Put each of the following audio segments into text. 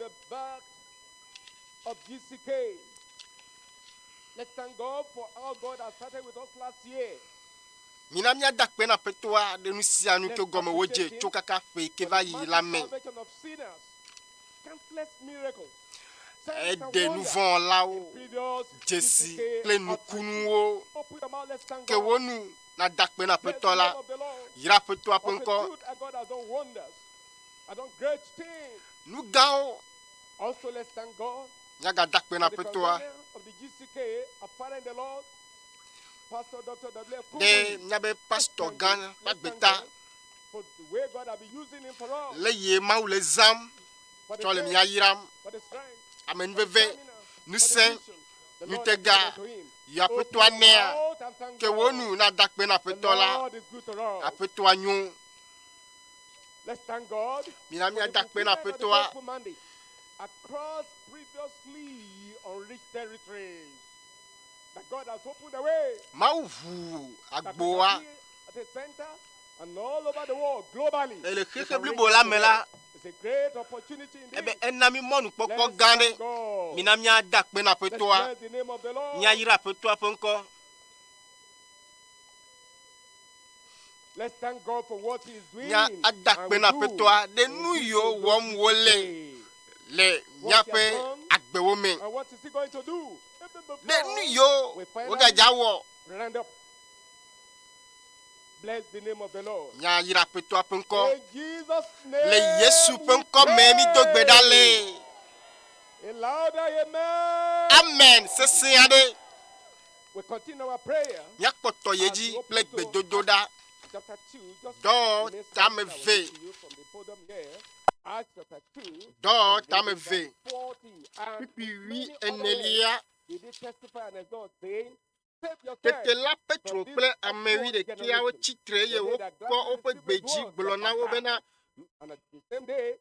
the birth of GCK. Let's thank God for how God has started with us last year. Minamia dakpe na petoa de nusia nu to gome woje to kaka fe ke va yi la men. Salvation of sinners. Countless miracles. E de nou von la o Jesi ple nou kunu o Open your mouth, let's thank ke God. wonu na dakpe na Praise the petoa la name of the Lord. yira petoa For the penko truth that God has done wonders. Has done great things. nou gao Also, let's thank God nyaga dakpe na for the petoa convener of the GCK, our Father in the Lord, Pastor Dr. W. de Kumuli. nyabe pastor gan Let's thank pagbeta God for the way God has been using him for us. le ye ma ou le zam For the to le faith, mia yiram for the strength, amen for the veve stamina, nous for the saint vision the nous Lord te has given ga unto him. ya Open petoa your ne mouth and thank ke God. wonu na dakpe na The petoa la Lord is good to us. a petoa nyon Let's thank God minamia for the dakpe na fulfillment of the petoa gospel mandate across previously unreached territories. That God has opened the way ma ou vu that we agboa can be at the center and all over the world globally. e le We keke can blibo reach la out to me them. la It's a great opportunity indeed. ebe enami monu pokpo Let's gande thank God. minamia dakpe na Let's petoa bless the name of the Lord. nya yira petoa penko Let's thank God for what He is doing. nya and adakpe will na do petoa de in nu this yo Ondo wom wole GCK. le What he nyape has done, agbewo me and what is He going to do? Even de before nu yo we finally woga jawo round up. Bless the name of the Lord. nya yira petoa penko In Jesus' name, le Yesu we penko me mi dogbe pray. dale A louder amen. amen sese ade We continue our prayer. nya kpoto As yeji we open ple to gbedodo da Chapter 2, just do the next ta me verse I will ve read to you from the podium here. Acts chapter 2. do from ta me verse ve 40. And pipi in wi many other words, enelia they did testify and exhort, saying, Save yourself tete la petro from this kple amewi de upward kia wo generation. chitre ye For wo they that ko gladly ope receive his gbeji word gblɔ na wo shall bena And at the same day,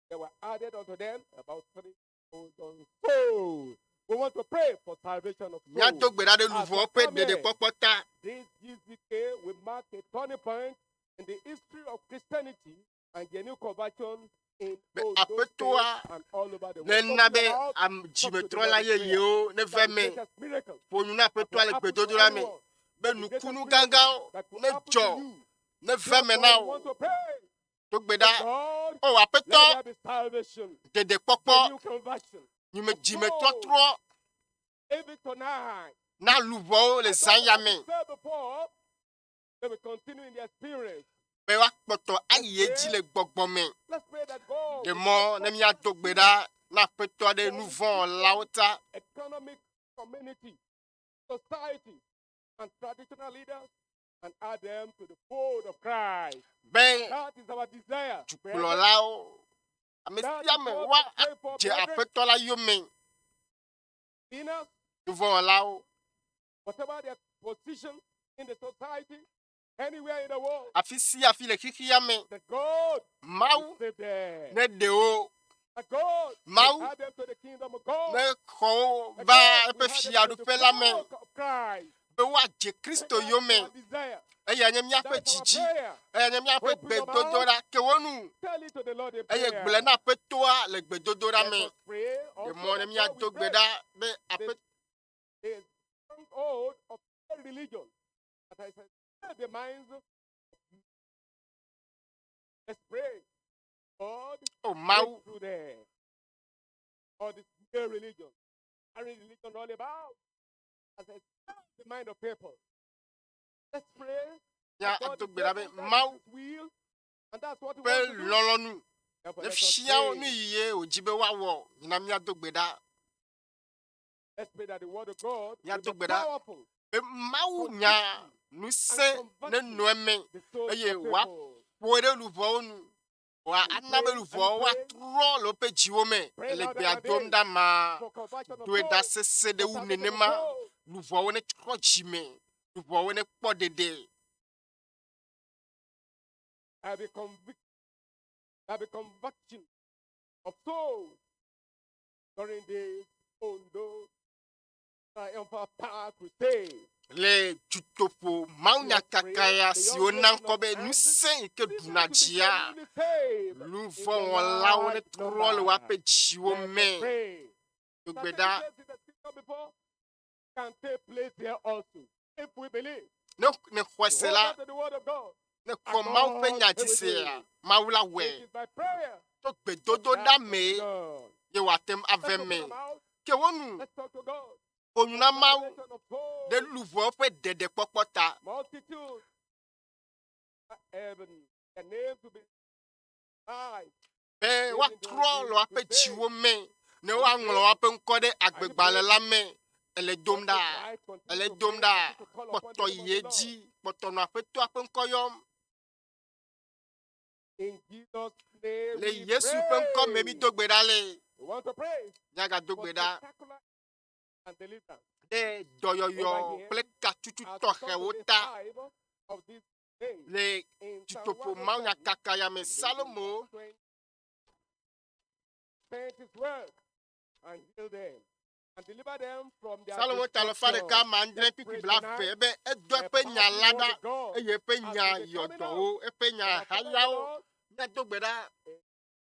there were added unto them about 3,000 souls. We want to pray for salvation of nya souls. dogbe da de As luvo we pe come dede here, kpɔkpɔ ta this GCK will mark a turning point in the history of Christianity and genuine conversion in Be Ondo apetoa State and all over the ne world. na Open be your mouth, am talk jime to the trɔ Lord la in ye prayer. ye o ne That's ve the me greatest miracle fonu na that will apetoa le happen to gbedodo la me anyone. be That's the greatest nukunu miracle gangan that will ne happen to dzɔ you. ne ve me na Therefore, we o want to pray. dogbe That da God, o let apetɔ there be salvation, dede kpɔkpɔ genuine conversion. nyime of jime souls, trɔtrɔ even tonight. na luvowo le And zã those ya that me have served before, they will continue in their experience. be wa kpɔtɔ ayi ye dzi le gbɔgbɔ me Let's pray that God de will mɔ ne mia dogbe da na apetɔ ɖe nu vɔ lawo ta economic community, society, and traditional leaders and add them to the fold of Christ. be That is our desire. dukplɔlawo ame sia me wa dze apetɔ la yome Sinners, nuvɔlawo whatever their position in the society, anywhere in the world, afi si afi le xixia me that God mawu will save them. ne ɖewo That God Mawu will add them to the kingdom of God. ne xɔwo That va God will eƒe add them to the fiaɖuƒe la me fold of Christ. be woadze kristo That's yome our desire. eya nye míaƒe That's our dzidzi prayer. eya nye míaƒe Open your gbedodoɖa ke wonu Tell it to the Lord in eye prayer. gblẽ na aƒetoa le gbedodoɖa Let me us pray. de Also, mɔ ne that God míado will gbe break ɖa be aƒe the stronghold of all religion that has ensnared the minds of men. Let's pray. God, o break mawu through there. All this new religion, carrying religion all about, has ensnared the mind of people. Let's pray. nya that God ado is gbe ɖa be able, that mawu is His will, and that's what we ƒe want to do. lɔlɔ̃nu Therefore, ne let us fiawo pray. nu yiye wòdzi be woawɔ yina míado gbe ɖa Let's pray that the word of God Ya will do be gbeda. powerful. be mawu nya nu sẽ ne nɔe me The souls eye of wa people. ƒoe ɖe luʋɔwo nu wa ana be luʋɔwo woatrɔ le woƒe dziwo me ele gbea dom ɖa ma For conversion of doe ɖa souls. sese ɖe wu nenema luʋɔwo ne trɔ dzi me luʋɔwo ne kpɔ ɖeɖe There be conviction of souls during this Ondo Triumphal Power Crusade. le tutopo maunya kakaya si onankobe nu sen ke dunajia lu fon lawo ne trol wa pe jiwo me ogbeda can take place here also if we believe. ne kwesela ne koma pe nyaji se maula we to gbedodo da me ye watem aveme ke wonu Let's talk to God. onuna ma Salvation of souls. de luvo pe dede popota Multitude. Heaven. The name to be high. be wa trol wa pe jiwo me ne wa nglo wa pe nkode agbegbale la me ele domda poto yeji poto no apeto apenkoyom In Jesus' name. le we yesu pray. penko me bi dogbeda le We want to pray. nyaga For dogbeda spectacular and deliverance. de doyoyo ple katutu As tohe we come to wota day 5 of this day, le in Psalm tutopo maunya 107, kakaya me salomo sent his word and heal them and deliver them from their salomo talofa de ka mandre pipi bla fe be edo pe nya lada eye pe nya yodo e pe nya hayao nya dogbeda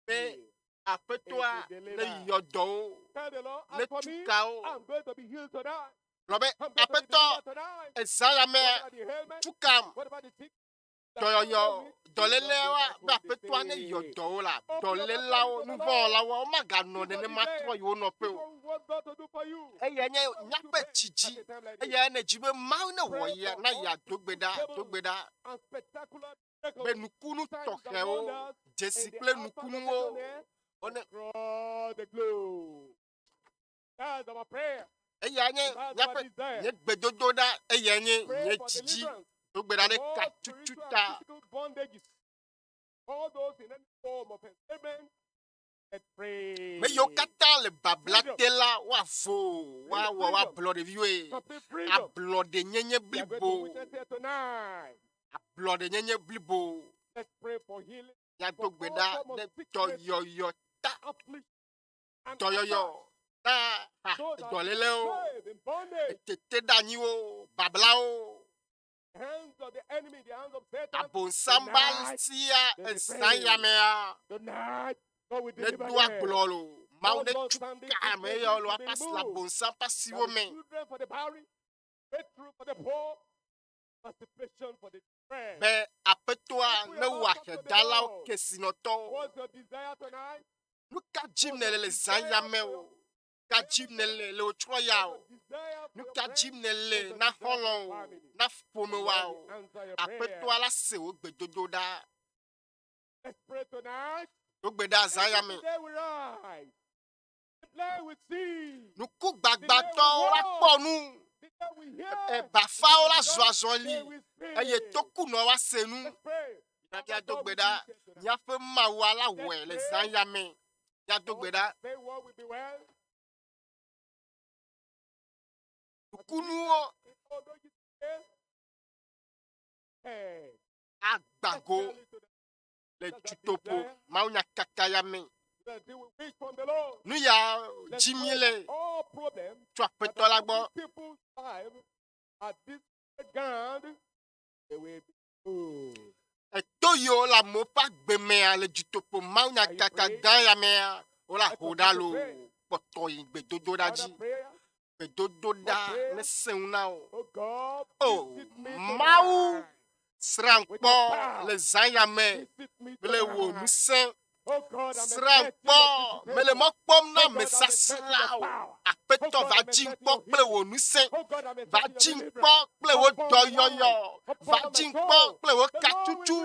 be apetoa le yodo Tell the Lord, le as for me, tukao I'm going to be healed tonight. lobe I'm going to be apeto delivered tonight. esaya me What about the ailment? tukam What about the sick? doyoyo dolelewa ba petua ne yodo la dolelawo nuvo lawo maga no ne matro yo no pe What God to do for you? eye nye nyape chichi eye ne jibe mau ne wo ya na ya dogbeda And spectacular be nukunu tohe o jesikle nukunu o one across the globe. That's our prayer. eye nye That's our nyape desire. nye gbedodo da eye nye Pray nye for chichi deliverance. dogbeda ne All ka spiritual tututa and physical bondages. All those in any form of enslavement. Let's pray. me yo kata le babla tela wa fo wa blood view Complete a freedom. blood nyenye We are going to blibo witness here tonight. a blood nyenye blibo Let's pray for healing, ya dogbeda de toyoyo ta affliction, and toyoyo ta ha so that dolele o slave in bondage, tete dani o babla o the hands of the enemy, the hands of Satan. abonsamba sia ensayamea Tonight, God will ne deliver dua them. glolo mau ne All those standing tuka me sicknesses yo will lo be pas la removed. bonsamba For siwo the me children, for the barren, breakthrough for the poor, emancipation for the depressed. be apetoa ne wa hedala o kesinoto What's your desire tonight? nuka jim ne le zayame o ka jim ne le o troya o What's your desire for your nuka friends? jim ne le na holon o na fome wa o Answer your prayer. apetoa la se o gbedodo da Let's pray tonight. o gbeda zayame Today we rise. Today we see. nuku gbagbato la ponu Today we hear. e bafa o la zoazoli Today we speak. eye toku no wa senu Let's pray. ya dogbeda ya fe ma wa la we le zayame ya dogbeda Say what will be well. kunu o Although you say, hey, agbago let's tell it to them. le tutopo maunya kakayame That they will wish from the Lord. nu ya Let's pray jimile that all problems tu that apetoa are la happening gbo people's lives at this ground, they will be good. etoyo la mo pa gbeme a le tutopo maunya Are you kakagayame a o la Let's hodalo pray. poto gbedodo da Other ji prayer. gbedodo da ne seuna o Oh God, Oh, visit me Mau. tonight. srankpo le zayame Visit me mele wo tonight. nusen Oh God, I'm srankpo mele mo kpom na me sasra o apeto va jinkpo kple wo nusen Oh God, I'm va jinkpo kple wo dɔyɔyɔ va jinkpo kple wo katutu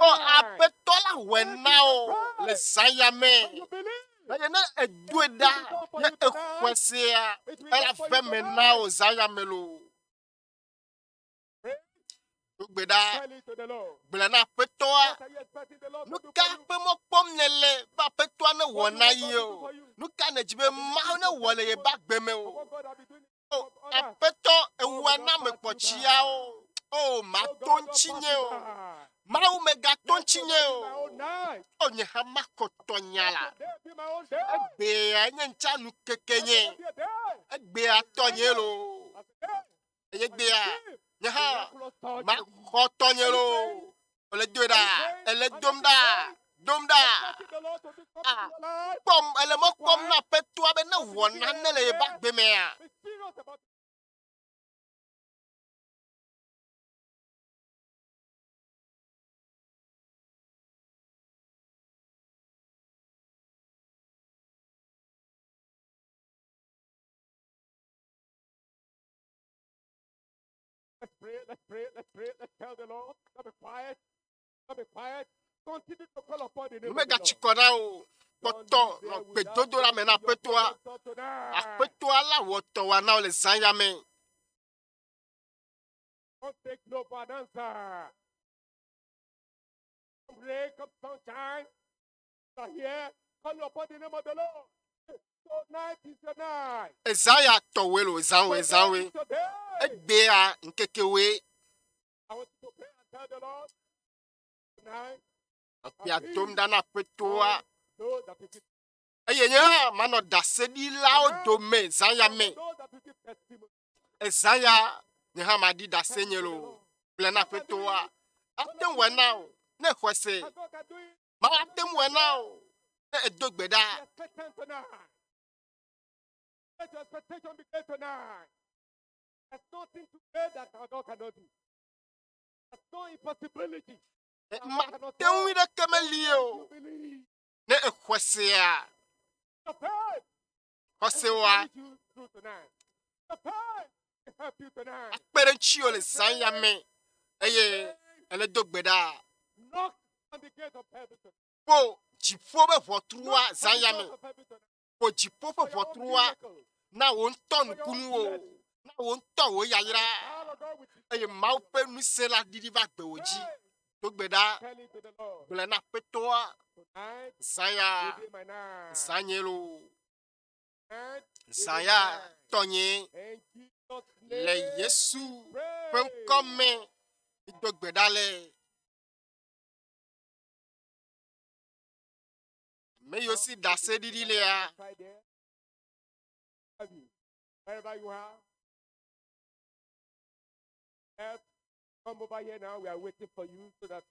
o apeto la wɔ na o le zayame You believe? eye ne edue da ye exɔsia ela ve me na o zayame lo gbeda Tell it to the Lord. gblẽ na aƒetɔa What are you expecting the Lord to nu do ka for you? ƒe mɔ kpɔm nele be aƒetɔa ne wɔ What do na you yi want God to do o for you? nu ka ne dzi be mawo ne wɔ le ye ba gbe me For o what God have been doing o for others. aƒetɔ Oh, ewua God, na me pass you kpɔtsiawo o Oh mato God, don't ŋtsi pass nye you o by. mawu megato Let ŋtsi today nye be my o own night. o nye hã makɔtɔ nya la Let today be my own day. egbea nye ŋtsa nu keke Let nye today be a day. egbea tɔ nye lo As a day. Yegbea. Receive Nyaha. miraculous touch Ma from you. khotonyelo. Ole doda. Ele domda. Domda. Expecting the Lord to do something Ah. in your life. Pom ele mo pom na petua be na wona na le ba gbe me a. Be serious about it. Let's pray, let's pray, let's pray, let's tell the Lord. Don't be quiet. Don't be quiet. Continue to call upon the name of the Mega Lord. chikona o. Poto no pedodo la me na petua. Apetua la woto wa na le zanya me. Don't take no for an answer. Break up sunshine. So here, call upon the name of the Lord. Tonight is your night. Ezaya towelo ezanwe ezanwe. Tonight is your day. Egbea nkekewe. I want you to pray and tell the Lord tonight. Apia domda na petua. Know that you give, Eyenya mano dasedi la o dome zanya me. know that you give testimony. Ezaya ne hamadi dasenyelo. Plena petua. Atem wena o. Ne hwese. And God can do it. Ma atem wena o. Ne edogbeda. Be expectant tonight. Let your expectation be great tonight. There's nothing today that our God cannot do. There's no impossibility. Ma tewi de kemelio. You believe. Ne ehwese a. The faith Hwese will wa. lead you through tonight. The faith will help you tonight. Akpere nchi le zanya me. Eye ele dogbeda. Knock on the gate of heaven tonight. Po jifo be votrua Knock on the zanya doors me. of heaven tonight. Po jifo be For your own votrua miracle. na won ton kunu o. Na won ton wo yayra. All of God with you. Eye mau pe nu se la didi va gbe oji. Dogbeda Tell it to the Lord. ble na petoa Tonight zanya will be my night. zanyelo. Tonight will be Zanya my night. tonye In Jesus' le name. Yesu Pray. pe nkome dogbeda le. Me yo si dase didi le a. Right there. Have you? Wherever you are. Yes. Come over here now. We are waiting for you so that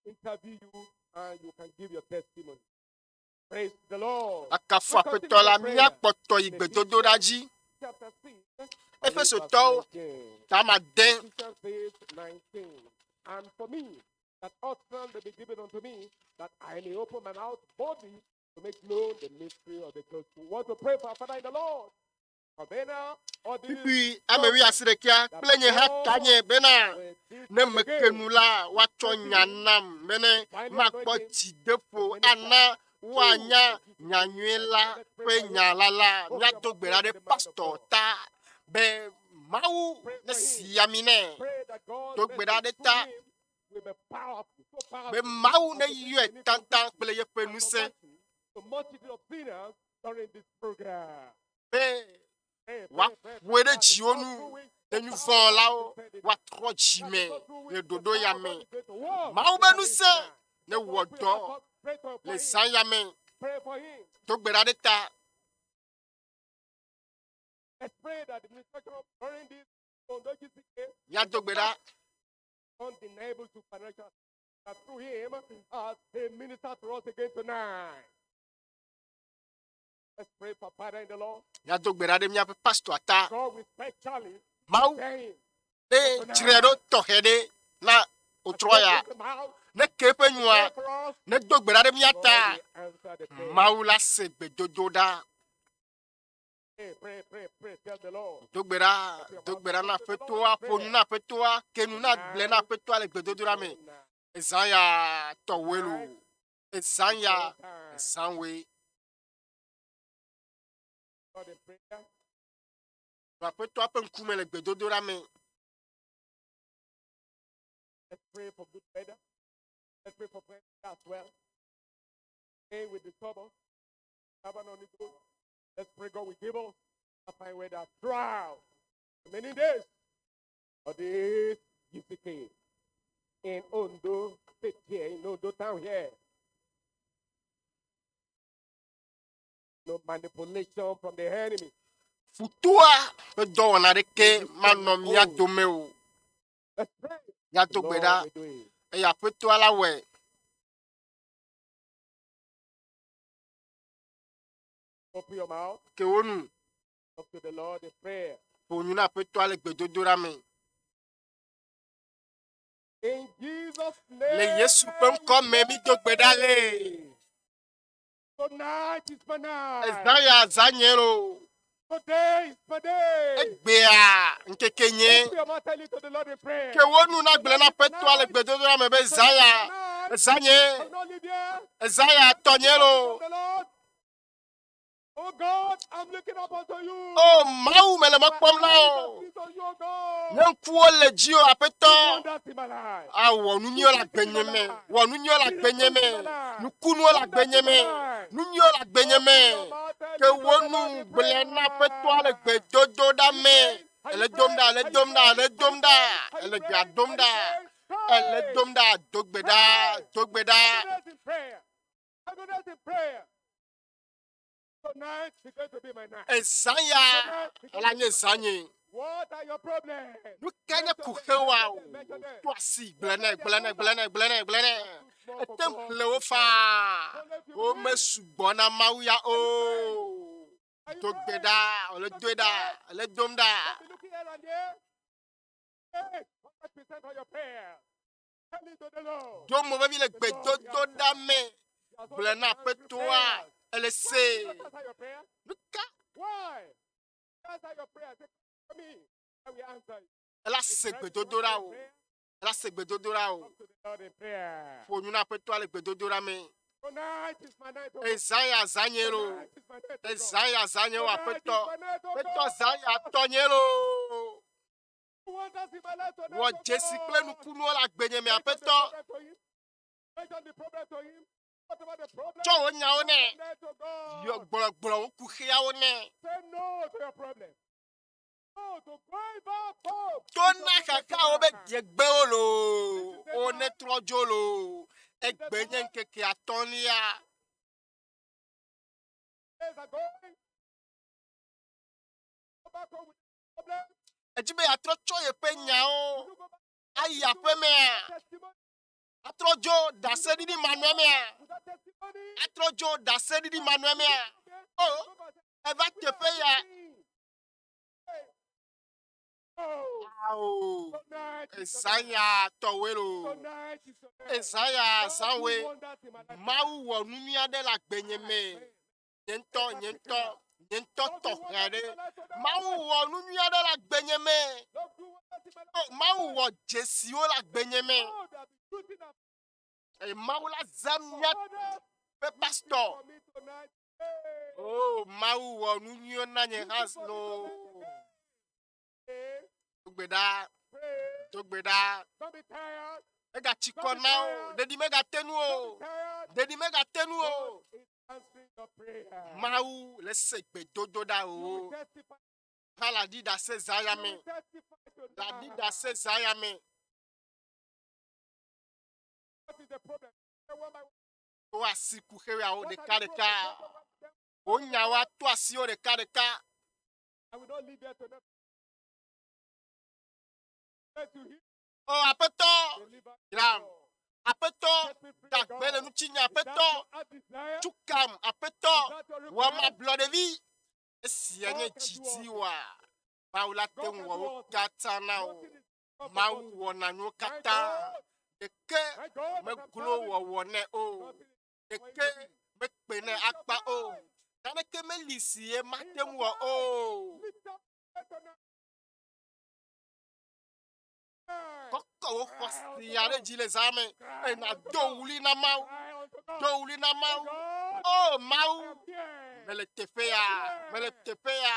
we can interview you and you can give your testimony. Praise the Lord. Akafu apetola mia kpoto igbedodo daji. Chapter 6. Efeso verse to 19. tama den. Ephesians says 19. And for me, that utterance may be given unto me, that I may open my mouth boldly to make known the mystery of the gospel. Want to pray for our Father in the Lord? Avena, or Pipi amewi asirekia plenye hakanye bena. Ne mekenula wacho nyanam mene makpo tidefo ana wanya nyanyela pe nyalala nyadogbera de pastor ta be mau ne siamine pray that God dogbera de ta will be powerful, so powerful. be mau ne yue tantan pele ye pe nuse The multitude of sinners during this program. be wa wede jionu enu von lao wa tro jime le dodo ya me mau be nuse ne wodo le san ya me Pray for him. dogbera de ta Let's pray that the administration of during this ya dogbera undeniable supernatural that through him as he minister to us again tonight. Let's pray for Father in the Lord. ya dogbera de mia pastor ata God will especially mau saying, de tiredo tohede na otroya ne kepe nyua for us, ne dogbera de mia God ta will answer the prayer. maula se gbedododa Pray, tell the Lord. dogbera na petoa fonu na petoa kenu na ble na petoa le gbedodora me ezanya towelu ezanya sanwe God in prayer. na petoa pe nkume le gbedodora me Let's pray for good weather. Let's pray for prayer as well. Stay with the trouble. Heaven on the good. Let's pray God will give us a fine weather throughout the many days of this GCK in Ondo State here, in Ondo town here. No manipulation from the enemy. Futua. Do wana reke manom ya dome o. Let's pray. Ya The to Lord gbeda. will do it. E ya petua la we. Open your mouth. Ke wonu. Talk to the Lord in prayer. Onyuna petua le gbedodora me. In Jesus' Le name. Yesu pe nko me mi do gbeda le. Tonight is my night. Ezaya zanyero. Today is my day. Egbea nkekenye. Open your mouth, tell it to the Lord in prayer. Ke wonu na gbele na petua le gbedodora me be zaya. Ezanye. I'm not leave here. Ezaya tonyero. The Lord. Oh God, I'm looking up unto you. Oh, mau mele makpom na o. Nyankuo le ji o apeto. Wonders in my life. Ah, wonu nyo la gbenyeme. Wonu nyo la gbenyeme. Nukunu la gbenyeme. Nunyo la gbenyeme. Ke wonu gbele na peto le gbedodo da me. Ele domda, ele domda, ele domda. Ele gba domda. Ele domda dogbeda, dogbeda. Happiness in prayer. Tonight is going to be my night. Ezaya la nye zanye. What are your problems? Nukanya kuhewa o. Twasi blene. Etem pleofa. O me subona mauya o. Dogbeda, ole doeda, ole domda. Be looking here and there. Hey, 100% of your prayer. Tell it to the Lord. Domo babi le gbedodo da me. Blena petoa. Ele se. Answer your prayer. Nuka. Why? Answer your prayer. Say, come me. I will answer you. Ela se gbedodora o. Ela se gbedodora o. Come to the Lord in prayer. Fonyuna petoa le gbedodora me. Tonight is my night. Oh God. Ezaya zanyero. Tonight is my night. Oh God. Ezaya zanyero Tonight is apeto. my night. Oh Peto God. zanya tonyero. Wonders in my life tonight. Wo Oh Jesi God. kple nukunu la gbenye me Mention the apeto. problem to him. Mention the problem to him. What about the problem? Cho wonya one. Tonight, oh God. Yo gboro ku khia one. Say no to your problem. No to going back home. Tona kaka obe jegbe olo. One trojolo. Egbenye nkeke atonia. Days are going. Go back home with problem. Ejibe atrocho ye pe nya o. You go back Ayi ape me a. with testimony. Atrojo dasedi di manwe me a. With that testimony. Atrojo dasedi di manwe me a. Oh, Go back and eva te fe ya. Hey. Oh. Au. Tonight is your night. Esaya towelo. Tonight is your night. Esaya God do sanwe. wonders in my life. Mau wo nunia de la gbenye me. Nyento to hare. Mau wo nunia de la gbenye me. Lord, do wonders in my life. Oh, mau wo Jesi o la gbenye me. God, I've been shooting up E mau la zamnya others pe pastor. for me tonight. Hey. Oh, mau wo nunio na nye has no. Hey. Tugbeda, Pray. tugbeda. Don't be tired. Mega chikona o. Dedi mega tenu Don't o. be tired. Dedi mega tenu o. God is answering your prayer. Mau lese gbedodo da You will o. testify. Hala di da se zaya You me. will testify La di tonight. da se zaya me. What is the problem? Say one by one. O asiku hewe o What de are the kare problems? ka. Don't go back to them. O nyawa to asi o de kare ka. I will not leave here tonight. Let you hear. O apeto. Deliver. Ram. Apeto. Set me free, Da God. gbele nu chinya Is that apeto. your heart desire? Is Chukam apeto. that your Wa ma request? blood de vie. Esi enye God can do chiti all wa. Paula God te can wa do all o kata na o. Nothing is impossible Mau to you. wo na nyo My kata. God, Deke my God, me that I'm gulo serving. wo wo ne o. Nothing is Deke me pene akpa o. Tane ke me lisi e matem wo o. lift up your head tonight. Koko wo fosi yare jile zame. E na do wuli na mau. Cry unto God. Do wuli na mau. God, Oh I mau. am here. Mele tepe ya. Mele tepe ya.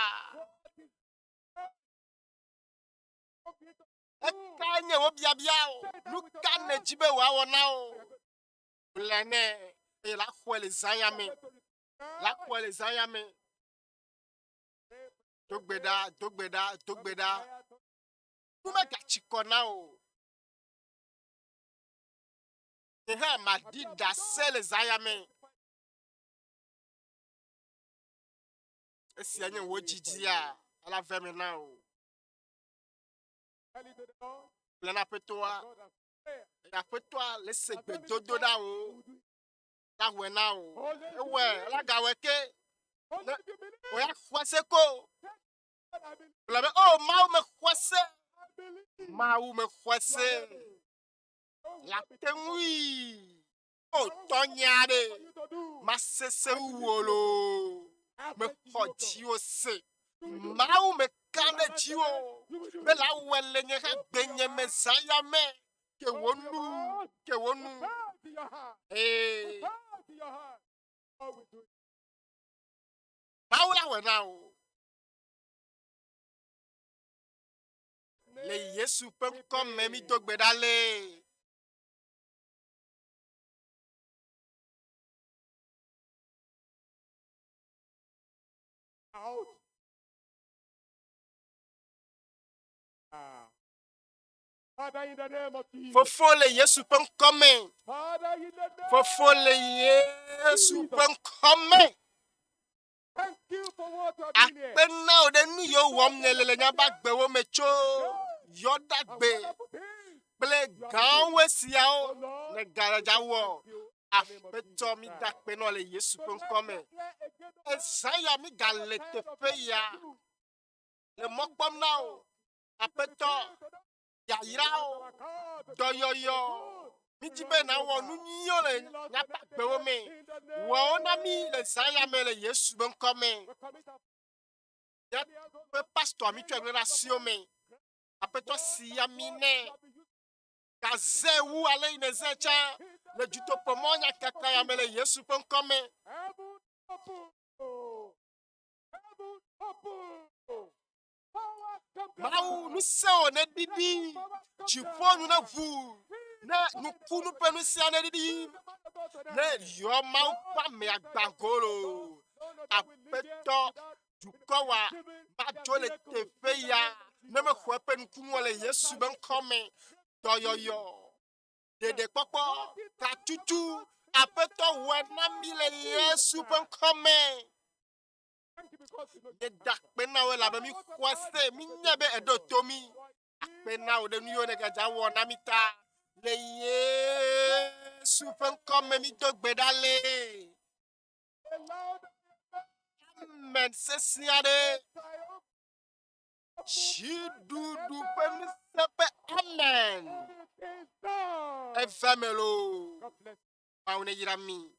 What is Ekanye wo bia bia o. Luka ne jibe wa wona o. Lene. E la kwele zanya me. La kwele zanya me. Dogbeda, dogbeda, dogbeda. Nume gachikona o. Ehe madida sele zaya me. Esi anye wo jiji ya. ala ve maintenant. Tell it to the Lord. Plein appelle-toi. God has said, Et appelle-toi, laisse I tell you dodo before, da you o. will do it. La wena o. Only if you Ouais, believe. la gaweke. Only if you believe. Oya kwase ko. That I believe. Blame oh ma me kwase. I believe. Ma ou me You are kwase. ready. Don't La worry, people. tengui. Oh I don't want tonyade. for you to do. Ma sese I believe uolo. I Me bet you, oh God. khoji o se. You will do it. Ma ou me kane You will jiwo. do it. Me la wele nye ka benye me saya me. Ke Open your wonu. mouth. Ke wonu. Prepare to your heart. Eh. Prepare to your heart. God will do it. Ma ou la wena o. Le Yesu pe comme mi dogbe dale. Out. Ah. Father, in the name of Jesus. Fofo le Yesu pe comme. Father, in the name. Fofo le Yesu pe comme. Thank you for what you are doing here. Akpena o de nu yo wom ne le nya ba gbe wo me cho. Yo da And gbe. wonderful things. Ple gan we sia Oh o. Lord, Le garaja wo. thank you. Afeto mi da pe no le Yesu pe comme. Esaya mi gale te fe ya. Le mokpom na o. Apeto ya ira o. Doyoyo. Mi jibe na wo nu nyo le nya ba gbe wo me. Wo na mi le saya me le Yesu pe comme. Ya pe pastor mi twa relation me. Apeto si ya mine. Kaze wu ale inezecha. Le juto pomonya kaka ya me le Yesu pe comme. Heaven open. Heaven open. Power come down. Maou nous se ne didi. Jifo nous na vu. Na nous pou nous pe nous se ne didi. Ne yo mau pa me agbangolo. Apeto jukowa ba jole te fe ya. Ne me khwe pe nous kou le Yesu ben comme. Doyoyo. Dede popo ka tutu. Apeto wena mi le Yesu ben comme. Thank you because you know Ye dak pena we la be mi kwase mi nyebe edo tomi pena o de nu yo ne gaja wo na mi ta le Yesu fen comme mi dogbe dale allowed amen se siade triumph. chidudu pe mi sepe amen It is done. e famelo God bless pa one yira mi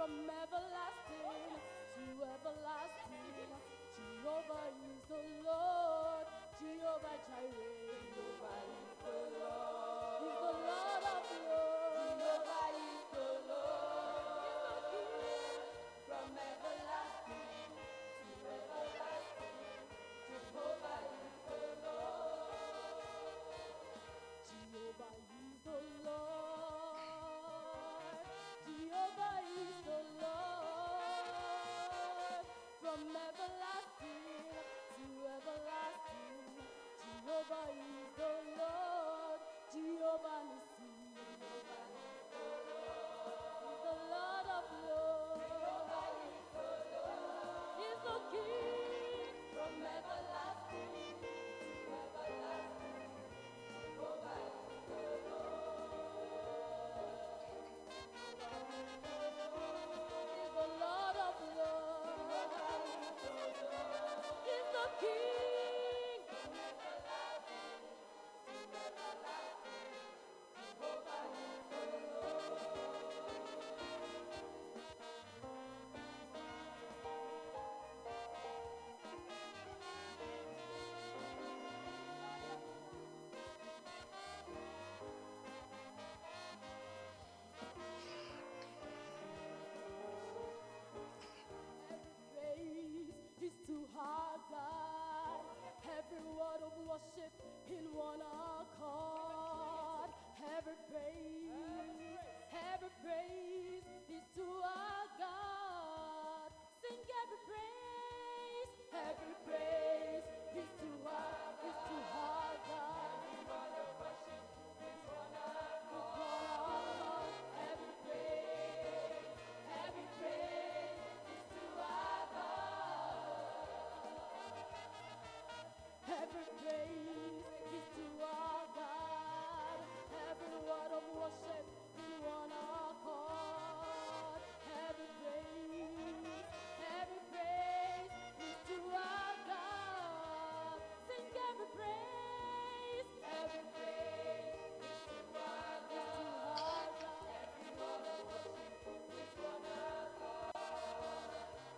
from everlasting to everlasting. Jehovah is the Lord, Jehovah Jireh. Jehovah is the Lord, He's the Lord of Lords. Jehovah is the Lord, He's the King from everlasting to everlasting. Jehovah is the Lord. Jehovah is the Lord. Jehovah is the Lord. From everlasting to everlasting. Jehovah is the Lord. Jehovah Nissi. He's the Lord of Lords. He's the King from everlasting to everlasting. Jehovah is the Lord of Lords. He's the King from everlasting to everlasting. Jehovah is the praise is to our God. Every word of worship in one accord. Every praise is to our God. Sing every praise is to our God. Every word of worship is one accord. Every praise is to our God. Every praise is to our God. Every word of worship in one accord. Every praise is to our God. Sing every praise is to our God. Every word of worship is one accord.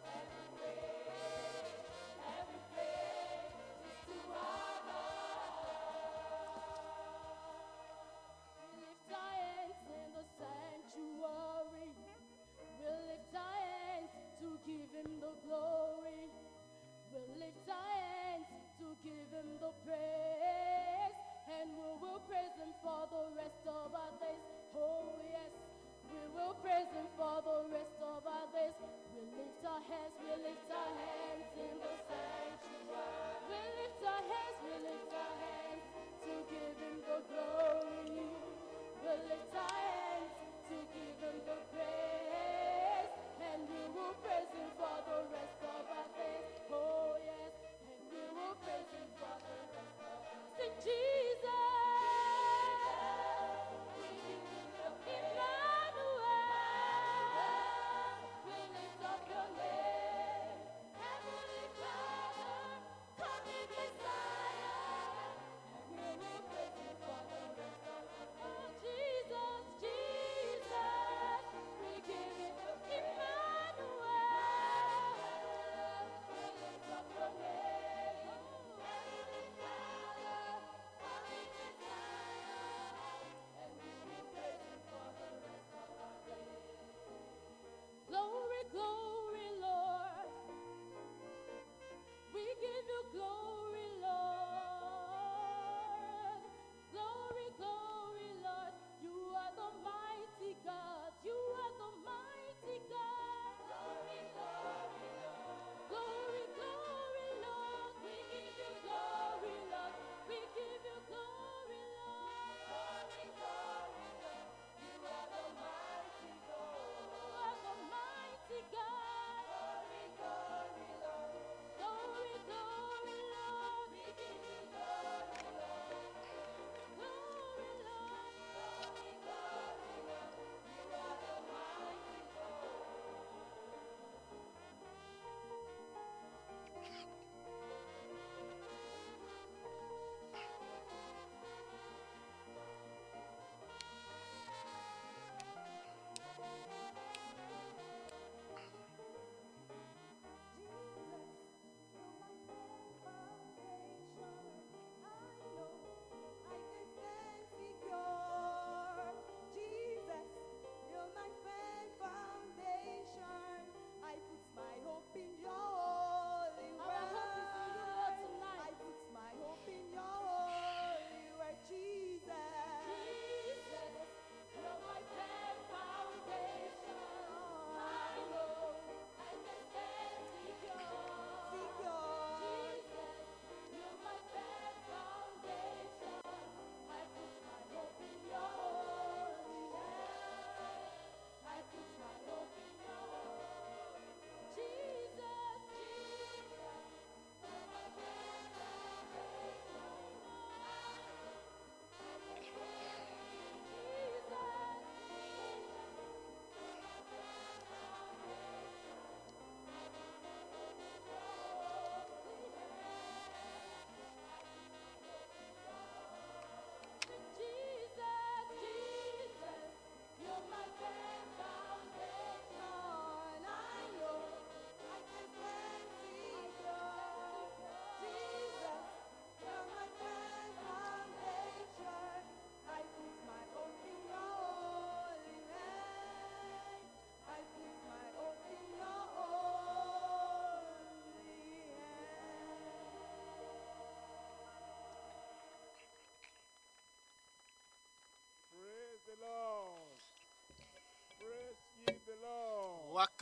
Every praise is to our God. We lift our hands in the sanctuary. We lift our hands to give Him the glory. We lift our hands to give Him the praise. And we will praise Him for the rest of our days. Oh yes, we will praise Him for the rest of our days. We lift our hands in the sanctuary. We lift our hands to give Him the glory. We lift our hands to give Him the praise. And we will praise Him for the rest of our days. Oh yes, and we will praise Him for the rest of our days. Sing Jesus. Emmanuel, we lift up your name. Heavenly Father.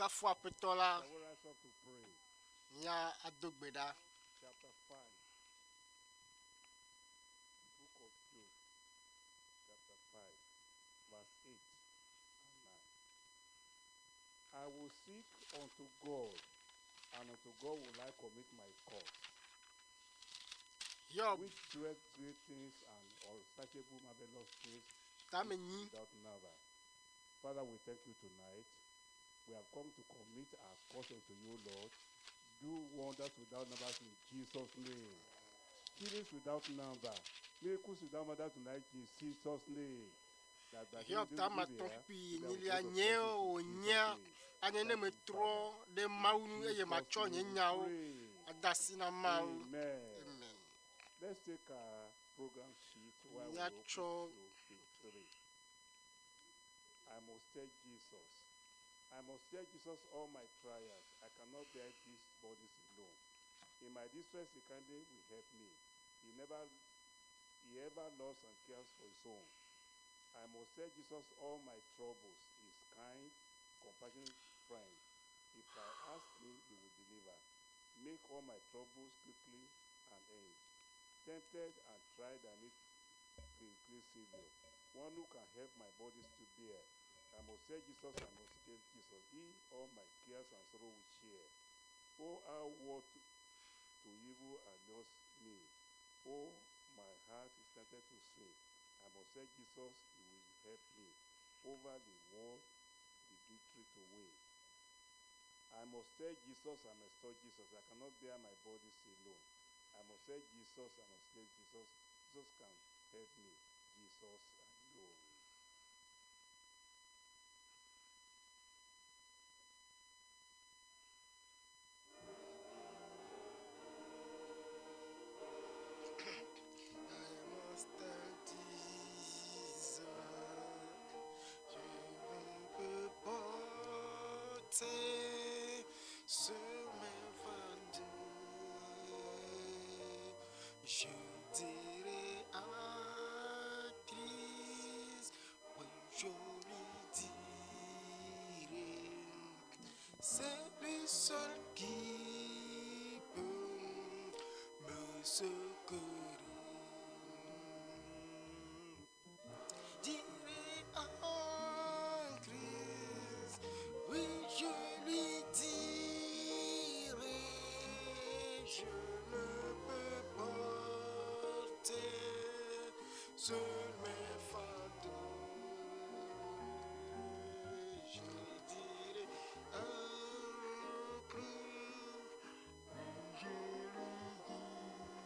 kafu apetola Shall we rise up to pray? nya adogbeda. Chapter 5. Book of Job. Chapter 5. Verse 8 and 9. I will seek unto God, and unto God will I commit my cause. Job Which doeth great things and unsearchable marvelous things tamenyi without number. Father, we thank you tonight. We have come to commit our cause unto you, Lord. Do wonders without numbers in Jesus' name. Healings without number. Miracles without number tonight in Jesus' name. That by Job him tama they will be tompi here, nyili that will anye go to onya Jesus' name. anyene Thank you, metro Father. de In maunu eye Jesus' macho name we nyenyawo pray. adasi na mau. Amen. Amen. Let's take our program sheet while we Nyacho. open to the 3. I must tell Jesus. I must tell Jesus all my trials. I cannot bear these bodies alone. In my distress, he kindly will help me. He ever loves and cares for his own. I must tell Jesus all my troubles. He is kind, compassionate friend. If I ask him, he will deliver. Make all my troubles quickly and end. Tempted and tried, I need a great Savior, one who can help my bodies to bear. I must say Jesus, I must tell Jesus. He all my cares and sorrow will share. Oh, how what to evil and lost me. Oh, my heart is tempted to sin. I must say Jesus, you will help me over the world, the victory to win. I must say Jesus, I must tell Jesus. I cannot bear my bodies alone. I must say Jesus, I must tell Jesus. Jesus can help me. Jesus alone. Je dirai à Christ, oui, je lui dirai, c'est lui seul qui peut me secourir. Dirai à Christ, oui, je lui dirai, je ne peux porter seul mes fardeaux. Je lui dirai à Christ, je lui dirai.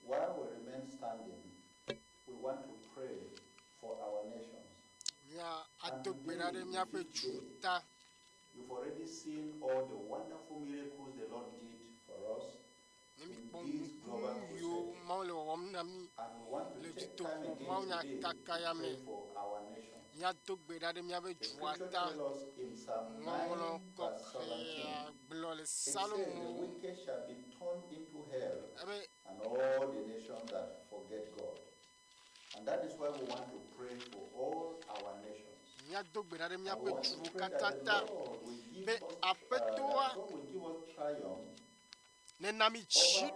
While we remain standing, we want to pray for our nations. You've already seen all the wonderful miracles the Lord did for us in this global crusade. And we want to take time again today to pray for our nation. The scripture tells us in Psalm 9 verse 17, it says, the wicked shall be turned into hell, and all the nations that forget God. And that is why we want to pray for all our nations. And we want to pray that the Lord will give us, that God will give us triumph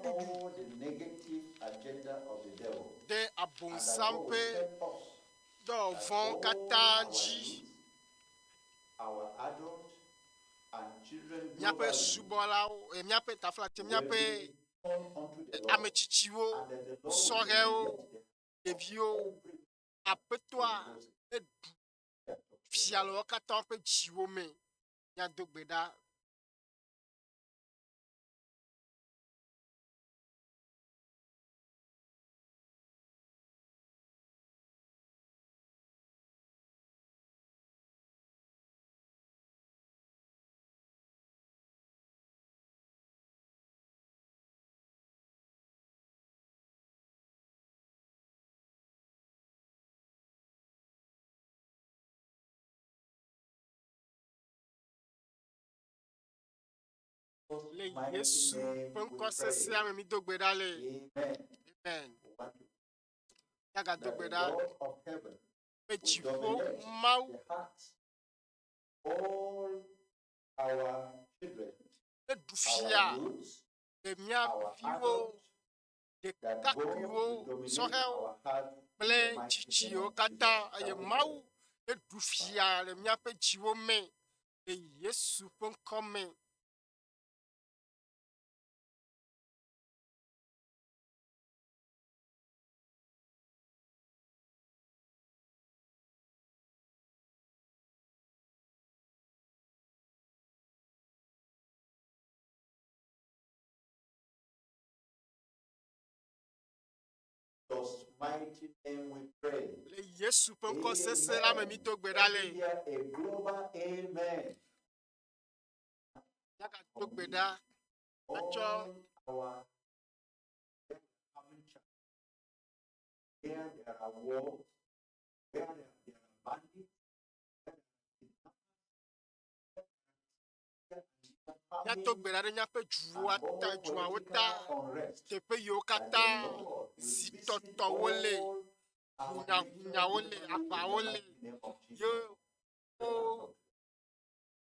over all the negative agenda of the devil. And that God will help us, that all our youth, our adults, and children globally will be turned unto the Lord, and that the Lord will get Yesu penkɔsese ame dogbe ɖa le. Amen. Yaga dogbe ɖa. Edziƒo Mawu. all our children, Eɖu fia le mía viwo, ɖekakpuiwo, sɔhɛwo kple tsitsiwo katã eye Mawu eɖu fia le míaƒe dziwo me. le Yesu ƒe ŋkɔ me. Jesus' mighty name we pray. Le Yesu ƒe ŋkɔ sese la me mi do gbe ɖa le. Here a global amen. Yaka do gbe ɖa. All our having church, where there are wars, where there are bandits, Míato gbe ɖa ɖe míaƒe duawo ta, teƒe yiwo katã zitɔtɔwo le, hunyawo le, aʋawo le, ye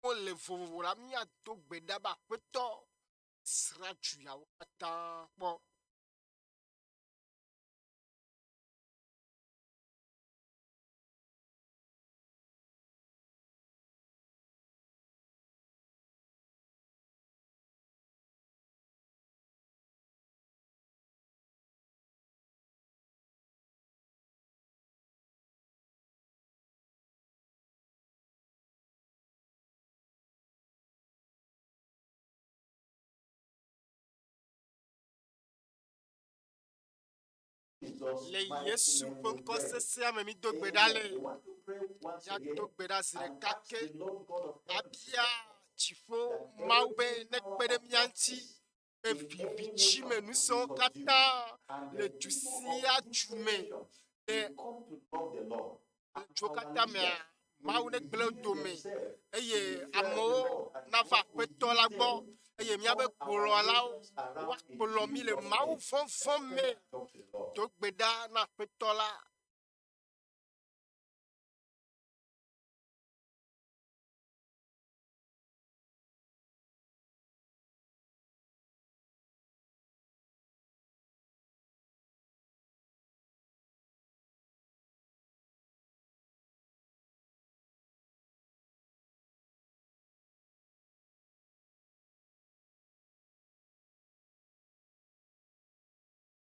wole vovovo la, míado gbe ɖa be Aƒetɔ sra du yawo katã kpɔ. Le Yesu ƒe ŋkɔ sesea me mi do gbe ɖa le. Míado gbe ɖa zi ɖeka ke. Abia dziƒo Mawu be nekpe ɖe mía ŋuti be vivitsime nusẽwo katã le du sia du me le duwo katã mea Mawu negblẽ wo dome eye amewo nava Aƒetɔ la gbɔ eye míabe kplɔlawo woakplɔ mi le Mawu vɔvɔ me. Do gbe ɖa na Aƒetɔ la.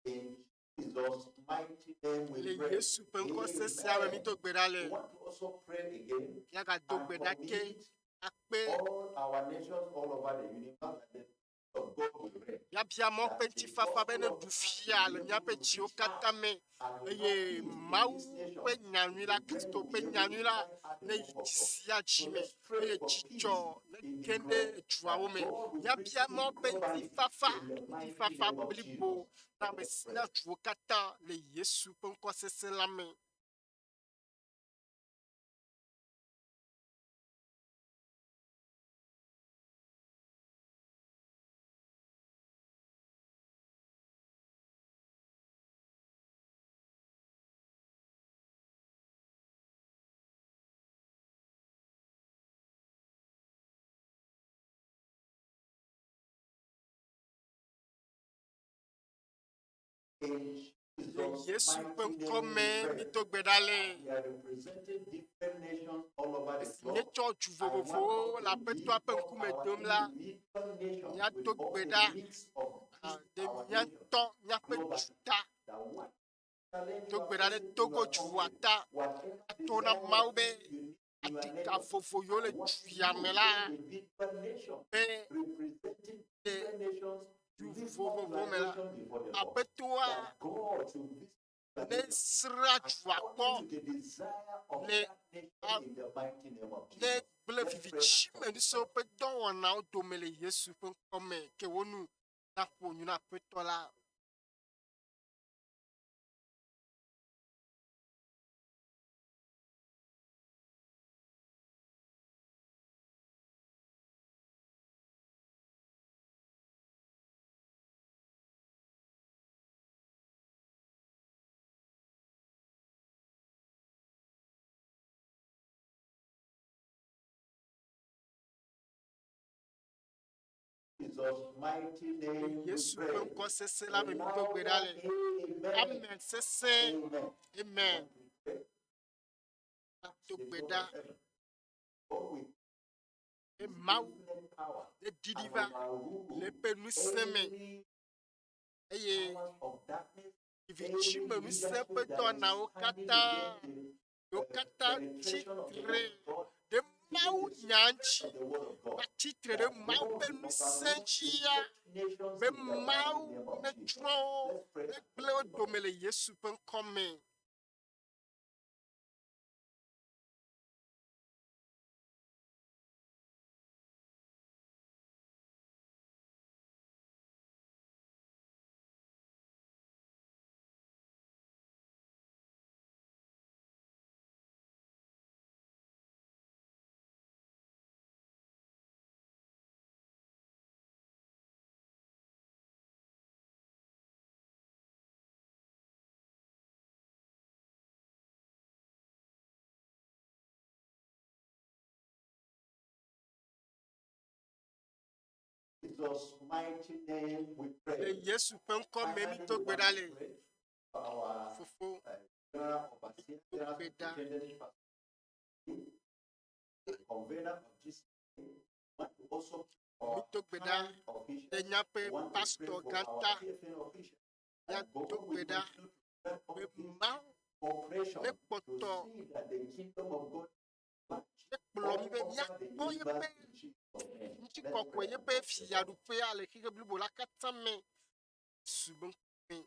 In Jesus' mighty name we Le pray. Yesu ƒe ŋkɔ sesea me mi do gbe ɖa We le. want to also pray again Míaga do gbe ɖa ke akpe all our nations all over the universe and the of God will reign. míabia mɔ ƒe ŋutifafa be ne ɖu fia le míaƒe dziwo katã me eye Mawu ƒe nyanyui la, Kristo ƒe nyanyui la ne yi dzi sia dzi me eye dzidzɔ ne ke ɖe duawo me. Míabia mɔ ƒe ŋutifafa blibo na duwo katã le Yesu ƒe ŋkɔ sesẽ la me. In Le Jesus' Yesu ƒe mighty ŋkɔ name me we mi pray. do gbe ɖa le. We are representing different nations all over the globe. Míetsɔ du vovovowo le Aƒetɔa ƒe ŋkume dom la. Míado gbe ɖa ɖe míatɔ míaƒe du ta. Do gbe ɖa ɖe Togo dua ta. Ato na Mawu be adika vovo yiwo le du ya me la be du vovovo me la Aƒetɔa ne sra dua kpɔ le ne gblẽ vivitsime nusẽwo ƒe dɔwɔnawo dome le Yesu ƒe ŋkɔ me ke wo nu naƒo nu na Aƒetɔ la. Jesus' mighty name we Yesu pray. ƒe ŋkɔ sesẽ la me mi do gbe ɖa le. Amen. Amen sesẽ. Amen. Amen. Do gbe ɖa. God, we Mau, the Didiva, le Penuseme, Vichima, we separate on our kata, your kata chitre, the Mau Yanchi, Chitre, the Mau Penusenchia, the Mau Netro, the blood domele, yes, super come. Jesus' mighty name we pray. Yes, you can come, maybe to Bedale. Our Fufu, general overseer, general Beda. superintendent, the convener of this meeting, want to also our Mito Beda, current officials, Denyape, want to Pastor pray for Ganta, our PFN officials. Ya And God will Beda, continue to grant all this Mau, cooperation me to poto, see that the kingdom of God me all plomi, me ya, over the boy, universe in Jesus' name. Nchi Let's kokwe pray. yepe fiya dupe ale kike blibo la katame subon me.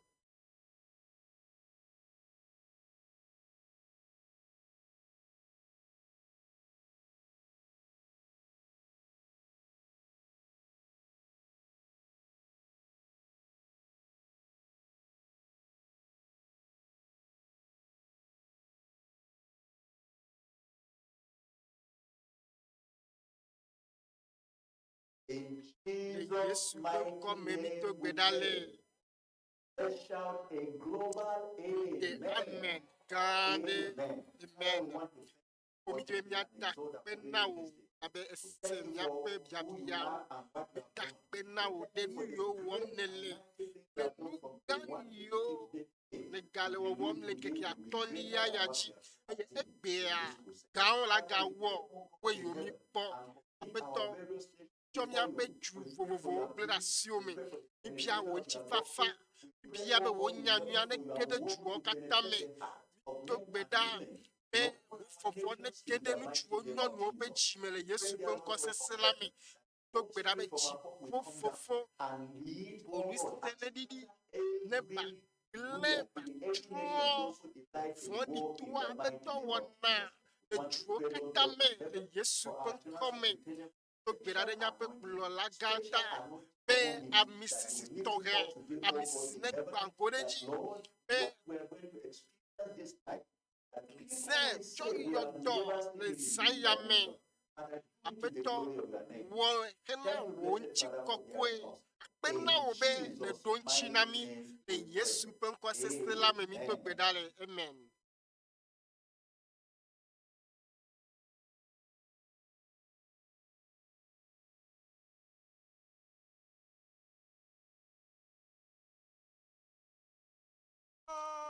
In Le Jesus' Yesu ben mighty kome mi name to we gbedale. pray. Let's shout a global De amen. amen. Gande Amen. amen. Father, we want to Omi thank je mi ata you pe for na this o day. abe Thank ese you mi for ape bia who you bia are and what mi you ta have done. pe na o de Thank nu you yo for the wom great and nele. mighty things you Le have nu done from gan day one yo till today. le gale wo wom le keke atoli ya ya chi. Eye In egbe a this crusade. gan la ga Father, we wo pray, oh God, we yo mi together po. and commit Apeto our various nations Jomia before be you. ju We pray for vovovo your ble da peace. sio We me. pray for the Ibia penetration wo of chi your fafa. gospel. We pray, Ibia be oh wo God, in nya heaven nua ne for your kede word juo to kata me. penetrate the heart of To men and gbeda women be in all fofo ne occasions in kede the nu mighty juo name nyɔnu of wo be Jesus. dzime le Pray, Yesu dear ƒe Lord God, ŋkɔsese from la me. heaven, To that gbeda be Spirit from tsi above will come down fofofo and lead bo nu all se us ne ɖiɖi ne ba every gble to ba the every nation trɔ those who decide to vɔ̃ɖi go to in the mighty aƒetɔ name of wɔna Jesus. Want to eduwo pray, Lord katã God, me from le heaven Yesu for ƒe our general ŋkɔ me. superintendent, To gbeda ɖe special míaƒe anointing, kplɔla special gãtã anointing be upon him ami that sisi will lift him tɔxɛ up today, ami oh God, sisi in ne heaven. gba ŋgo ɖe That dzi Lord, be what we are going to experience this night, that people sɛ will tsɔ say we are yɔdɔ never le seen in zã this ya me. dimension. And I give to the Aƒetɔ glory of your name. wɔ hena Thank you, wò blessed ŋuti Father, for kɔkɔe hearing us. akpe na In wò be ne Jesus' ɖo ŋuti na mighty mí name le we Yesu pray. ƒe ŋkɔsese la me mí to gbe ɖa le amen.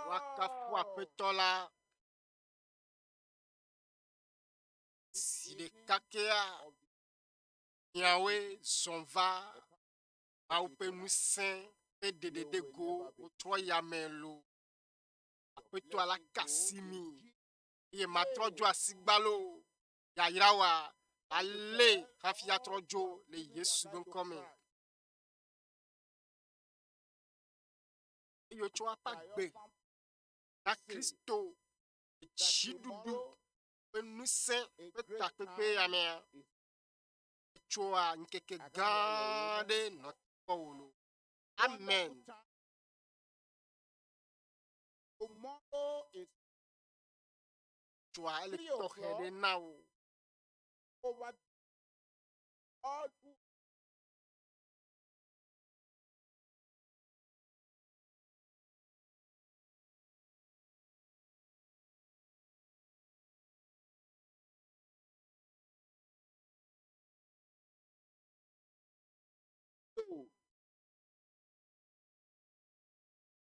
Wakafu Aƒetɔ la zi ɖeka kea miawoe zɔ̃ va Mawu ƒe ŋusẽ ƒe ɖeɖeɖe go wotrɔ yame lo. Aƒetɔ la kasi mi eye matrɔ dzo asigbalo yayra wa ale hafi atrɔ dzo le Yesu ƒe ŋkɔ me. Eye wotsɔ woƒe agbe na Kristo dziɖuɖu ƒe ŋusẽ ƒe takpekpe ya mea. Tsoa ŋkeke gã aɖe nɔ kpɔ wò lo. Amen. Tomorrow is Tsoa ele tɔxɛ ɖe na wò. over all who do.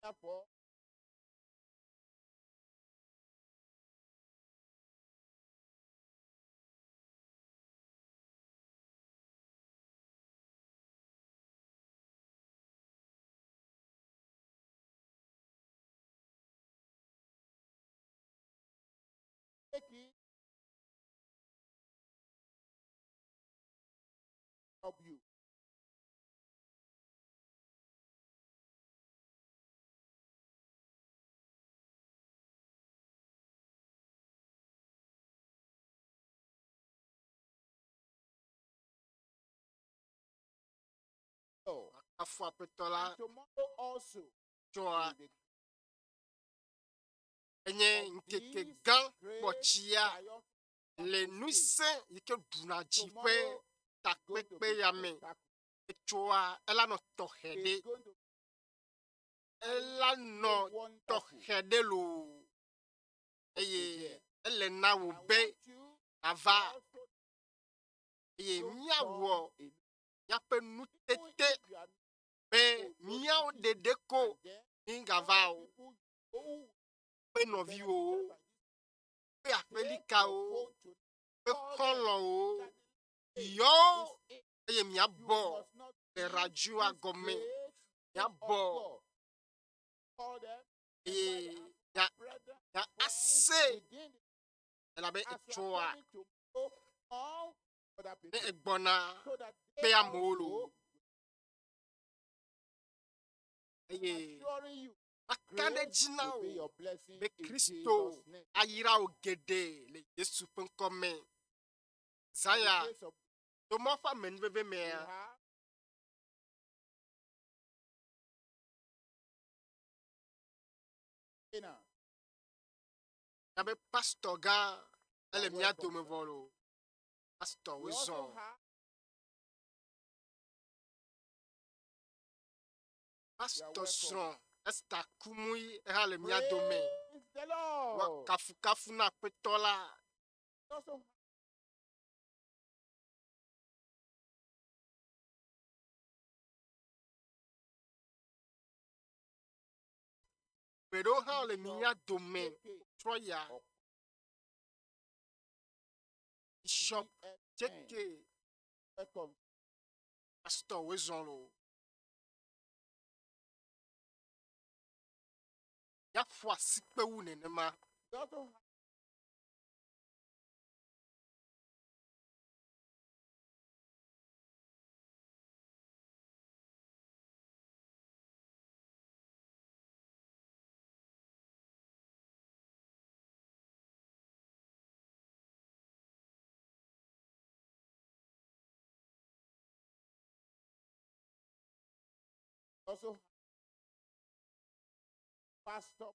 Therefore, take it, help you. So, Afọ apetola and tomorrow also, chọa will be enye of nkeke these gan great kpọchia triumphant le crusades. nuse yike duna dziƒe Tomorrow going to takpekpe be ya me spectacular. etsɔa ela nɔ tɔxɛ ɖe It's going to be ela nɔ wonderful. tɔxɛ ɖe loo eye ele na wo I be want you ava also eye to míawɔ come in. míaƒe Even nutete if you are be míawo ɖeɖe ko and then mígava o people who be nɔviwo be aƒelikawo be xɔlɔwo yɔwo eye míabɔ le radioa gɔme míabɔ eye nya ase elabe etsɔa ne egbɔna be amewo lo eye aka ɖe dzi na wo be Kristo ayra wo geɖe le Yesu ƒe ŋkɔme zaya to mɔ ƒe amenuveve mea abe pastor gã ele mía dome vɔ lo pastor We also wozɔ have pastor srɔ̃ Esther Kumui hã le mía praise dome the wa Lord. kafukafu na Aƒetɔ la We also have gbe ɖewo hã le mía dome trɔ ya bishop Jeke welcome. pastor wozɔ lo ya ƒo asikpe wu nenema We also have Pastor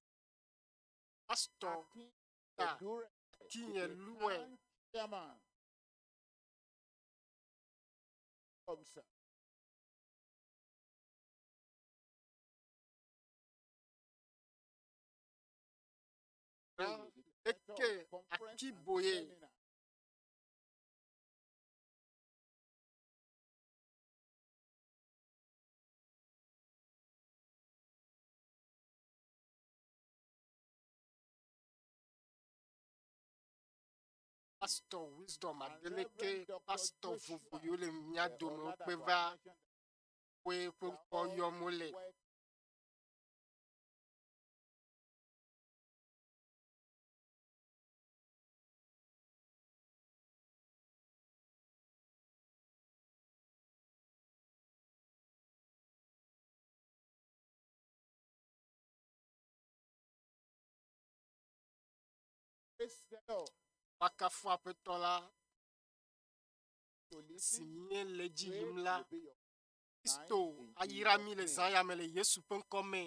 pastor Akin ta Edure, kinye the luwe current chairman. Come, sir. Eke Akiboye pastor wisdom adeleke pastor vovo yo le mía dome wokpe va woe ƒe ŋkɔ yɔm wole Praise the Lord. wakafu Aƒetɔ la To si listen, míele dzi pray yim la will be your Kristo in ayra mi le Jesus' zã ya me le Yesu ƒe ŋkɔme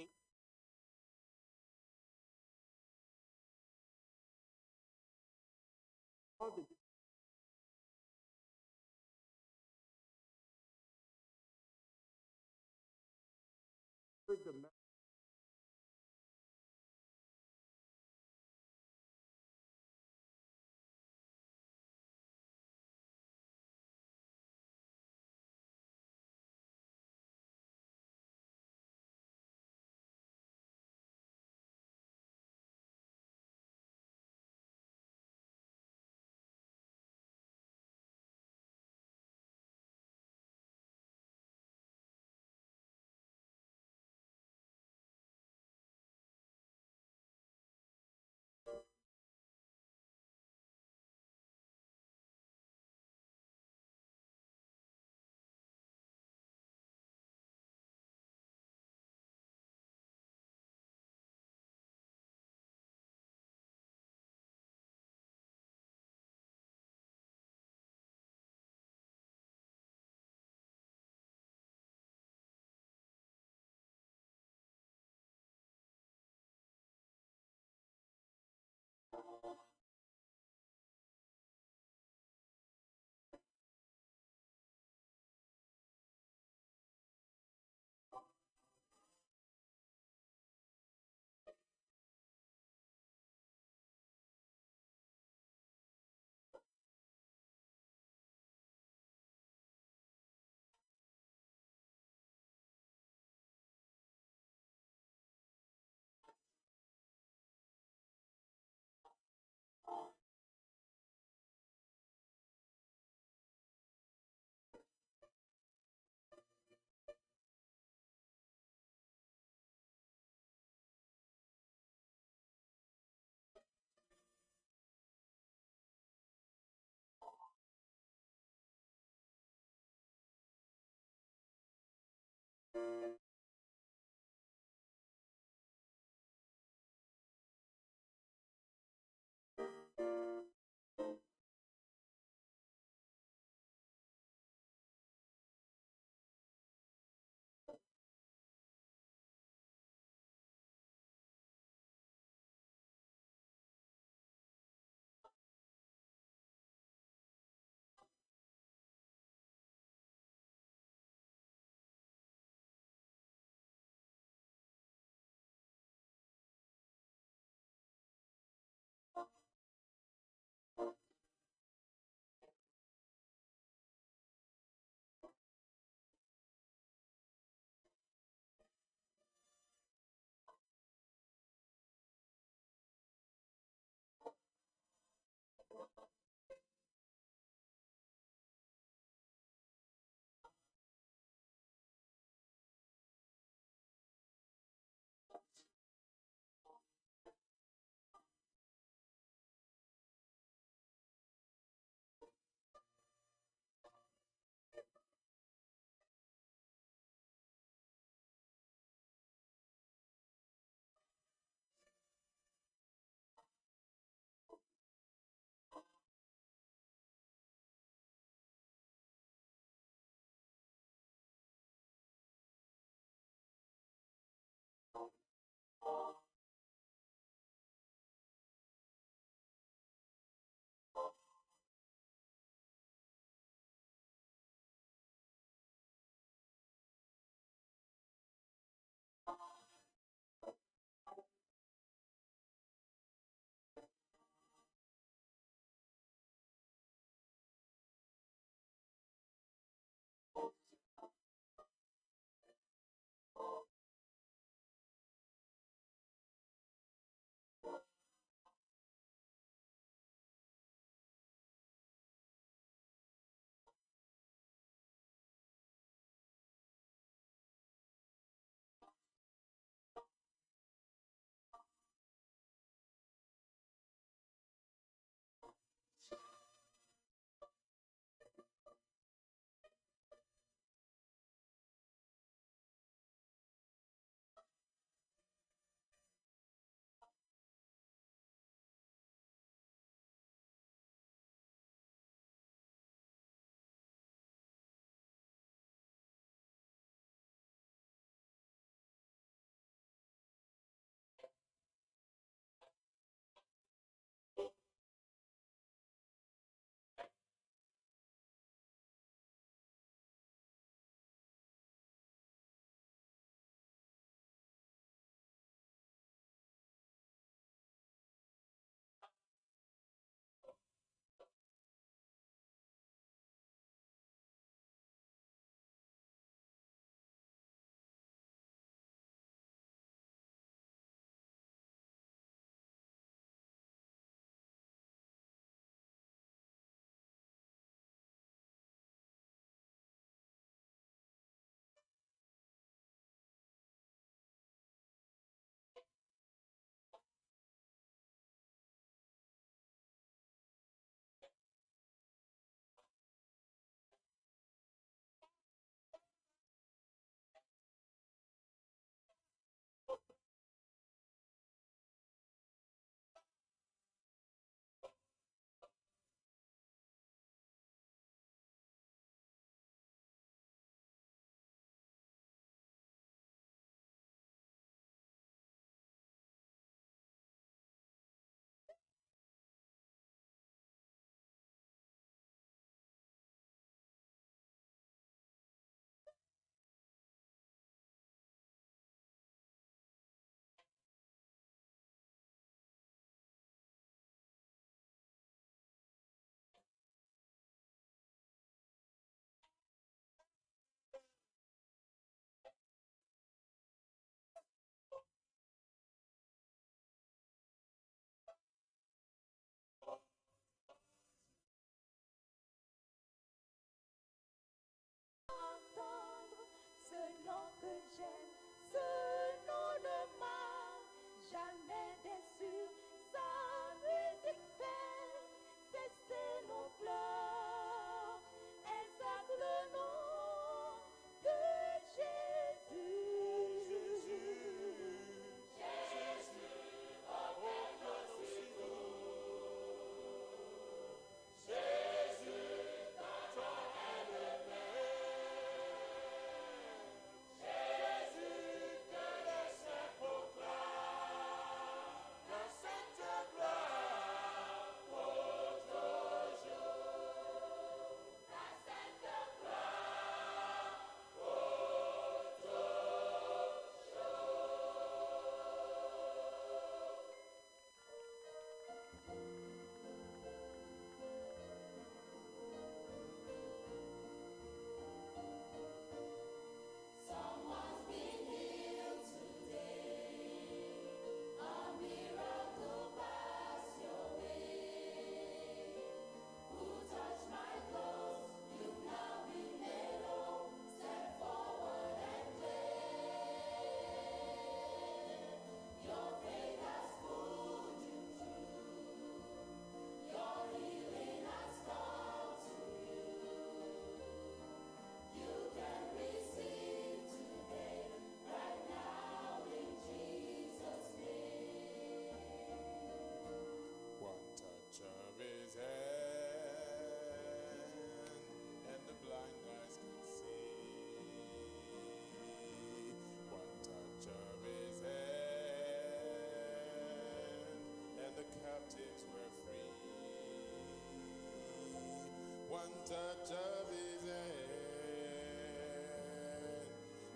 touch of his hand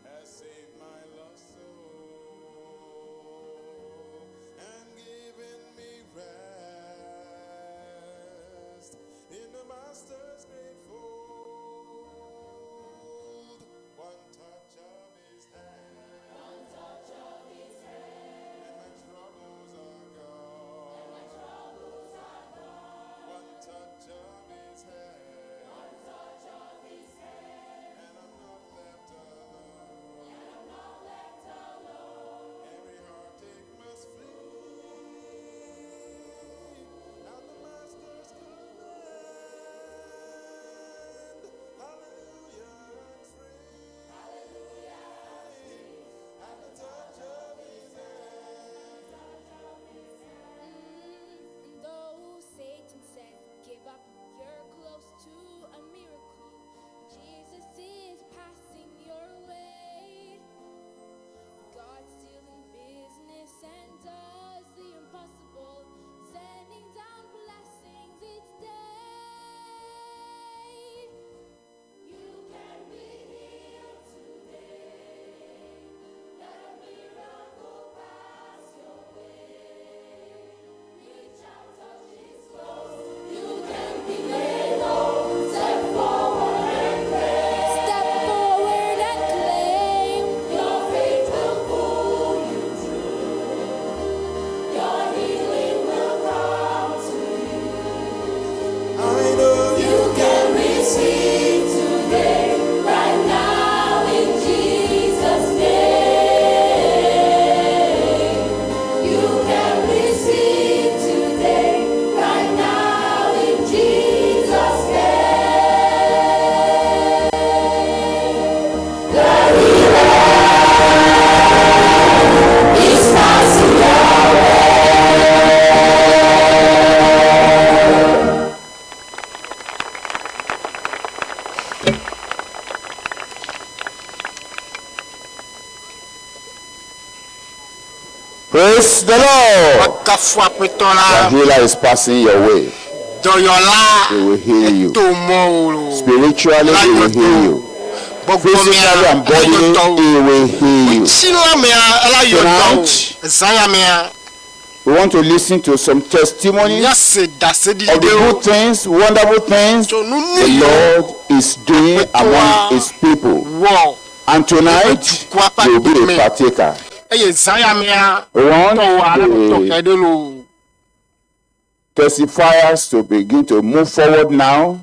has saved my lost soul and given me rest in the Master's great fold. One touch of his hand, and my troubles are gone. One touch of his hand, and I'm not left alone. Every heartache must flee at the Master's command. Hallelujah, I'm free. At the touch of his hand. Though Satan says, give up, you're close to a miracle. Jesus is passing your way. God's still in business and does the impossible, sending down blessings each day. You can be healed today. Let a miracle pass your way. Reach out, touch his clothes. You can be made whole. Step forward and claim. Step forward and claim. Your faith will pull you through. Your healing will come to you. I know You can receive today, right now, in Jesus' name. You can receive today, right now, in Jesus' name. The healer is passing your Praise the Lord. Wakafo The apetola healer is passing your way. doyola He will heal you. to mo Spiritually, He will heal you. Physically and bodily, He will heal you. Chila mea ela yodo Tonight, zaya mea we want to listen to some testimonies nyase dase of the dide good things, wonderful things so the nunu Lord is doing among His people. wo And tonight, you will be a partaker. eye zaya mea We to want ala to the kedelo testifiers to begin to move forward now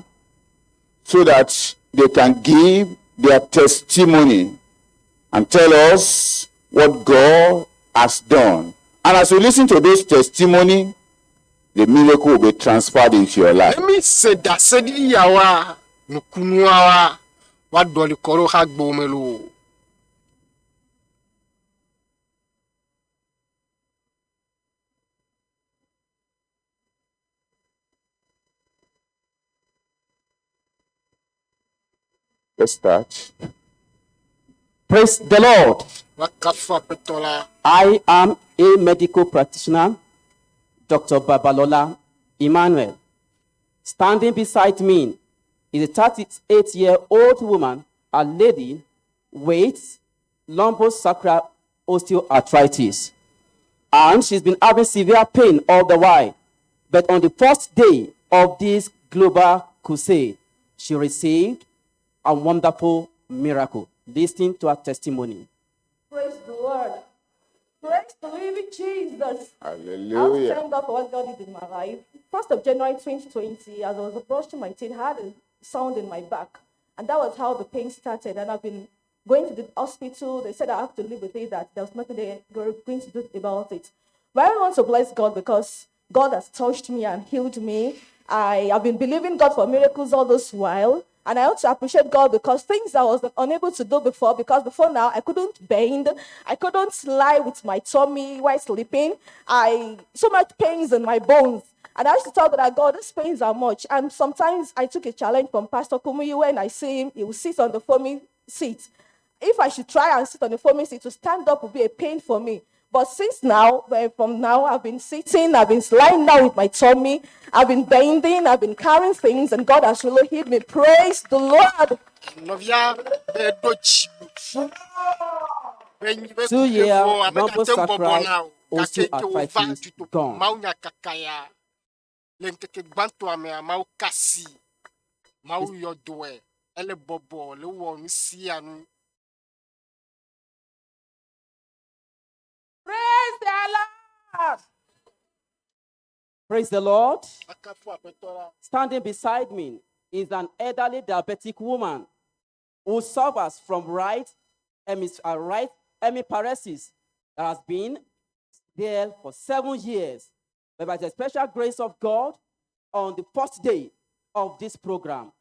so that they can give their testimony and tell us what God has done. And as you listen to this testimony, the miracle will be transferred into your life. emi se dase di yawa nukunuwa wa doli koro ha gbomelo Let's start. Praise the Lord. wakafo apetola I am a medical practitioner, Dr. Babalola Emmanuel. Standing beside me is a 38-year-old woman, a lady with lumbosacral osteoarthritis. And she's been having severe pain all the while. But on the first day of this global crusade, she received a wonderful miracle. Listen to her testimony. Praise the Lord. Praise the living Jesus. Hallelujah. Thank God for what God did in my life. 1st of January 2020, as I was brushing my teeth, I had a sound in my back. And that was how the pain started. And I've been going to the hospital. They said I have to live with it, that there was nothing they were going to do about it. But I want to bless God because God has touched me and healed me. I have been believing God for miracles all this while. And I want to appreciate God because things I was unable to do before, because before now I couldn't bend, I couldn't lie with my tummy while sleeping. So much pains in my bones. And I used to tell God, God, these pains are much. And sometimes I took a challenge from Pastor Kumuyi. When I see him, he will sit on the foaming seat. If I should try and sit on the foaming seat, to stand up would be a pain for me. But since now, from now, I've been sitting, I've been lying down with my tummy, I've been bending, I've been carrying things, and God has really healed me. Praise the Lord. 2-year lumbar sacrifice osteoarthritis gone. Praise the Lord. Praise the Lord. Standing beside me is an elderly diabetic woman who suffers from right hemiparesis that has been there for 7 years. But by the special grace of God, on the first day of this program,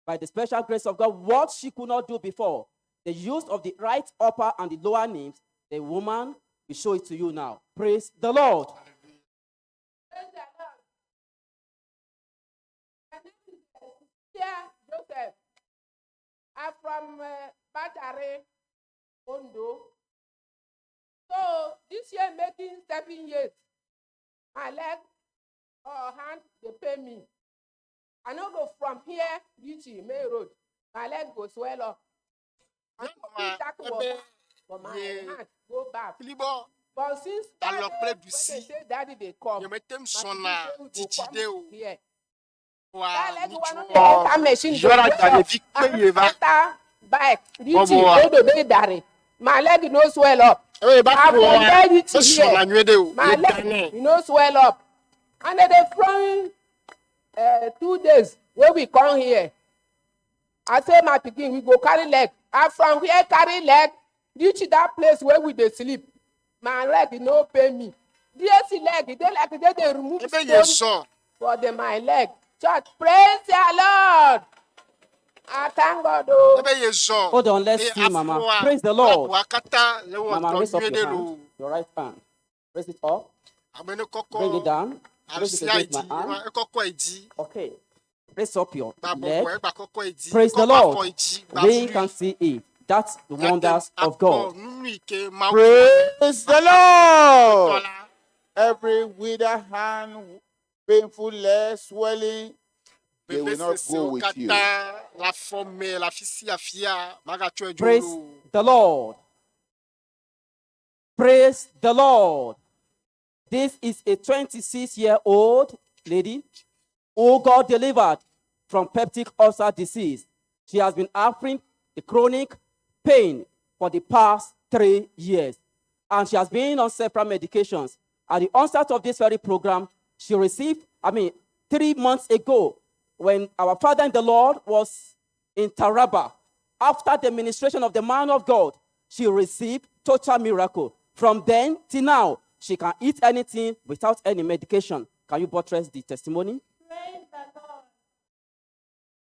by the special grace of God, what she could not do before, the use of the right upper and the lower limbs, the woman will show it to you now. Praise the Lord. Praise the Lord. My name is Cynthia Joseph. I'm from Batare, Ondo. So this year making 7 years. My leg or hand, they pay me. I no go from here reach May Road. My leg go swell up. I no fit walk, but my hand go back. But since that day, when they say daddy they come, my people say we go come here. That leg one enter machine go enter bike reach Odo Bay Dare. My leg no swell up. I from there reach here. My leg no swell up. And then they from 2 days when we come here. I say my pikin we go carry leg. I from here carry leg reach that place where we dey sleep. My leg no pay me. This leg they remove stone for my leg. Church, praise the Lord. I thank God. Hold on, let's see, Mama. Praise the Lord. Mama, raise up your hand. Your right hand. Raise it up. Bring it down. Raise it against my hand. Okay. Raise up your leg. Praise the Lord. We can see it. That's the wonders of God. Praise the Lord. Every withered hand, painful leg, swelling, they will not go with you. Praise the Lord. Praise the Lord. This is a 26-year-old lady who God delivered from peptic ulcer disease. She has been suffering the chronic pain for the past 3 years. And she has been on several medications. At the onset of this very program, she received, 3 months ago, when our father in the Lord was in Taraba, after the ministration of the man of God, she received total miracle. From then till now, she can eat anything without any medication. Can you buttress the testimony? Praise the Lord.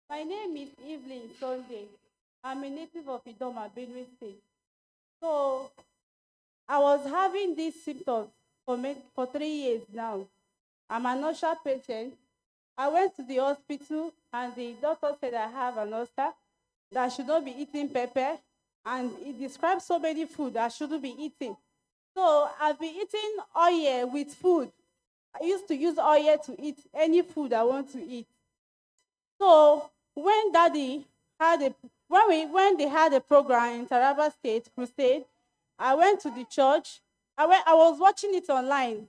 My name is Evelyn Sunday. I'm a native of Idoma, Benue State. So I was having these symptoms for 3 years now. I'm an ulcer patient. I went to the hospital and the doctor said I have an ulcer, that I should not be eating pepper, and he described so many food I shouldn't be eating. So I've been eating oil with food. I used to use oil to eat any food I want to eat. So when Daddy had when they had a program in Taraba State Crusade, I went to the church. I was watching it online.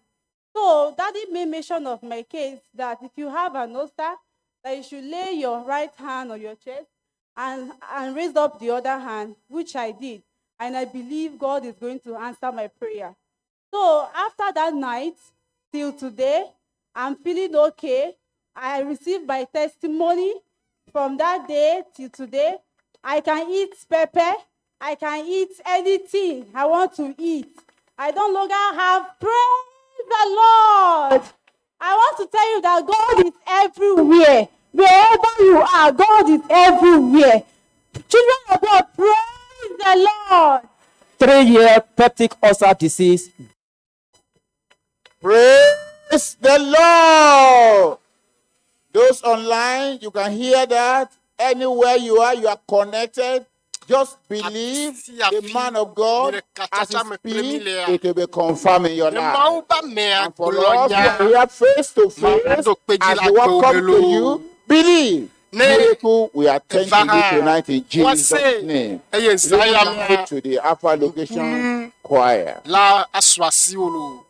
So Daddy made mention of my case that if you have an ulcer, that you should lay your right hand on your chest and raise up the other hand, which I did. And I believe God is going to answer my prayer. So after that night, till today, I'm feeling okay. I received my testimony from that day till today. I can eat pepper. I can eat anything I want to eat. I don't longer have, praise the Lord. I want to tell you that God is everywhere. Wherever you are, God is everywhere. Children of God, praise the Lord. 3-year peptic ulcer disease. Praise the Lord. Those online, you can hear that. Anywhere you are connected. Just believe the man of God as he speaks, it will be confirmed in your life. And for us, we are face to face as we welcome to you, believe. Miracle, we attend to you tonight in Jesus' name. Listen to the Alpha Location Choir. La aswasiolo.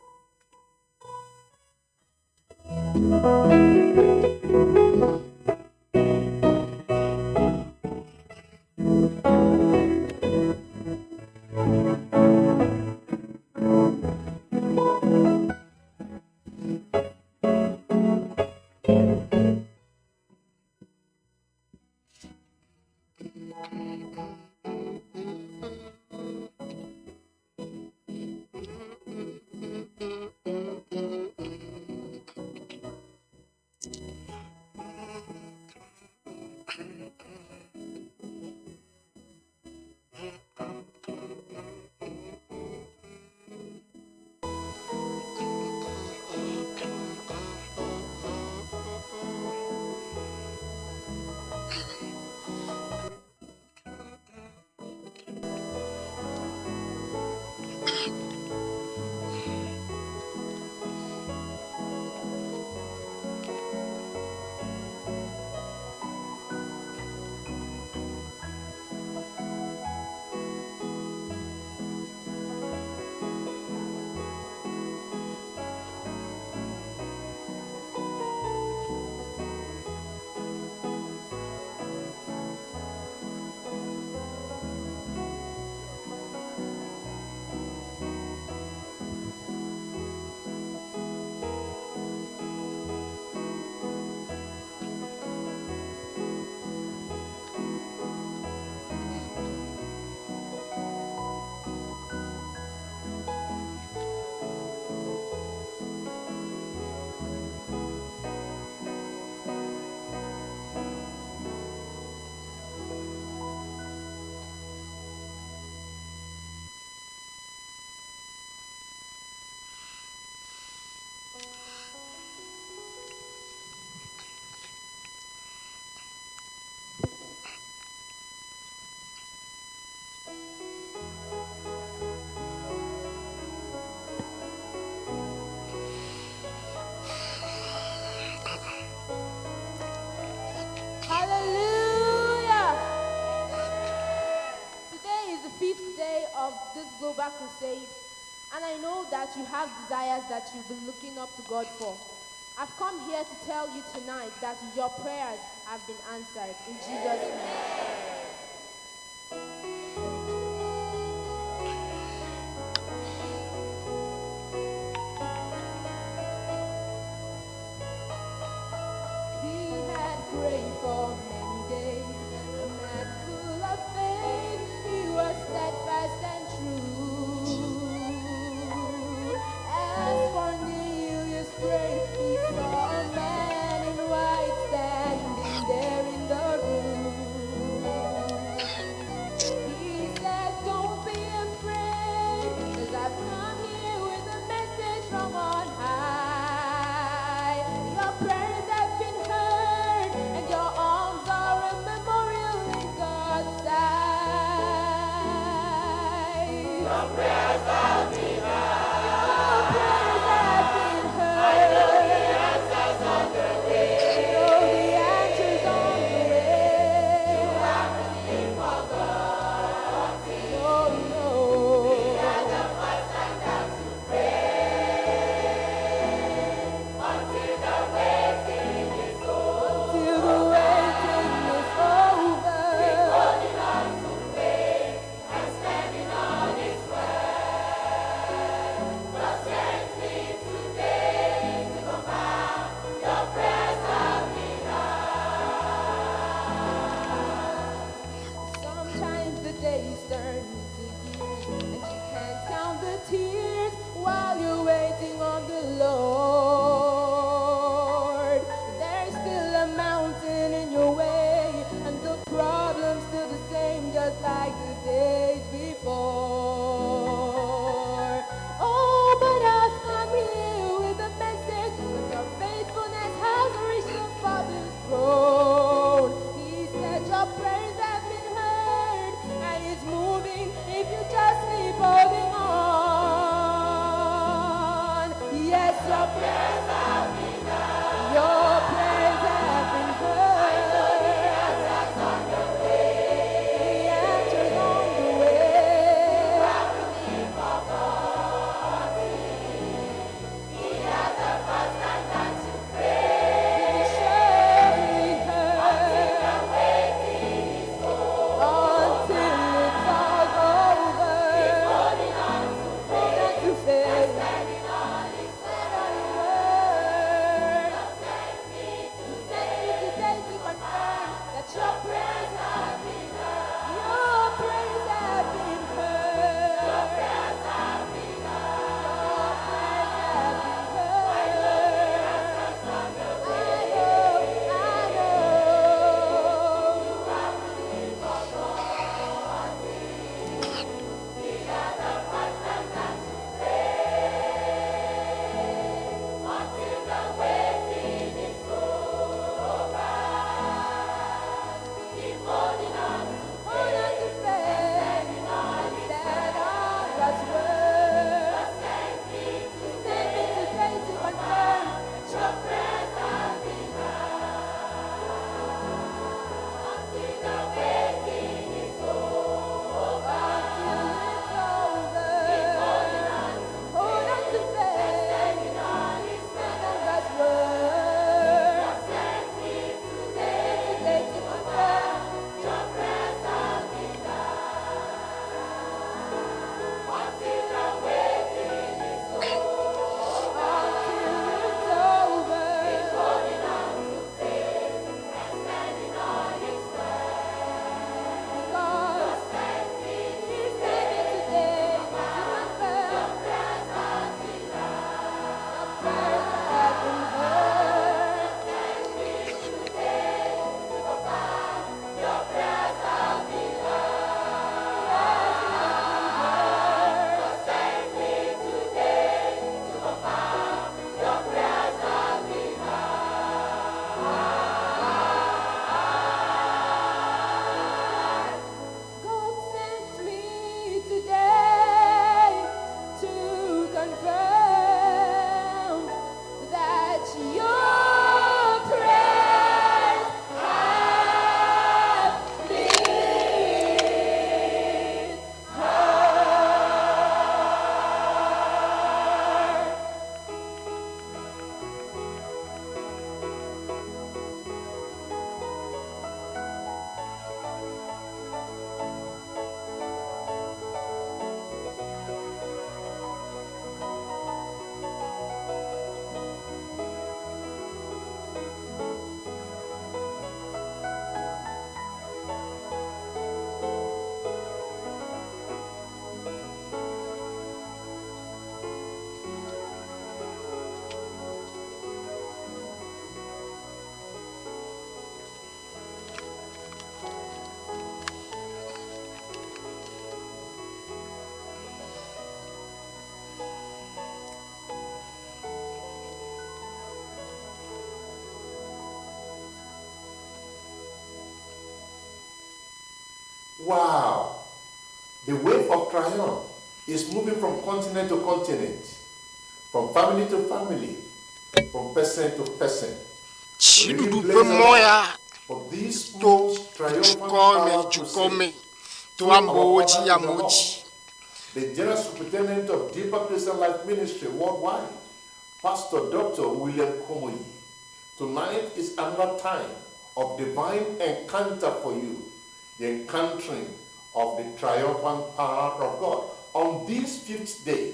Hallelujah! Today is the 5th day of this Global Crusade, and I know that you have desires that you've been looking up to God for. I've come here to tell you tonight that your prayers have been answered in Jesus' name. He had prayed for many days, a man full of faith. He was steadfast and true. As Cornelius prayed, he saw a man in white standing there in the room. He said, "Don't be afraid, 'cause I've come here with a message from on high. Your prayers have been heard, and your arms are a memorial in God's sight. Wow. The wave of triumph is moving from continent to continent, from family to family, from person to person. Chidudu pe moya For this to most triumphant power jukome crusade, to amoji amoji. the General Superintendent of Deeper Christian Life Ministry worldwide, Pastor Dr. William Komoyi. Tonight is another time of divine encounter for you, the encountering of the triumphant power of God on this 5th day.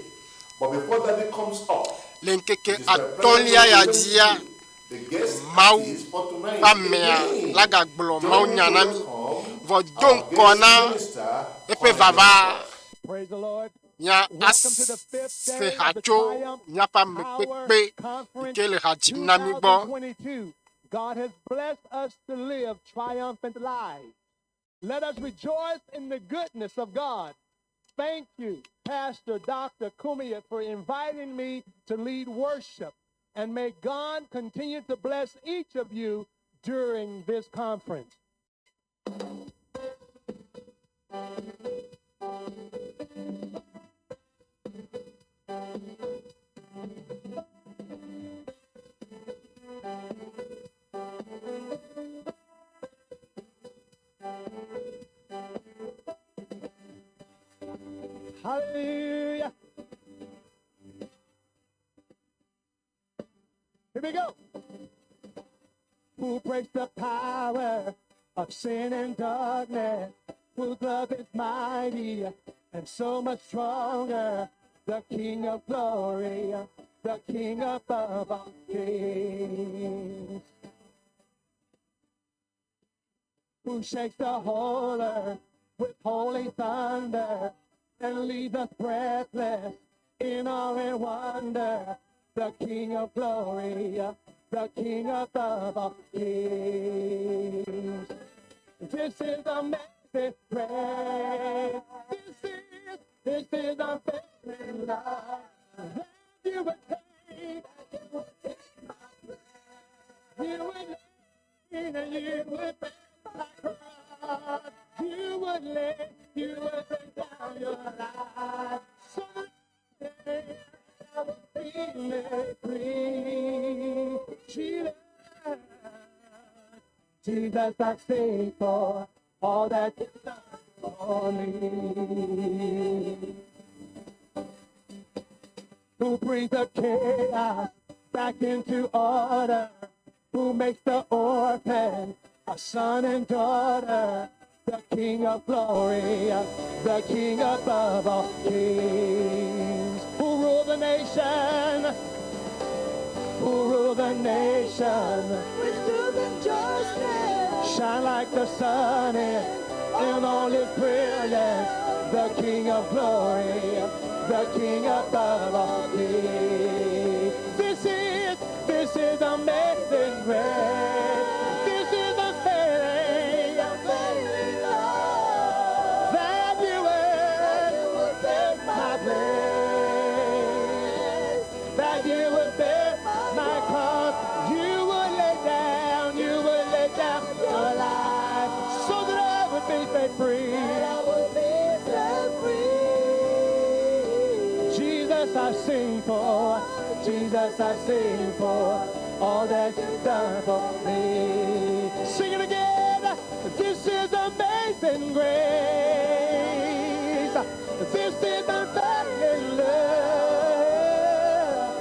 But before that comes up, Lenkeke atolia ya dia the guest mau artist for tonight pamea again. laga gbolo mau Join me to nyanami welcome vodon our guest kona minister, epe vava Praise the Lord. nya Welcome to the 5th day se of the hacho Triumph nya pa Power mekpe Conference ikele hajim nami bo 2022. God has blessed us to live triumphant lives. Let us rejoice in the goodness of God. Thank you, Pastor Dr. Kumia, for inviting me to lead worship. And may God continue to bless each of you during this conference. Hallelujah. Here we go. Who breaks the power of sin and darkness? Whose love is mighty and so much stronger? The King of glory, the King above all kings. Who shakes the whole earth with holy thunder and leaves us breathless in awe and wonder? The King of glory, the King above all kings. This is amazing grace. This is unfailing love. That you would take my breath. You would lean and you would bear my cross. You would lay down your life. So that I would be made free. Jesus, I sing for all that you've done for me. Who brings the chaos back into order? Who makes the orphan a son and daughter? The King of glory, the King above all kings. Who rule the nation? Who rule the nation? With truth and justice. Shine like the sun in all his brilliance. The King of glory, the King above all kings. This is amazing grace. This is unfailing love. That you would take my place. That you would bear my cross. You would lay down your life so that I would be set free. Jesus, I sing for. Jesus, I sing for all that you've done for me. Sing it again. This is amazing grace. This is unfailing love.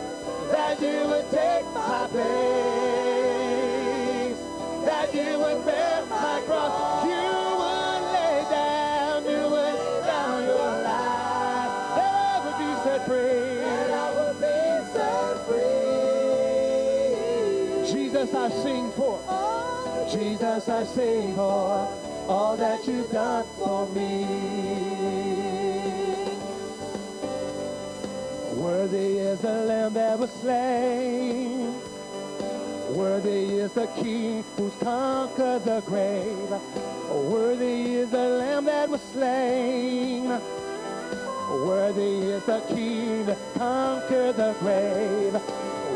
That you would take my place. That you would bear my cross. You would lay down your life. That I would be set free. Jesus, I sing for. Jesus, I sing for all that you've done for me. Worthy is the Lamb that was slain. Worthy is the King who's conquered the grave. Worthy is the Lamb that was slain. Worthy is the King that conquered the grave.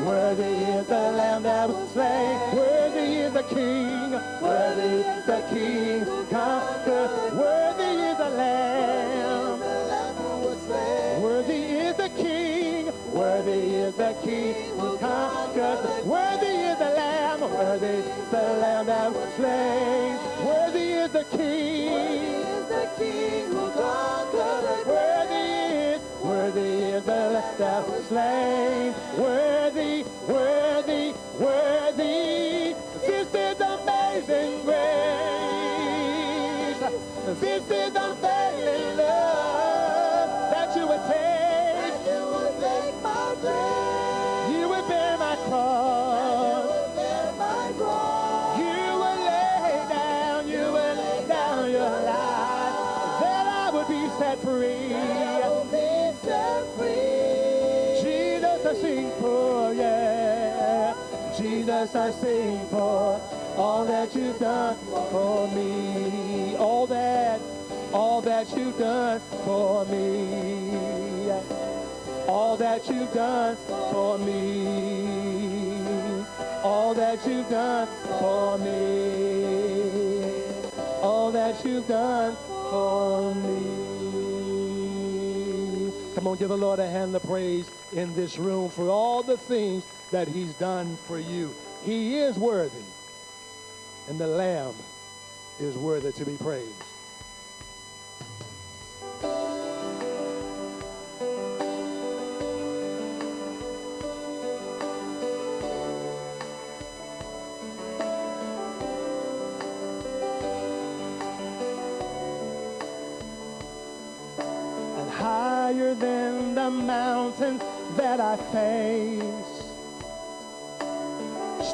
Worthy is the Lamb that was slain. Worthy is the King. Worthy is the King who conquered. Worthy the Lamb that was slain. Worthy is the King. Worthy is the King who conquered the Worthy is the Lamb that was slain. Worthy, worthy, worthy. This is amazing grace. This is unfailing love that you would take. you would take my place. You would bear my cross. Bear my cross. You would lay down your life that I would be set free. I will be set free. Jesus, I sing for, yeah. Jesus, I sing for all that you've done for me. All that you've done for me. All that you've done for me. All that you've done for me. All that you've done for me. Come on, give the Lord a hand of praise in this room for all the things that he's done for you. He is worthy, and the Lamb is worthy to be praised. Higher than the mountains that I face,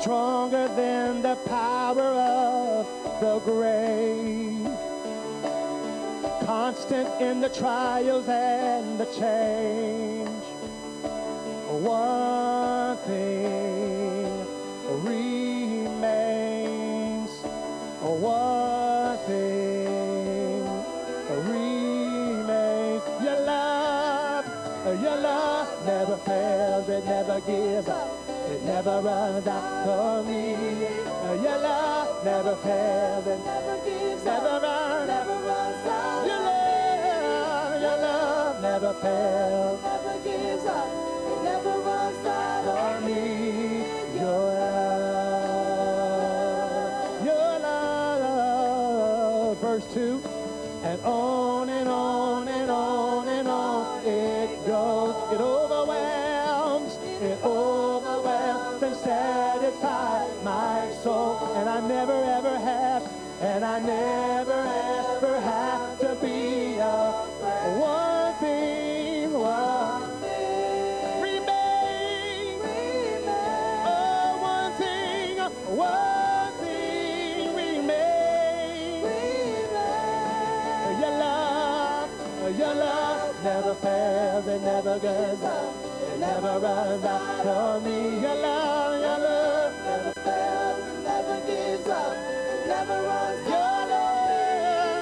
stronger than the power of the grave, constant in the trials and the change. One thing remains. One thing remains. Your love never fails, it never gives up, it never runs out for me. Your love never fails, it never gives up, never runs out. Your love never fails, never gives up, it never runs out for me. Your love, verse 2, and on and on and on and on it goes. It overwhelms and satisfies my soul. And I never ever have to be afraid. One thing remains. Oh, one thing remains. Your love never fails, it never goes up, it never runs out for me. Your love never fails, it never gives up, it never runs out.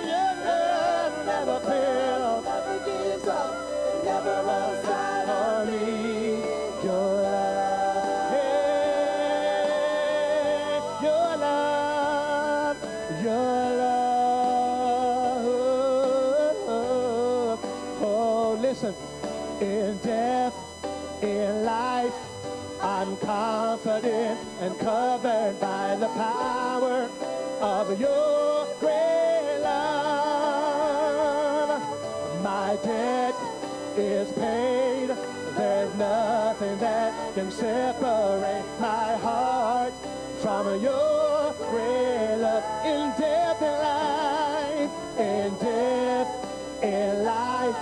Your love never fails, never gives up, it never runs out for me. Your love, yeah, your love, your love. Oh, listen, in death, in life, I'm confident and covered by the power of your great love. My debt is paid. There's nothing that can separate my heart from your great love. In death and life, in death, in life,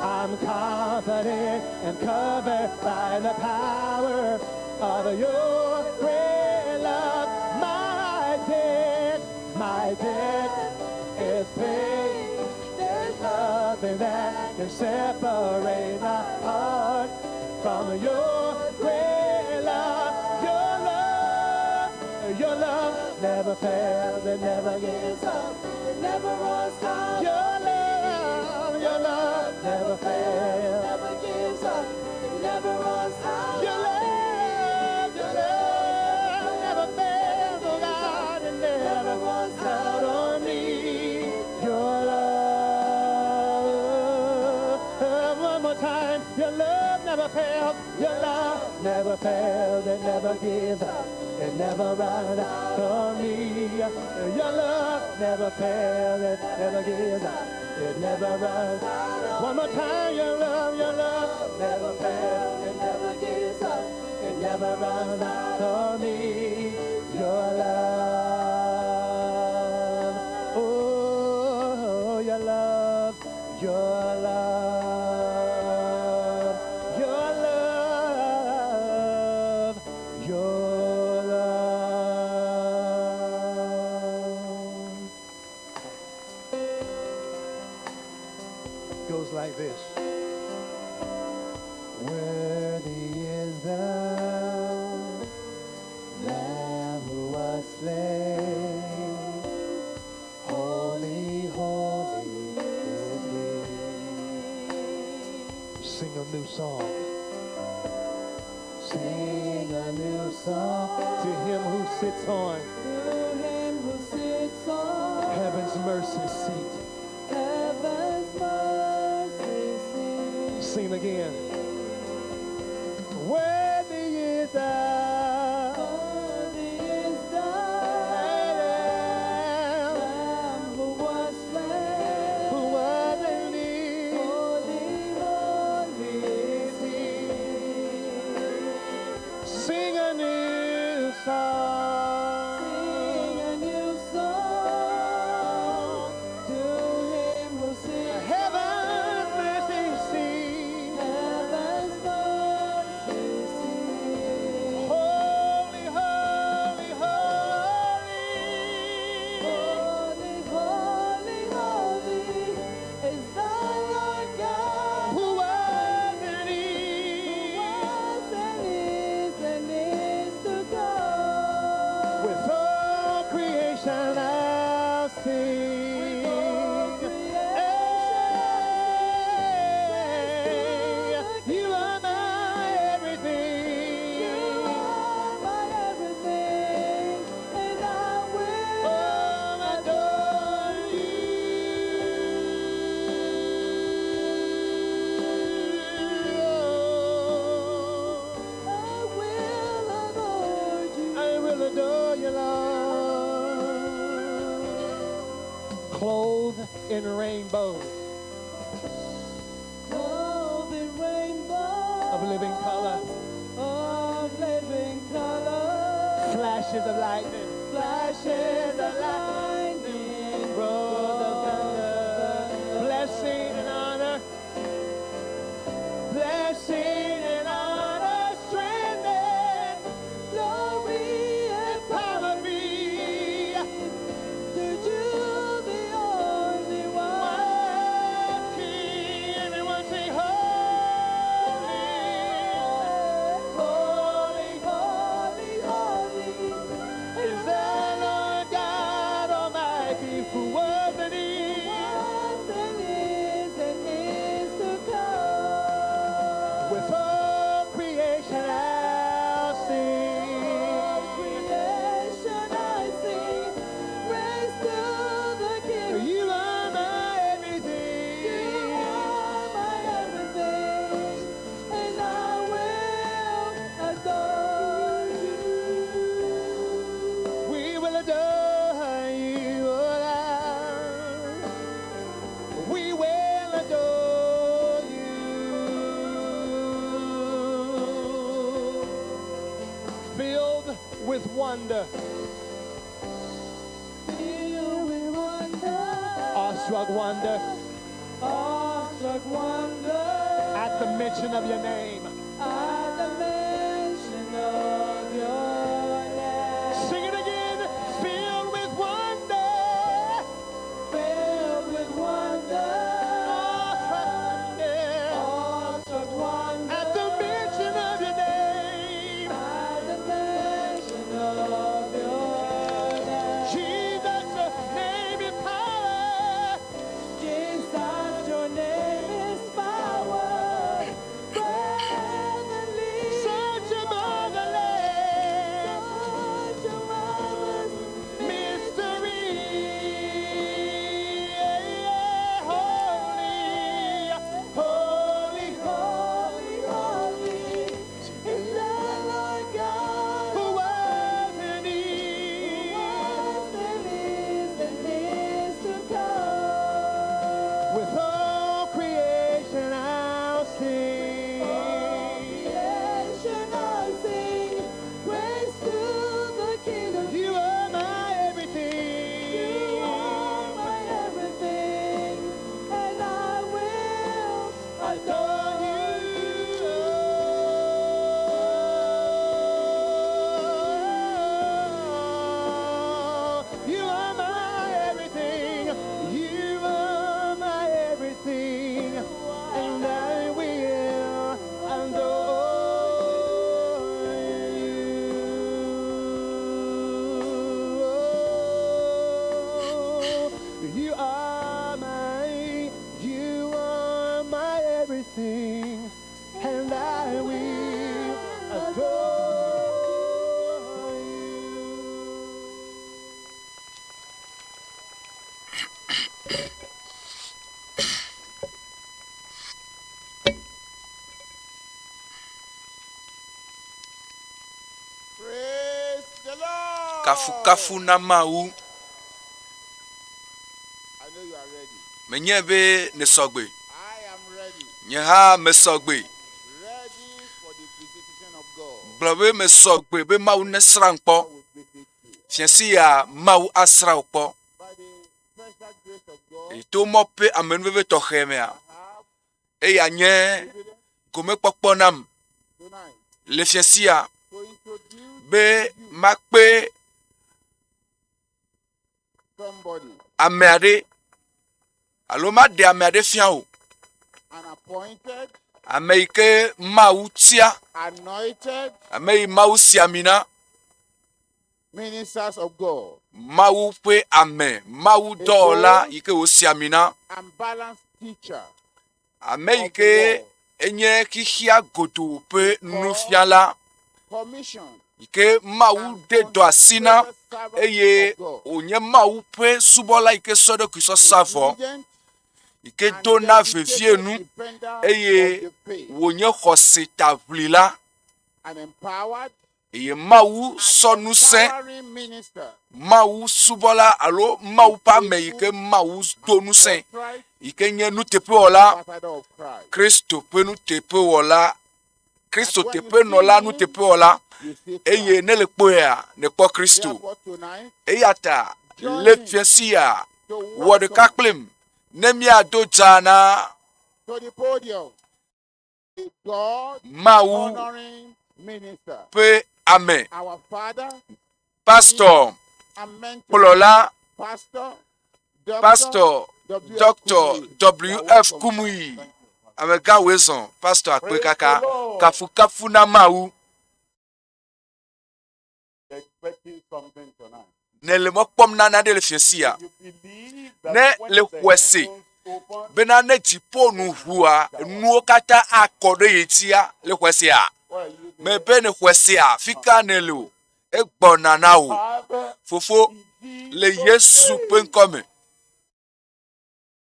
I'm confident and covered by the power of your great love. My debt is paid. There's nothing that can separate my heart from your great love. Your love never fails, it never gives up, it never runs out. Your love never fails, never gives up, it never runs out. Your love never fails, oh God, it never runs out on me. Your love, one more time. Your love never fails, your love never fails, it never gives up, it never runs out on me. Your love never fails, it never gives up, it never runs out. One more time, your love never fails, it never gives up, it never runs out on me. Your love, oh, your love, your love, your love, your love. Goes like this. Worthy is the Lamb who was slain. Holy, holy is He. Sing a new song. Sing a new song to Him who sits on heaven's mercy seat. Sing again. Worthy is thou. Lamb who was slain. Who was released. Holy is He. Sing a new song. Sing a new song to Him who sits. Heaven's mercy seat. Heaven's mercy seat. Holy, holy, holy. Holy, holy, holy is the Lord God. Who was and is to come. With all creation I'll sing. Hey, you are my everything. You are my everything, and I will adore you. I will adore you. I will adore you, Lord. Clothed in rainbows of living color, flashes of lightning, roars of thunder, blessing and honor, strength and glory and power be to you, the only one King. Everyone say holy, holy, holy, holy is the Lord God Almighty, who was and is to come. With all creation I'll sing. All creation I sing. Praise to the King. You are my everything. You are my everything, and I will adore you. We will adore you, oh Lord. We will adore you. Filled with wonder. Filled with wonder. Awestruck wonder. Awestruck wonder. At the mention of your name. At the mention of your name. Sing it again. Filled with wonder. Filled with wonder. Awestruck wonder. At the mention of your name. At the mention of your name. Jesus, your name is power. Jesus, your name is power. Praise Praise the Lord. Kafu na mawu. I know you are ready. Menye be ne sogbe. I am ready. Nye ha me sogbe. Ready for the visitation of God. Blobe me sogbe be mawu ne srankpo. Fiensi ya mawu asra ukpo. By the special grace of God, Ito mo pe amenu be to kheme a. I have E ya nye gome pokpo nam. tonight Le fiensi ya to introduce be makpe somebody, ameade. Alo ma de ameade fian o. an appointed, Ameike mawu tia. anointed Amei mawu siamina. ministers of God Mawu pe ame. Mawu dola ike o siamina. and balanced teacher. Ameike enye kihia godo pe nufiala. Commission Ike mawu de do asina. Eye onye mawu pe subola ike sodo kiso savo. diligent Ike and dona dedicated vevie nu. defender Eye of the faith, wonye khose tablila. an empowered Eye mawu sonu sen. empowering minister Mawu subola alo mawu pa me ike mawu donu sen. Christ, Ike nye nu tepe ola. ambassador of Christ. Kristo pe nu tepe ola. Kristo tepe nola nu tepe ola. You see Eye Christ. ne le kpoya ne kpo Kristo. Therefore tonight, Eyata le fiensia to word welcome kaklem ne mi ado jana to the podium a God mawu honoring minister, pe ame our father pastor and mentor, polola pastor pastor Dr. WF Kumuyi. Kumuyi amega wezon pastor akpekaka kafu na mawu Expecting something tonight. ne le mokpom na de le fiensia You believe ne that when le the kwese heavens open, bena ne jipo nu hua nuo kata akode yetia le kwese a well, you me be ne kwese a fika ne le egbona na o Father, fofo in le Jesus' Yesu name, pe nkome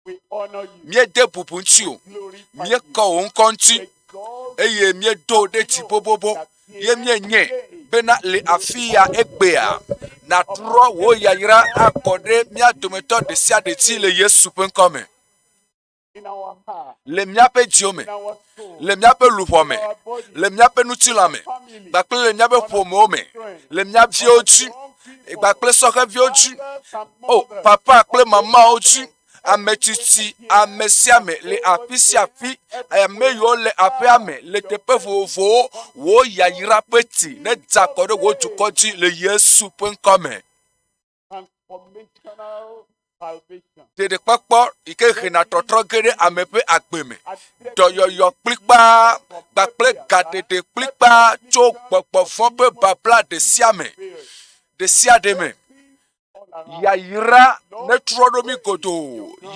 we honor you. mie de pupunti o Glorify mie you. ko o nkonti Exalt eye mie do de ti bobobo ye mie nye bena le afia egbea na tro wo yayira akode mia dometo de sia de ti le Yesu pe nkome in our heart, le mia pe diome in our soul, le mia pe luhome in our body, le mia pe nutilame family, gbakle le mia pe pomome le mia vi oju gbakle soke vi oju fathers and oh mothers, papa akple mama oju ametiti amesiame le apisiafi ameyo le apiame le tepe vovo wo yayira peti ne zakode wo tukoti le Yesu pe nkome transformational salvation. dede kpɔkpɔ ike hena trɔtrɔ ge ɖe ame ƒe agbe me dɔyɔyɔ kplikpa kpakple gadede kplikpa tso gbɔgbɔ vɔ ƒe babla de sia ɖe me yayira ne trɔ ɖo mi godo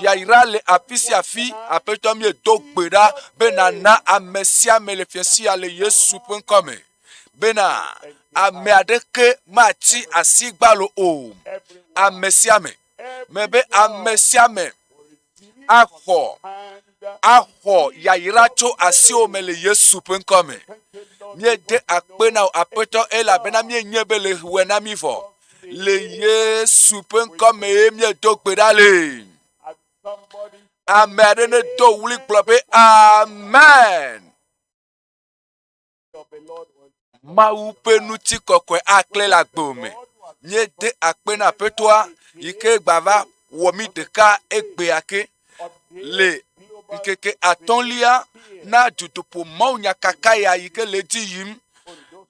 yayira le afi sia afi aƒetɔ mi do gbe ɖa bena na ame sia ame le fiasia le Yesu ƒe ŋkɔme bena ame aɖeke matsi asigbalo o ame sia ame me be ame sia ame axɔ yayira tso asiwo me le Yesu ƒe ŋkɔme mie de akpe na aƒetɔ elabena mie nye be le wɔ na mi vɔ le Yesu ƒe ŋkɔme ye mie do gbe ɖa le ame aɖe ne do wuli gblɔ be amen. Mawu ƒe ŋutikɔkɔe akle le agbe me mie de akpe na aƒetɔa yike gbava wɔ mi ɖeka egbea ke le nkeke atɔ̃lia na dutoƒo mawu nyakaka ya yike le dzi yim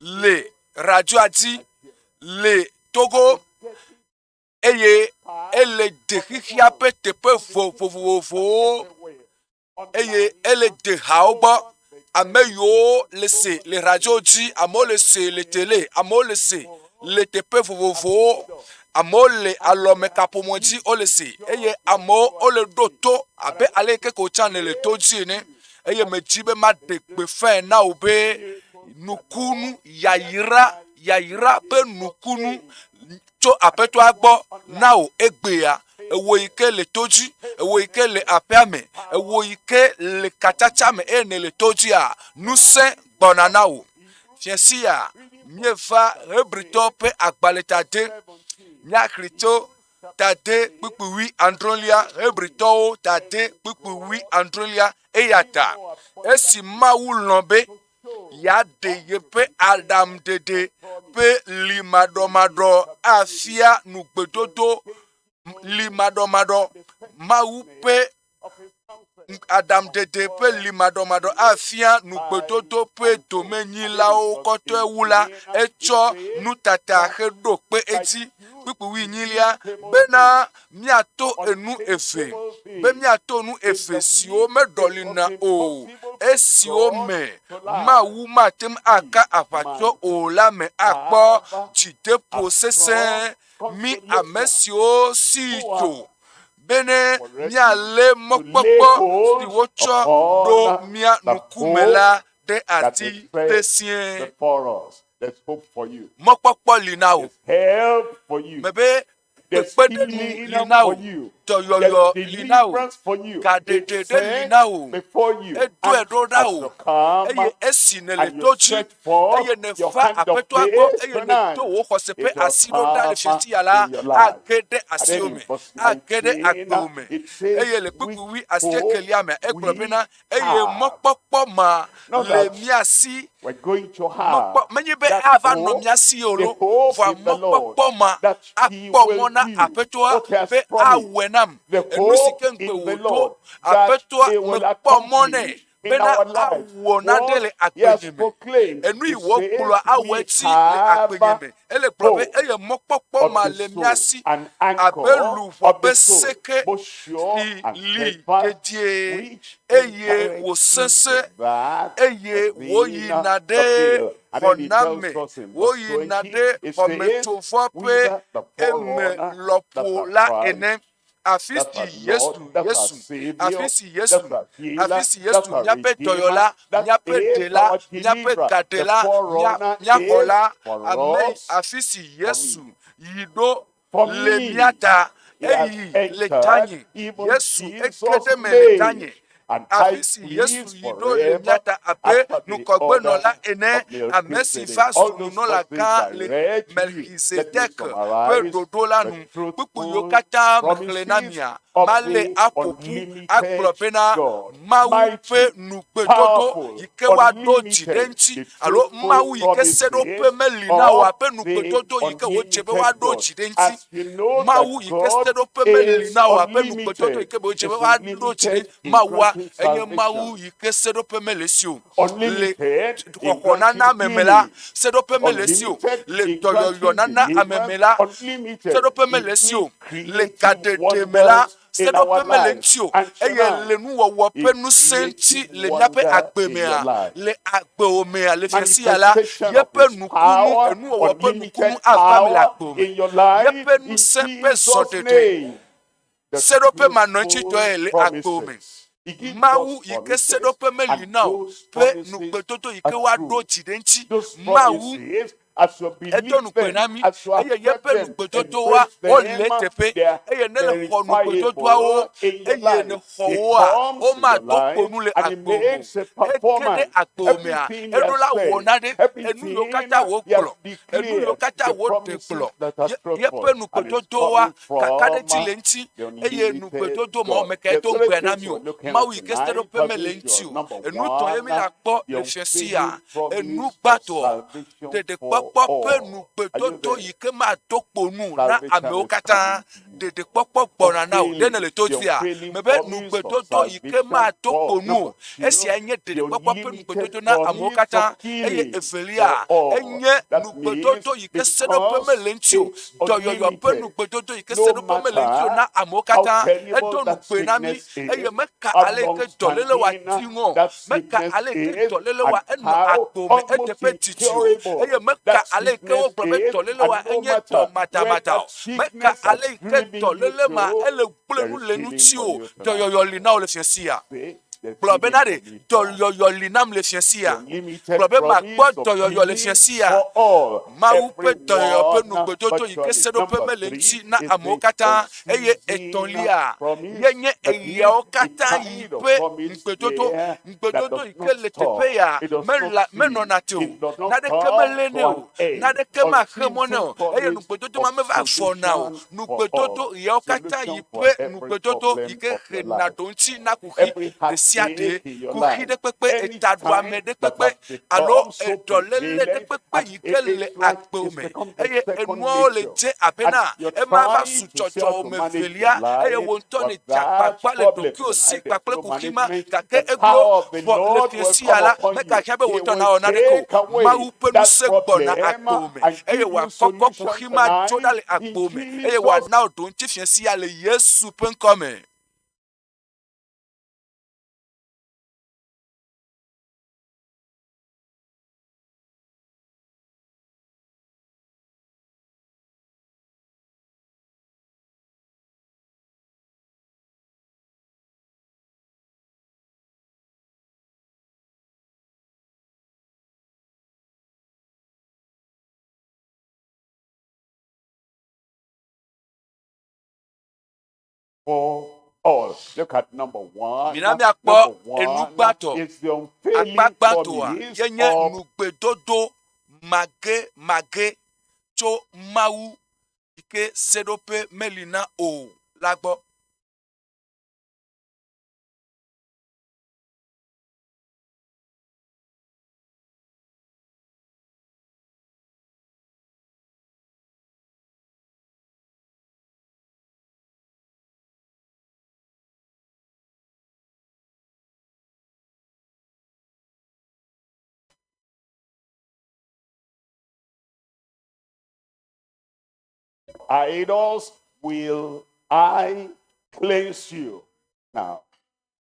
le radioa dzi le Togo eye ele de xixia ƒe teƒe vovovowo eye ele de hawo gbɔ ame yiwo le se le radio dzi amewo le se le tele amewo le se le teƒe vovovowo amewo le alɔme kaƒomɔ dzi wo le se eye amewo wo le ɖo to abe ale ke ko tsã le to dzi ene eye medzi be ma de gbe fɛ na wo be nukunu yayira ƒe nukunu tso aƒetɔa gbɔ na wo egbea ewo yi ke le to dzi, ewo yi ke le aƒea me, ewo yi ke le katsatsa me eye ne le to dzia, nusẽ gbɔna na wo. Fiasia mieva Hebritɔ ƒe agbalẽ tade miaxli tso tade kpukpuwi androlia Hebritɔwo tade kpukpuwi androlia eya ta esi Mawu lɔ̃ be yeaɖe yeƒe aɖaŋuɖeɖe ƒe limaɖɔmaɖɔ afia nugbedodo limaɖɔmaɖɔ Mawu ƒe aɖaŋuɖeɖe ƒe limaɖɔmaɖɔ afia nugbedodo ƒe domenyilawo kɔtɔe wu la etsɔ nutata xe ɖo kpe edzi kpukpuwi nyilia bena miato enu eve be miato nu eve siwo meɖɔlina o esiwo me Mawu mate ŋu aka aʋatsɔ o la me akpɔ dzideƒo sesẽ mi ame siwo si tso bene mialé mɔkpɔkpɔ si wotsɔ ɖo mia nukume la ɖe asi tesie. There's hope for you. Mɔkpɔkpɔ li na wo. Help for you. Mebe kpekpeɖeŋu li na wo. Dɔyɔyɔ li na wo. Gaɖeɖeɖe li na wo. Eɖoe ɖo ɖa wo. Eye esi ne le to dzi eye ne va aƒetɔa gbɔ eye ne to wo xɔse ƒe asi ɖo ɖa le fiatia la age ɖe asiwo me, age ɖe agbewo me. Eye le kpukpuwi asiekelia me egblɔ bena eye mɔkpɔkpɔ ma le mia si. Menye be ava nɔ mia si o lo, vɔa mɔkpɔkpɔ ma akpɔ mɔ na aƒetɔa ƒe awɔe nam. Enu si ke ŋgbe wòɖo aƒetɔa mekpɔ mɔ nɛ bena awɔ naɖe le agbenye me. Enu yi wògblɔa awɔ etsi le agbenye me. Ele gblɔ be eye mɔkpɔkpɔ ma le mia si abe luʋɔ be seke si li dedie eye wòsesẽ eye wòyina ɖe xɔname, woyina ɖe xɔmetsovɔ ƒe eme lɔƒo la ene. Afi si Yesu miaƒe dɔyɔla, miaƒe ɖela, miaƒe gaɖela, miaxɔla, ame afi si Yesu yi ɖo le mia ta eyi le tanye. Yesu eke ɖe me le tanye. Afi si Yesu yi ɖo le mia ta abe nukɔgbenɔla ene, ame si va su nunɔlagã le Melchizedek ƒe ɖoɖo la nu. Kpukpu yiwo katã mexlẽ na mia male aƒoƒu agblɔ bena Mawu ƒe nugbedodo yi ke woaɖo dzi ɖe ŋuti alo Mawu yi ke seɖoƒe meli na o abe nugbedodo yi ke wodze be woaɖo dzi ɖe ŋuti. Mawu yi ke seɖoƒe meli na o abe nugbedodo yi ke wodze be woaɖo dzi ɖe Mawua enye Mawu yi ke seɖoƒe mele si o. Le xɔxɔnana meme la seɖoƒe mele si o. Le dɔyɔyɔnana ameme la seɖoƒe mele si o. Le gaɖeɖe me la seɖoƒe mele ŋuti o. Eye le nuwɔwɔ ƒe ŋusẽ ŋuti le míaƒe agbe mea, le agbewo mea, le fiasia la, yeƒe nukunu, enuwɔwɔ ƒe nukunu ava me le agbewo me. Yeƒe ŋusẽ ƒe zɔɖeɖe, seɖoƒe manɔŋutitɔe le agbewo me. Mawu yi ke seɖoƒe meli na o ƒe nugbedodo yi ke woaɖo dzi ɖe ŋuti. Mawu edo nukpe na mi eye yeƒe nugbedodowoa wole teƒe eye ne le xɔ nugbedodoawo eye ne xɔwoa womado kponu le agbewo me. Eke ɖe agbewo mea eɖo la wɔna ɖe enu yiwo katã wògblɔ, enu yiwo katã wòɖe gblɔ. Yeƒe nugbedodowoa kaka ɖe dzi le ŋuti eye nugbedodo mawo me ka edo ŋgɔe na mi o. Mawu yi ke seɖoƒe mele ŋuti o. Enu tɔ ye mi la kpɔ le fiasia, enu gbãtɔ ɖeɖekpɔkpɔ ƒe nugbedodo yi ke mado kponu na amewo katã. Ɖeɖekpɔkpɔ gbɔna na o ɖe ne le to dzia mebe nugbedodo yi ke mado kponu o. Esia nye ɖeɖekpɔkpɔ ƒe nugbedodo na amewo katã. Eye evelia enye nugbedodo yi ke seɖoƒe mele ŋuti o. Dɔyɔyɔ ƒe nugbedodo yi ke seɖoƒe mele ŋuti o na amewo katã. Edo nugbe na mi eye meka ale yi ke dɔléle wa di ŋɔ, meka ale yi ke dɔléle wa enɔ agbo me eteƒe didi o. Eye meka ale yi ke wogblɔ be dɔléle wa enye dɔ matamata o. Meka ale yi ke dɔléle ma ele gblẽ nu le ŋuti o. Dɔyɔyɔ li na wo le fiasia. Gblɔ bena ɖe dɔyɔyɔ li nam le fiasia. Gblɔ be makpɔ dɔyɔyɔ le fiasia. Mawu ƒe dɔyɔyɔ ƒe nugbedodo yi ke seɖoƒe mele ŋuti na amewo katã eye etɔ̃lia yenye eyawo katã yi ƒe ŋugbedodo yi ke le teƒe ya menɔna te o. Naneke melé nɛ o. Naneke maxe mɔ nɛ o. Eye nugbedodo ma meva vɔna o. Nugbedodo yawo katã yi ƒe nugbedodo yi ke hena ɖo ŋuti na kuxi ɖe sia ɖe. Kuxi ɖe kpekpe etaɖoame ɖe kpekpe alo eɖɔléle ɖe kpekpe yi ke le agbewo me. Eye enuawo le dze abena ema va su dzɔdzɔ me velia eye wo ŋutɔ ne dze agbagba le ɖokuiwo si kpakple kuxi ma gake eglo vɔ le fiasia la megahiã be wo ŋutɔ nawɔ naneke o. Mawu ƒe ŋusẽ gbɔna agbewo me eye wòakɔkɔ kuxi ma tso ɖa le agbewo me eye wòana wo ɖo ŋuti fiasia le Yesu ƒe ŋkɔ me. For all. Look at number one. Mina miakpɔ enugbatɔ. Akpagbãtɔa yenye nugbedodo mage tso Mawu yi ke seɖoƒe meli na o la gbɔ. Idols will I cleanse you. Now,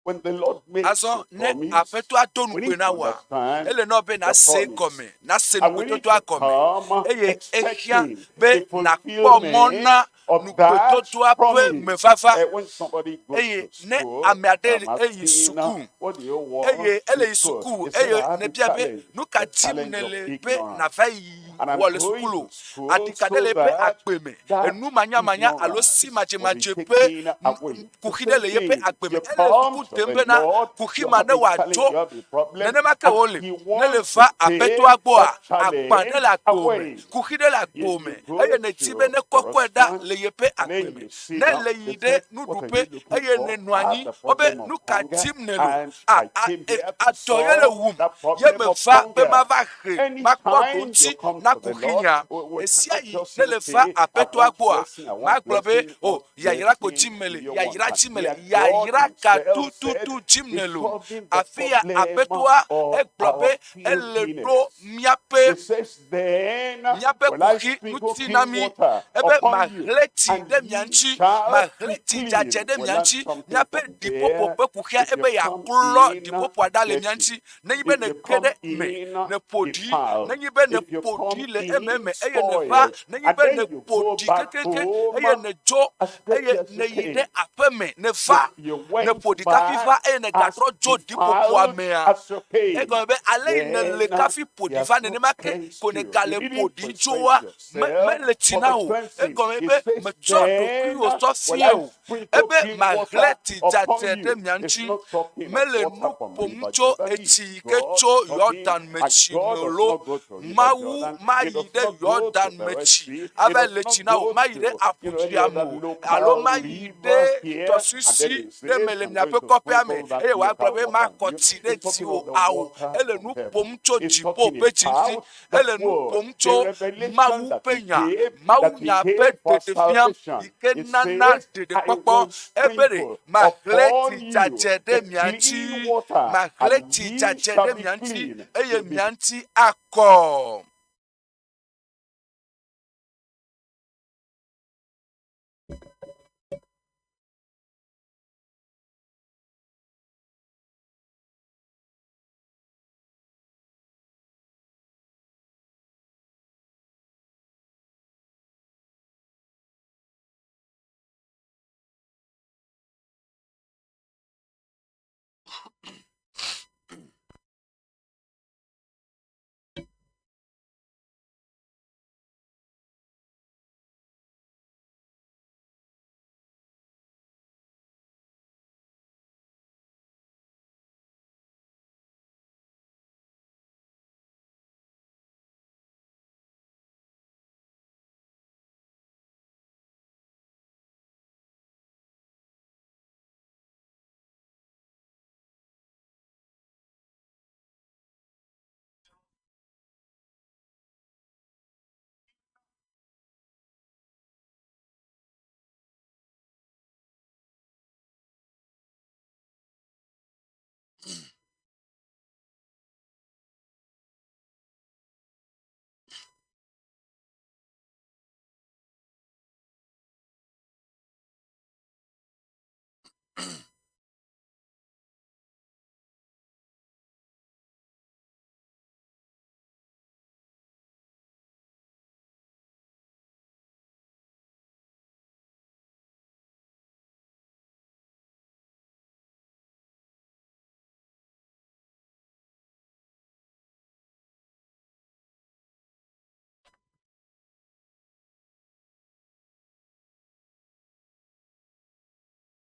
when the Lord makes Azɔ a ne promise, aƒetɔ ato we need nugbe to na wa. understand Ele nɔ be the nase promise. gɔme, nase And we need nugbedodo to agɔme. come Eye expecting ehiã be the nakpɔ mɔ fulfillment na of that nugbedodoa ƒe promise. mefafa. When somebody goes Eye to ne school, ame aɖe I'm eyi asking, suku. what do you want Eye ele to yi school? suku He said, I eye have ne a bia be challenge, nu ka the dim challenge ne of le be ignorance. nava yi And I'm wɔ le going sukulu. to school Adika ɖe so le eƒe that agbe me. that Enu manyamanya alo si ignorance will be madzemadze ƒe taken away. kuxi The ɖe le same yeƒe thing, agbe me. you Ele come suku to dem the bena Lord, kuxi you ma have ne a challenge, wòadzo. you have a problem, Nenema ke and wole. He Ne le wants va to take aƒetɔa gbɔa, that agba ɖe le challenge agbo me. away. Kuxi ɖe le agbo me. You go Eye ne di be ne to the kɔkɔe ɖa restaurant, le yeƒe and then agbe me. you sit Ne down, le they yi say, ɖe what are nuɖuƒe you looking eye for? ne nɔ I have anyi the wobe problem of nu ka hunger, dim ne lo. and I came here to Adɔ ye le solve wum. that Ye problem me of va be hunger. mava he makpɔ ɖo Anytime you ŋuti come na to the kuxi Lord, nya. we Esia cannot yi just ne le va say, I aƒetɔa want gbɔa. blessing, I want Magblɔ be blessing, o what yayra ko blessing dzim do mele, you want? yayra And dzim mele, here God yayra ka himself said, tututu dzim ne is lo. solving the Afi ya problem aƒetɔa of egblɔ our be ele ɖo filthiness. míaƒe It says, then míaƒe will I kuxi sprinkle ŋuti na clean mí water ebe upon you, mahlẽ tsi and ɖe mia ye ŋuti shall be mahlẽ tsi dzadze clean. ɖe We mia learn ŋuti something míaƒe from ɖiƒoƒo there. ƒe kuxia If you ebe come yeaklɔ in ɖiƒoƒoa ɖa le mia dirty, ŋuti nenyi be if ne you ge come ɖe me in ne ƒo ɖi defiled, nenyi be ne if you ƒo come ɖi le in ememe eye ne va spoiled, nenyi and be ne then you ƒo go ɖi back kekeke home, eye ne dzo as eye dirty as ne you yi ɖe came. aƒe me ne va You ne went ƒo ɖi kafi back va eye ne as gatrɔ dzo ɖiƒoƒoa defiled mea. as you came. Egɔme be ale yi ne le Then kafi ƒo he ɖi has va not nenema ke cleansed ko ne you. gale You ƒo didn't ɖi present dzoa yourself mele tsi for na the o. cleansing. Egɔme He be says, metsɔ then ɖokuiwo sɔ will fie I o. sprinkle Ebe clean mahlẽ water tsi upon dzadze ɖe you. mia It's ŋuti. not talking of Mele water nu from ƒom River tso Jordan. etsi yi ke God tso talking, Yɔdan me and tsi God me does lo. not go to River Mawu Jordan. ma He yi does ɖe not go to Yɔdan the me Red tsi Sea. He ava does le not tsi na o. go Ma yi ɖe to, any aƒudzria me other o. Alo local ma yi river ɖe here. And then tɔsisi he ɖe says, me le I'm going miaƒe to kɔƒea me sprinkle that eye local wòagblɔ be water on makɔ you. tsi ɖe He's dzi talking o of the awo. water Ele from nu heaven. ƒom tso He's dziƒo talking ƒe tsi ŋuti. about the Ele nu word, ƒom the tso revelation Mawu that he ƒe nya. gave, Mawu that he nya ƒe gave for ɖeɖefia yi salvation. ke He nana says, I ɖeɖekpɔkpɔ. will Ebe ɖe sprinkle mahlẽ upon tsi you dzadze the ɖe mia clean ŋuti. water, Mahlẽ and tsi ye dzadze shall ɖe be mia ŋuti clean. eye mia ŋuti akɔ.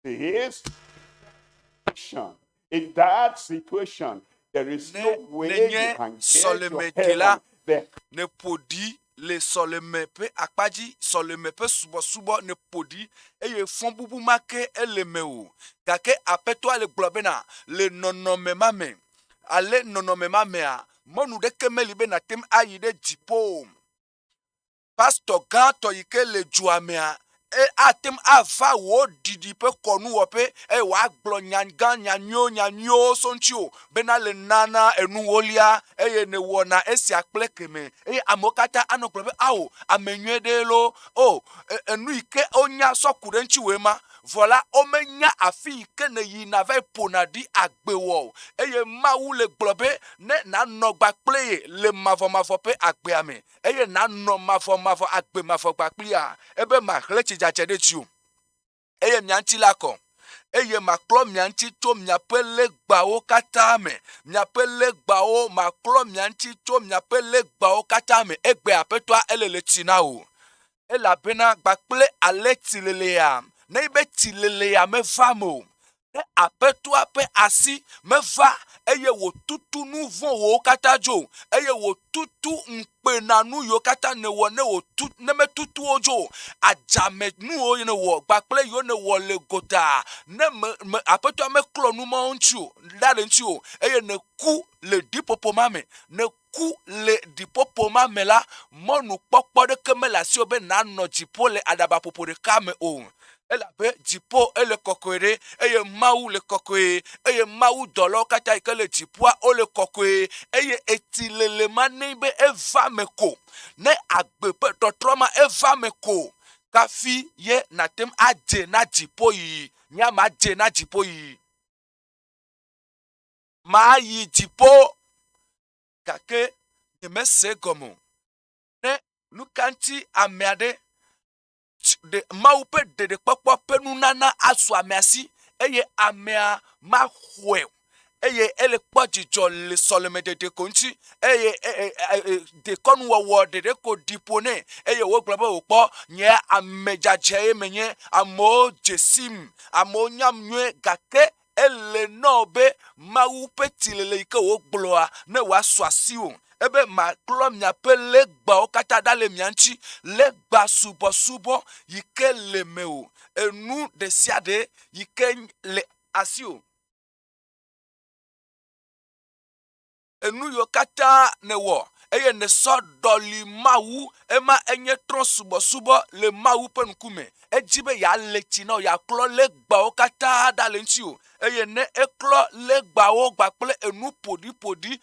His situation. In that situation, there is no way you can get to heaven. Ne podi le soleme pe akpaji soleme pe subo ne podi eye fon bubu make eleme o kake apeto ale globena le nonome mame ale nonome mame a monu de kemeli be na tem ayi de jipo pastor gato yike le juamea e atem ava wo didi pe konu wo pe e wa glo nyanyo sonchio bena le nana enu wolia eye ne wona esi akplekeme e amokata anoklobe awo amenwe de lo o enu ike onya sokure nchi wema voila omenya afi ike ne yi na ve ponadi agbewo eye mawu le globe ne na nogba play le mavo pe agbe ame eye na no mavo agbe mavo gba plia ebe ma hlechi jachede tu eye mianti lako eye maklo mianti to miapele gbawo kata me miapele gbawo maklo mianti to miapele gbawo kata me egbe apetwa elele tinao ela bena gbakple aletilelea neibe tilelea me famo ne apetwa pe asi me va eye wo tutu nu von wo kata jo eye wo tutu mpe na nu yo kata ne wo tutu ne me tutu ojo ajame nu o ne wo gbakple yo ne wo le gota ne me apetwa me klo nu mo nchu dale nchu eye ne ku le dipopo mame ne ku le dipopo mame la monu popo de kemela si obe na no jipo le adaba popo de kame o ela be jipo ele kokoere eye mawu le kokoe eye mawu dolo kata ikele jipua ole kokoe eye etilele manebe eva meko ne agbepe totroma eva meko kafi ye natem aje na jipo yi nyama aje na jipo yi ma yi jipo kake ne mese gomo ne nukanti ameade de maupe de kpokpo penu nana asu ameasi eye amea ma hwe eye ele kpojijo le soleme de konchi eye de konwo de ko dipone eye wo gbobo opo nye amejaje emenye amo jesim amo nyamnwe gake ele nobe maupe tilele ike wo gbloa ne wa swasiu ebe ma klom nya pe legba o kata dale mianchi legba subo yike lemeo enu de siade yike le asio enu yo kata ne wo eye ne so doli mawu ema enye tron subo le mawu pe nkume ejibe ya lechi na ya klo legba o kata dale nchi o eye ne eklo legba o gbakple enu podi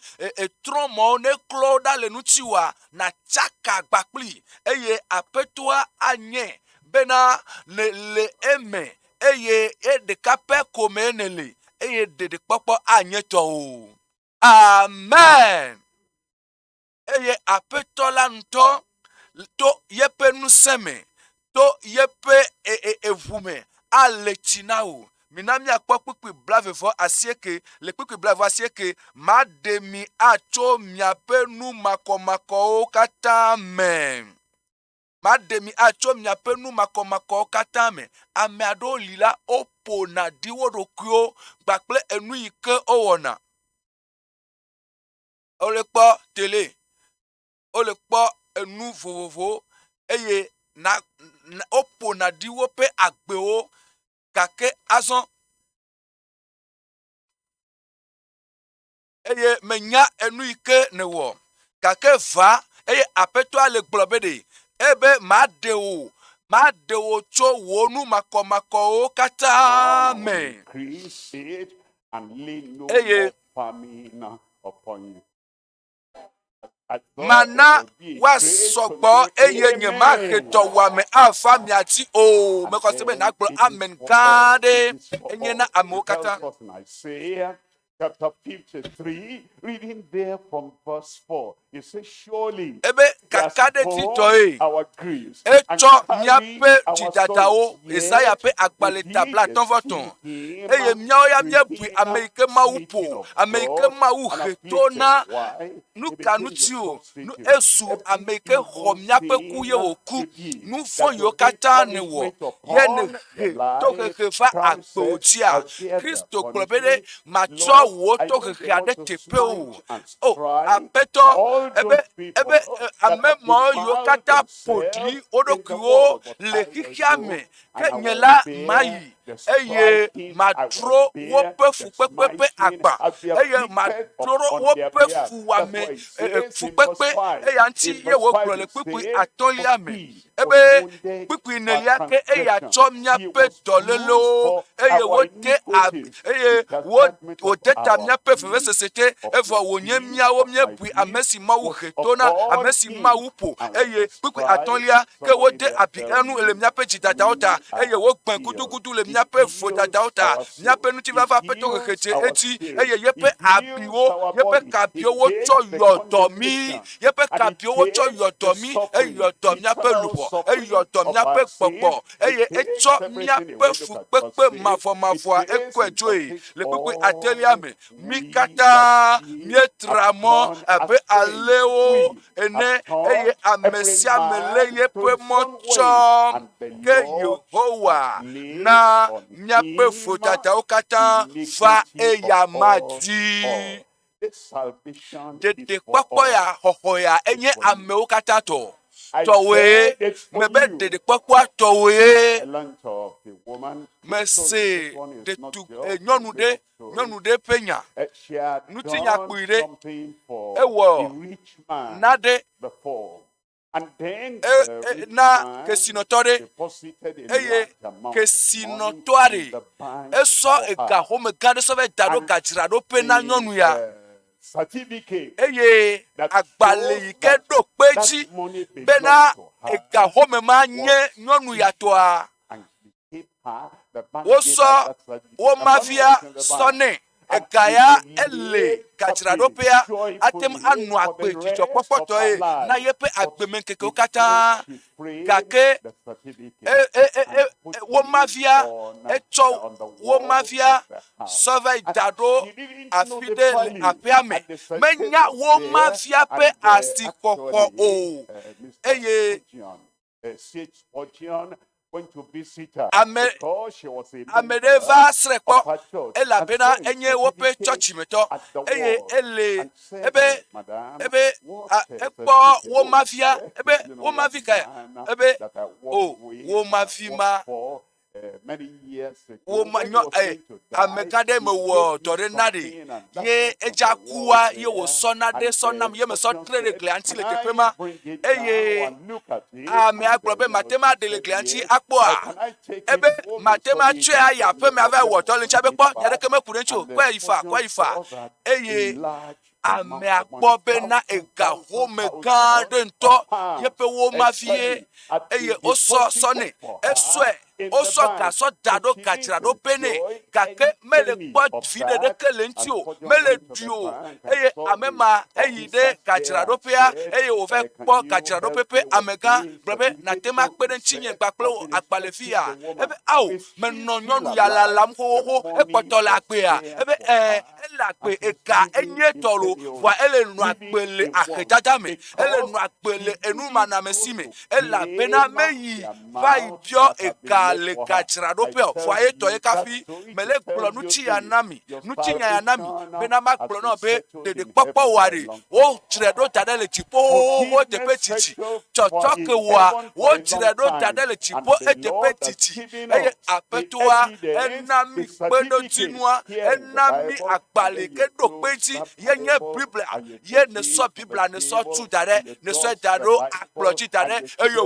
tron mo ne klo dale nchi wa na chaka gbakpli eye apetoa anye bena le eme eye de kape komenele eye de popo anye to o amen eye apetola nto to yepe nuseme to yepe evume alechinao minami akpokpi blavefo asieke le kpikpi blavo asieke mademi acho miape nu makomako kata me mademi acho miape nu makomako kata me ame ado lila opo na diwodo kyo gbakple enu ike owona olekpo tele olekpo enu vovovo eye na opo na diwo pe agbeo kake azon eye menya enu ike ne wo kake va eye apeto ale globede ebe madeo cho wonu makomako kata me Increase it and lay no eye more famine upon you. mana wa sɔgbɔ eye nye ma hetɔ wame afa miati o mekɔsi be na gblɔ amen gã ɖe enye na amewo katã. Isaiah chapter 53, reading there from verse 4. You say, surely ebe kaka ɖe titɔ ye our griefs etsɔ miaƒe dzidadawo Esaya ƒe agbalẽ tabla 1:1 eye miawo ya miebui ame yi ke Mawu ƒo ame yi ke Mawu he to na nu ka ŋuti o nu ezu ame yi ke xɔ miaƒe ku ye wòku nu vɔ̃ yiwo katã ne wɔ ye ne he tohehe va agbewo dzia Kristo gblɔ be ɖe matsɔ wò tohehea ɖe teƒe o aƒetɔ ebe ame mawo yiwo katã ƒo ɖi wo ɖokuiwo le xixia me ke nye la mayi eye madro woƒe fukpekpe ƒe agba eye madro woƒe fuwame fukpekpe eya ŋuti ye wògblɔ le kpukpui 8 me ebe kpukpui 9 ke eya tsɔ miaƒe dɔlélewo eye wode eye wode ta miaƒe vevesese te evɔ wònye miawo miebui ame si Mawu he to na ame si Mawu ƒo eye kpukpui 8 ke wode abi enu le miaƒe dzidadawo ta eye wogbẽ gudugudu le miaƒe vodadawo ta miaƒe ŋutifafa ƒe tohehe dze eti eye yeƒe abiwo yeƒe kabiwo wotsɔ yɔ dɔ mi yeƒe kabiwo wotsɔ yɔ dɔ mi eyɔ dɔ miaƒe luʋɔ eyɔ dɔ miaƒe gbɔgbɔ eye etsɔ miaƒe fukpekpe mavɔmavɔa ekɔe dzoe le kpukpui 8 me mi katã mietra mɔ abe alewo ene eye ame sia ame le yeƒe mɔ tsɔm ke Yehowa na miaƒe vodadawo katã va eya ma di. Dedekpɔkpɔ ya xɔxɔ ya enye amewo katã tɔ. Tɔwoe mebe dedekpɔkpɔa tɔwoe mese nyɔnu ɖe ƒe nya ŋutinya kpui ɖe ewɔ naɖe na kesinɔtɔ ɖe eye kesinɔtɔa ɖe esɔ ega xɔme gã ɖe sɔ va da ɖo gadzraɖoƒe na nyɔnu ya eye agbalẽ yi ke ɖo kpe dzi bena ega xɔme ma nye nyɔnu ya tɔa wosɔ wo mavia sɔ nɛ ega ya ele gadzraɖoƒea atem anu agbe dzidzɔkpɔkpɔtɔ ye na yeƒe agbemeŋkekewo katã gake wo mavia etsɔ wo mavia sɔ va yi da ɖo afi ɖe le aƒea me menya wo mavia ƒe asixɔxɔ o eye ame ɖe va srɛ̃ kpɔ elabena enye woƒe tsɔtsimetɔ eye ele ebe ekpɔ wo mavia ebe wo mavi kae ebe o wo mavi ma wo ame gã ɖe me wɔ dɔ ɖe na ɖe ye edza kua ye wòsɔ na ɖe sɔ nam ye mesɔ tre ɖe glia ŋuti le teƒe ma eye amea gblɔ be mate ma ɖe le glia ŋuti akpɔa ebe mate ma tsɔe ayi aƒe me ava wɔ dɔ le ŋuti abe kpɔ nya ɖeke meku ɖe ŋuti o kɔe yi fa eye amea kpɔ bena ega xɔme gã ɖe ŋutɔ yeƒe wo mavie eye wosɔ sɔnɛ esɔe wosɔ gasɔ da ɖo gadzraɖoƒe nɛ gake mele kpɔ vi ɖeɖeke le ŋuti o mele ɖui o eye ame ma eyi ɖe gadzraɖoƒea eye wòva kpɔ gadzraɖoƒe ƒe amegã gblɔ be nate ma kpe ɖe ŋuti nye kpakple agbalẽvi ya ebe ao menɔ nyɔnu ya lalam xoxoxo ekpɔtɔ le agbea ebe ele agbe ega enye tɔ lo vɔa ele nɔ agbe le ahedada me ele nɔ agbe le enumanamesi me elabena meyi va yi biɔ ega le gadzraɖoƒe o vɔa ye tɔ ye kafi mele gblɔ nutsinya na mi bena ma gblɔ nɔ be ɖeɖekpɔkpɔ wɔa ɖe wodzre ɖo da ɖe le dziƒo teƒe titi tsɔtsɔ ke wɔa wodzre ɖo da ɖe le dziƒo teƒe titi eye aƒetɔa ena mi kpeɖodzinua ena mi agbalẽ ke ɖo kpe dzi ye nye biblia ye ne sɔ biblia ne sɔ tu da ɖe ne sɔ da ɖo akplɔ dzi da ɖe eye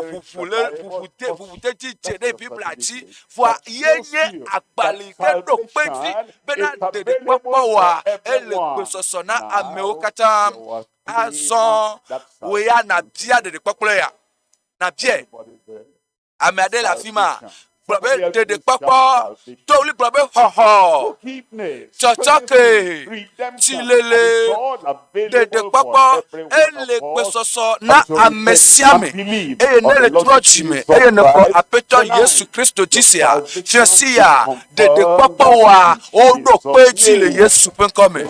ʋuʋudedi dze ɖe biblia dzi vɔa ye nye agbalẽ ke ɖo kpe dzi bena ɖeɖekpɔkpɔ wɔa ele gbesɔsɔ na amewo katã azɔn woya na bia ɖeɖe kpɔkplɔ ya na bia ame aɖe le afi ma gblɔ be ɖeɖe kpɔkpɔ to wuli gblɔ be xɔxɔ tsɔtsɔke tsilele ɖeɖe kpɔkpɔ ele gbesɔsɔ na ame sia ame eye ne le trɔ dzime eye ne xɔ aƒetɔ yesu kristo dzi sia fiasi ya ɖeɖe kpɔkpɔ wa woɖo kpe dzi le yesu ƒe ŋkɔme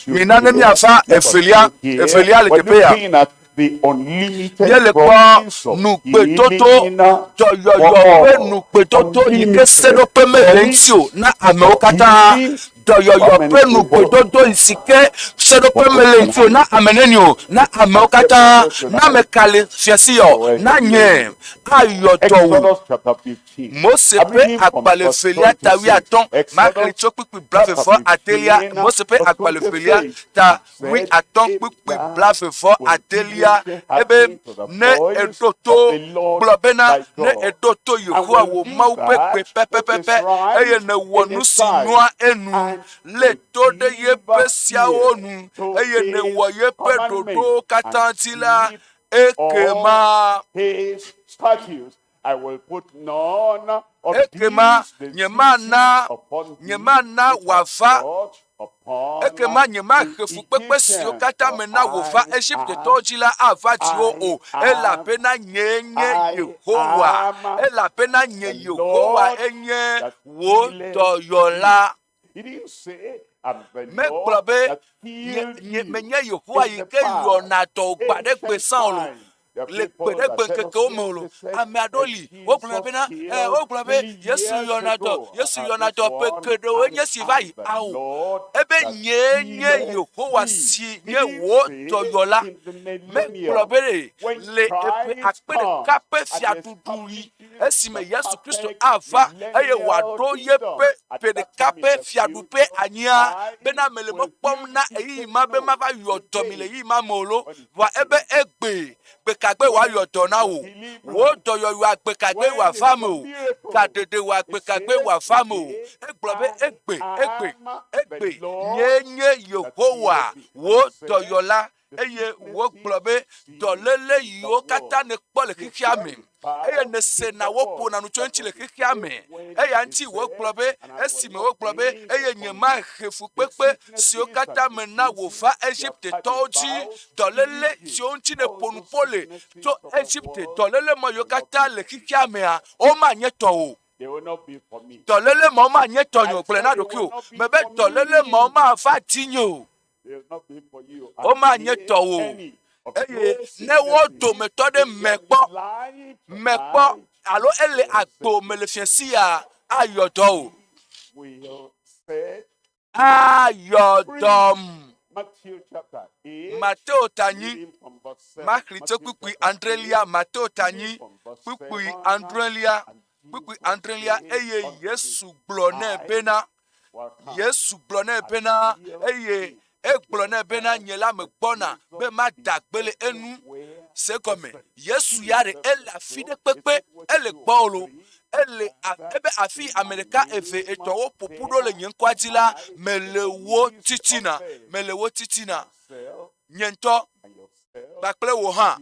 mina ne miafa evelia le teƒe ya. Míele kpɔ nugbedodo dɔyɔyɔ ƒe nugbedodo yi ke seɖoƒe mele ŋuti o na amewo katã dɔyɔyɔ ƒe nugbedodo si ke seɖoƒe mele ŋuti o na ame neni o na amewo katã na ame ka le fiasi yɔ na nye ayɔ dɔ wu Mose ƒe agbalẽ velia ta 15 Makli tso kpikpi blavevɔ adelia Mose ƒe agbalẽ velia ta 15 kpikpi blavevɔ adelia ebe ne eɖo to gblɔ bena ne eɖo to Yehowa wò Mawu ƒe gbe pɛpɛpɛpɛ eye ne wɔ nu si nyoa enu le to ɖe yeƒe siawo nu eye ne wɔ yeƒe ɖoɖowo katã dzi la ekema nyemana wòava ekema nyemahe fukpekpe siwo katã mena wòva Egiptetɔwo dzi la ava dziwo o elabena nye nye Yehowa elabena nye Yehowa enye wò dɔyɔla. Megblɔ be menye Yehowa yi ke yɔna dɔ gba ɖe gbe sã lo le gbe ɖe gbe ŋkekewo me lo ame aɖewo li wogblɔ bena wogblɔ be Yesu yɔna dɔ ƒe geɖewo enye si va yi awo ebe nye Yehowa si nye wò dɔyɔla. Megblɔ be le eƒe akpe ɖeka ƒe fiaɖuɖu yi esime Yesu Kristo ava eye wòaɖo yeƒe ƒe ɖeka ƒe fiaɖuƒe anyia bena mele mekpɔm na eyiyi ma be mava yɔ dɔ mi le eyiyi ma me lo vɔa ebe egbe gbekagbe wòayɔ dɔ na wò wò dɔyɔyɔ agbekagbe wòava me o gaɖeɖe wò agbekagbe wòava me o egblɔ be egbe nye Yehowa wò dɔyɔla eye wògblɔ be dɔléle yiwo katã ne kpɔ le xexea me eye ne sena woƒona nu tso eŋuti le xexea me eya ŋuti wògblɔ be esime wògblɔ be eye nyemahe fukpekpe siwo katã mena wòva Egiptetɔwo dzi dɔléle siwo ŋuti ne ƒo nu ƒo le tso Egipte dɔléle mɔ yiwo katã le xexea mea womanye tɔwò. Dɔléle mawo manye tɔnye o gblɔ na ɖokui o mebe dɔléle mawo mava dinye o womanye tɔwò eye ne wo dometɔ ɖe mekpɔ alo ele agbo me le fiasi ya ayɔ dɔ o ayɔ dɔm. Mateo tanyi Makli tso kpikpi andrelia Mateo tanyi kpikpi andrelia eye Yesu gblɔ nɛ bena eye egblɔ nɛ bena nye la me gbɔna be mada gbe le enu se gɔme Yesu ya ɖe ele afi ɖe kpekpe ele gbɔ lo ebe afi ame ɖeka eve etɔ̃wo ƒoƒu ɖo le nye ŋkua dzi la mele wo titina nye ŋutɔ kpakple wò hã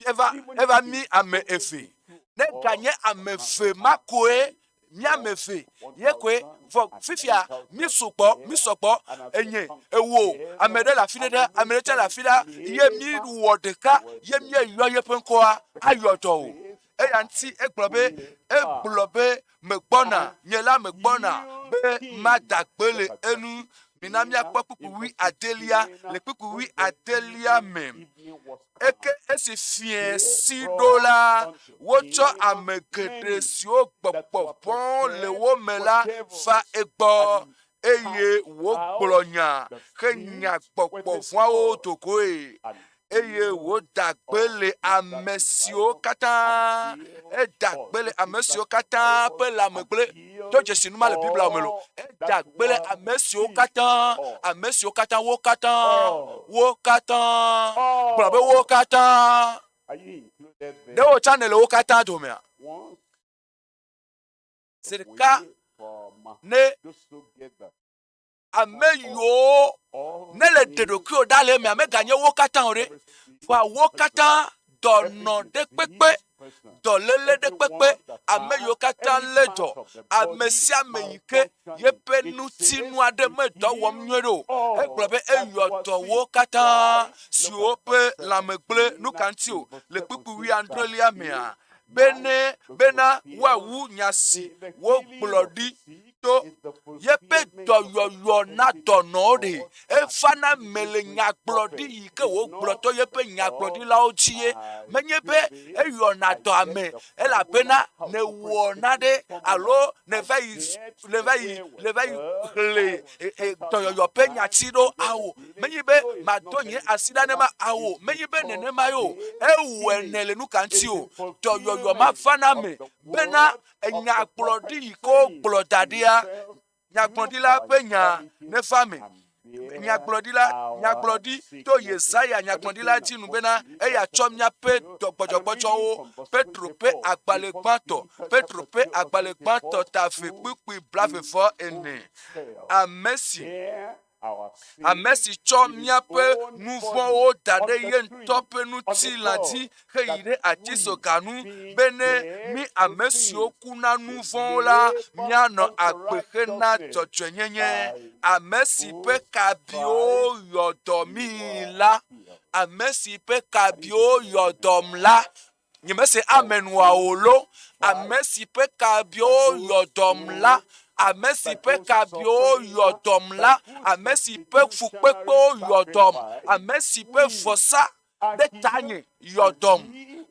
eva mi ame eve ne ganye ame eve ma koe mi ame eve ye koe vɔ fifia mi sɔgbɔ enye ewo ame ɖe le afi ɖe ame ɖe tse le afi ɖa ye mi wɔ ɖeka ye mi yɔ yeƒe ŋkɔa ayɔ dɔ o eya ŋuti egblɔ be megbɔna nye la megbɔna be mada gbe le enu mina miakpɔ kpukpui adelia le kpukpui adelia me esi fie si ɖo la wotsɔ ame geɖe siwo gbɔgbɔ vɔ̃ le wo me la va egbɔ eye wogblɔ nya ke nya gbɔgbɔ vɔ̃awo do goe eye woda gbe le ame siwo katã ƒe lãmegble to dzesi nu ma le Biblia me lo eda gbe le ame siwo katã gblɔ be wo katã ne wo tsã ne le wo katã domea se ɖeka ne ame yiwo ne le deɖokuiwo ɖa le eme ame ganye wo katã o ɖe va wo katã dɔnɔ ɖe kpekpe dɔléle ɖe kpekpe ame yiwo katã lé dɔ ame sia ame yi ke yeƒe nutinu aɖe me dɔ wɔm nyuie ɖo egblɔ be eyɔ dɔwo katã siwo ƒe lãme gblẽ nu ka ŋuti o le kpukpu 19 mea bena woawu nya si wogblɔ ɖi to yeƒe dɔyɔyɔ na dɔnɔwo ɖe evana me le nyagblɔɖi yi ke wogblɔ to yeƒe nyagblɔɖilawo dzie menye be eyɔna dɔ ame elabena ne wɔ naɖe alo ne va yi hle dɔyɔyɔ ƒe nyatsi ɖo awo menye be mado nye asi ɖa ne ma awo menye be nenema yo ewɔe ne le nu ka ŋuti o dɔyɔyɔ ma vana me bena nyagblɔɖi yi ke wogblɔ da ɖia nyagblɔɖila ƒe nya ne va me nyagblɔɖi to Yesaya nyagblɔɖila dzi nu bena eya tsɔ míaƒe gbɔdzɔgbɔdzɔwo Petro ƒe agbalẽ gbãtɔ tafe kpukpui 24 ame si tsɔ míaƒe nu vɔ̃wo da ɖe ye ŋutɔ ƒe ŋutilã dzi heyi ɖe atisoganu bene mí ame siwo ku na nu vɔ̃wo la míanɔ agbe hena dzɔdzɔenyenye ame si ƒe kabiwo yɔ dɔ mí la ame si ƒe kabiwo yɔ dɔm la nyemese amenuawo lo ame si ƒe kabiwo yɔ dɔm la ame si ƒe kabiwo yɔ dɔm la ame si ƒe fukpekpewo yɔ dɔm ame si ƒe vɔsa ɖe tanye yɔ dɔm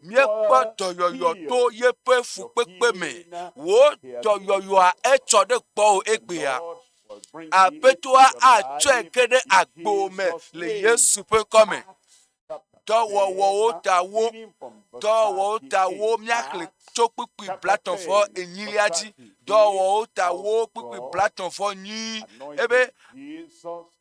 míekpɔ dɔyɔyɔ to yeƒe fukpekpe me wo dɔyɔyɔa etsɔ ɖe gbɔwò egbea aƒetoa atsɔe ke ɖe agbo me le Yesu ƒe kɔme dɔwɔwɔwo ta wo míaxlẽ tso kpukpui 28 dzi dɔwɔwo ta wo kpukpui 28 ebe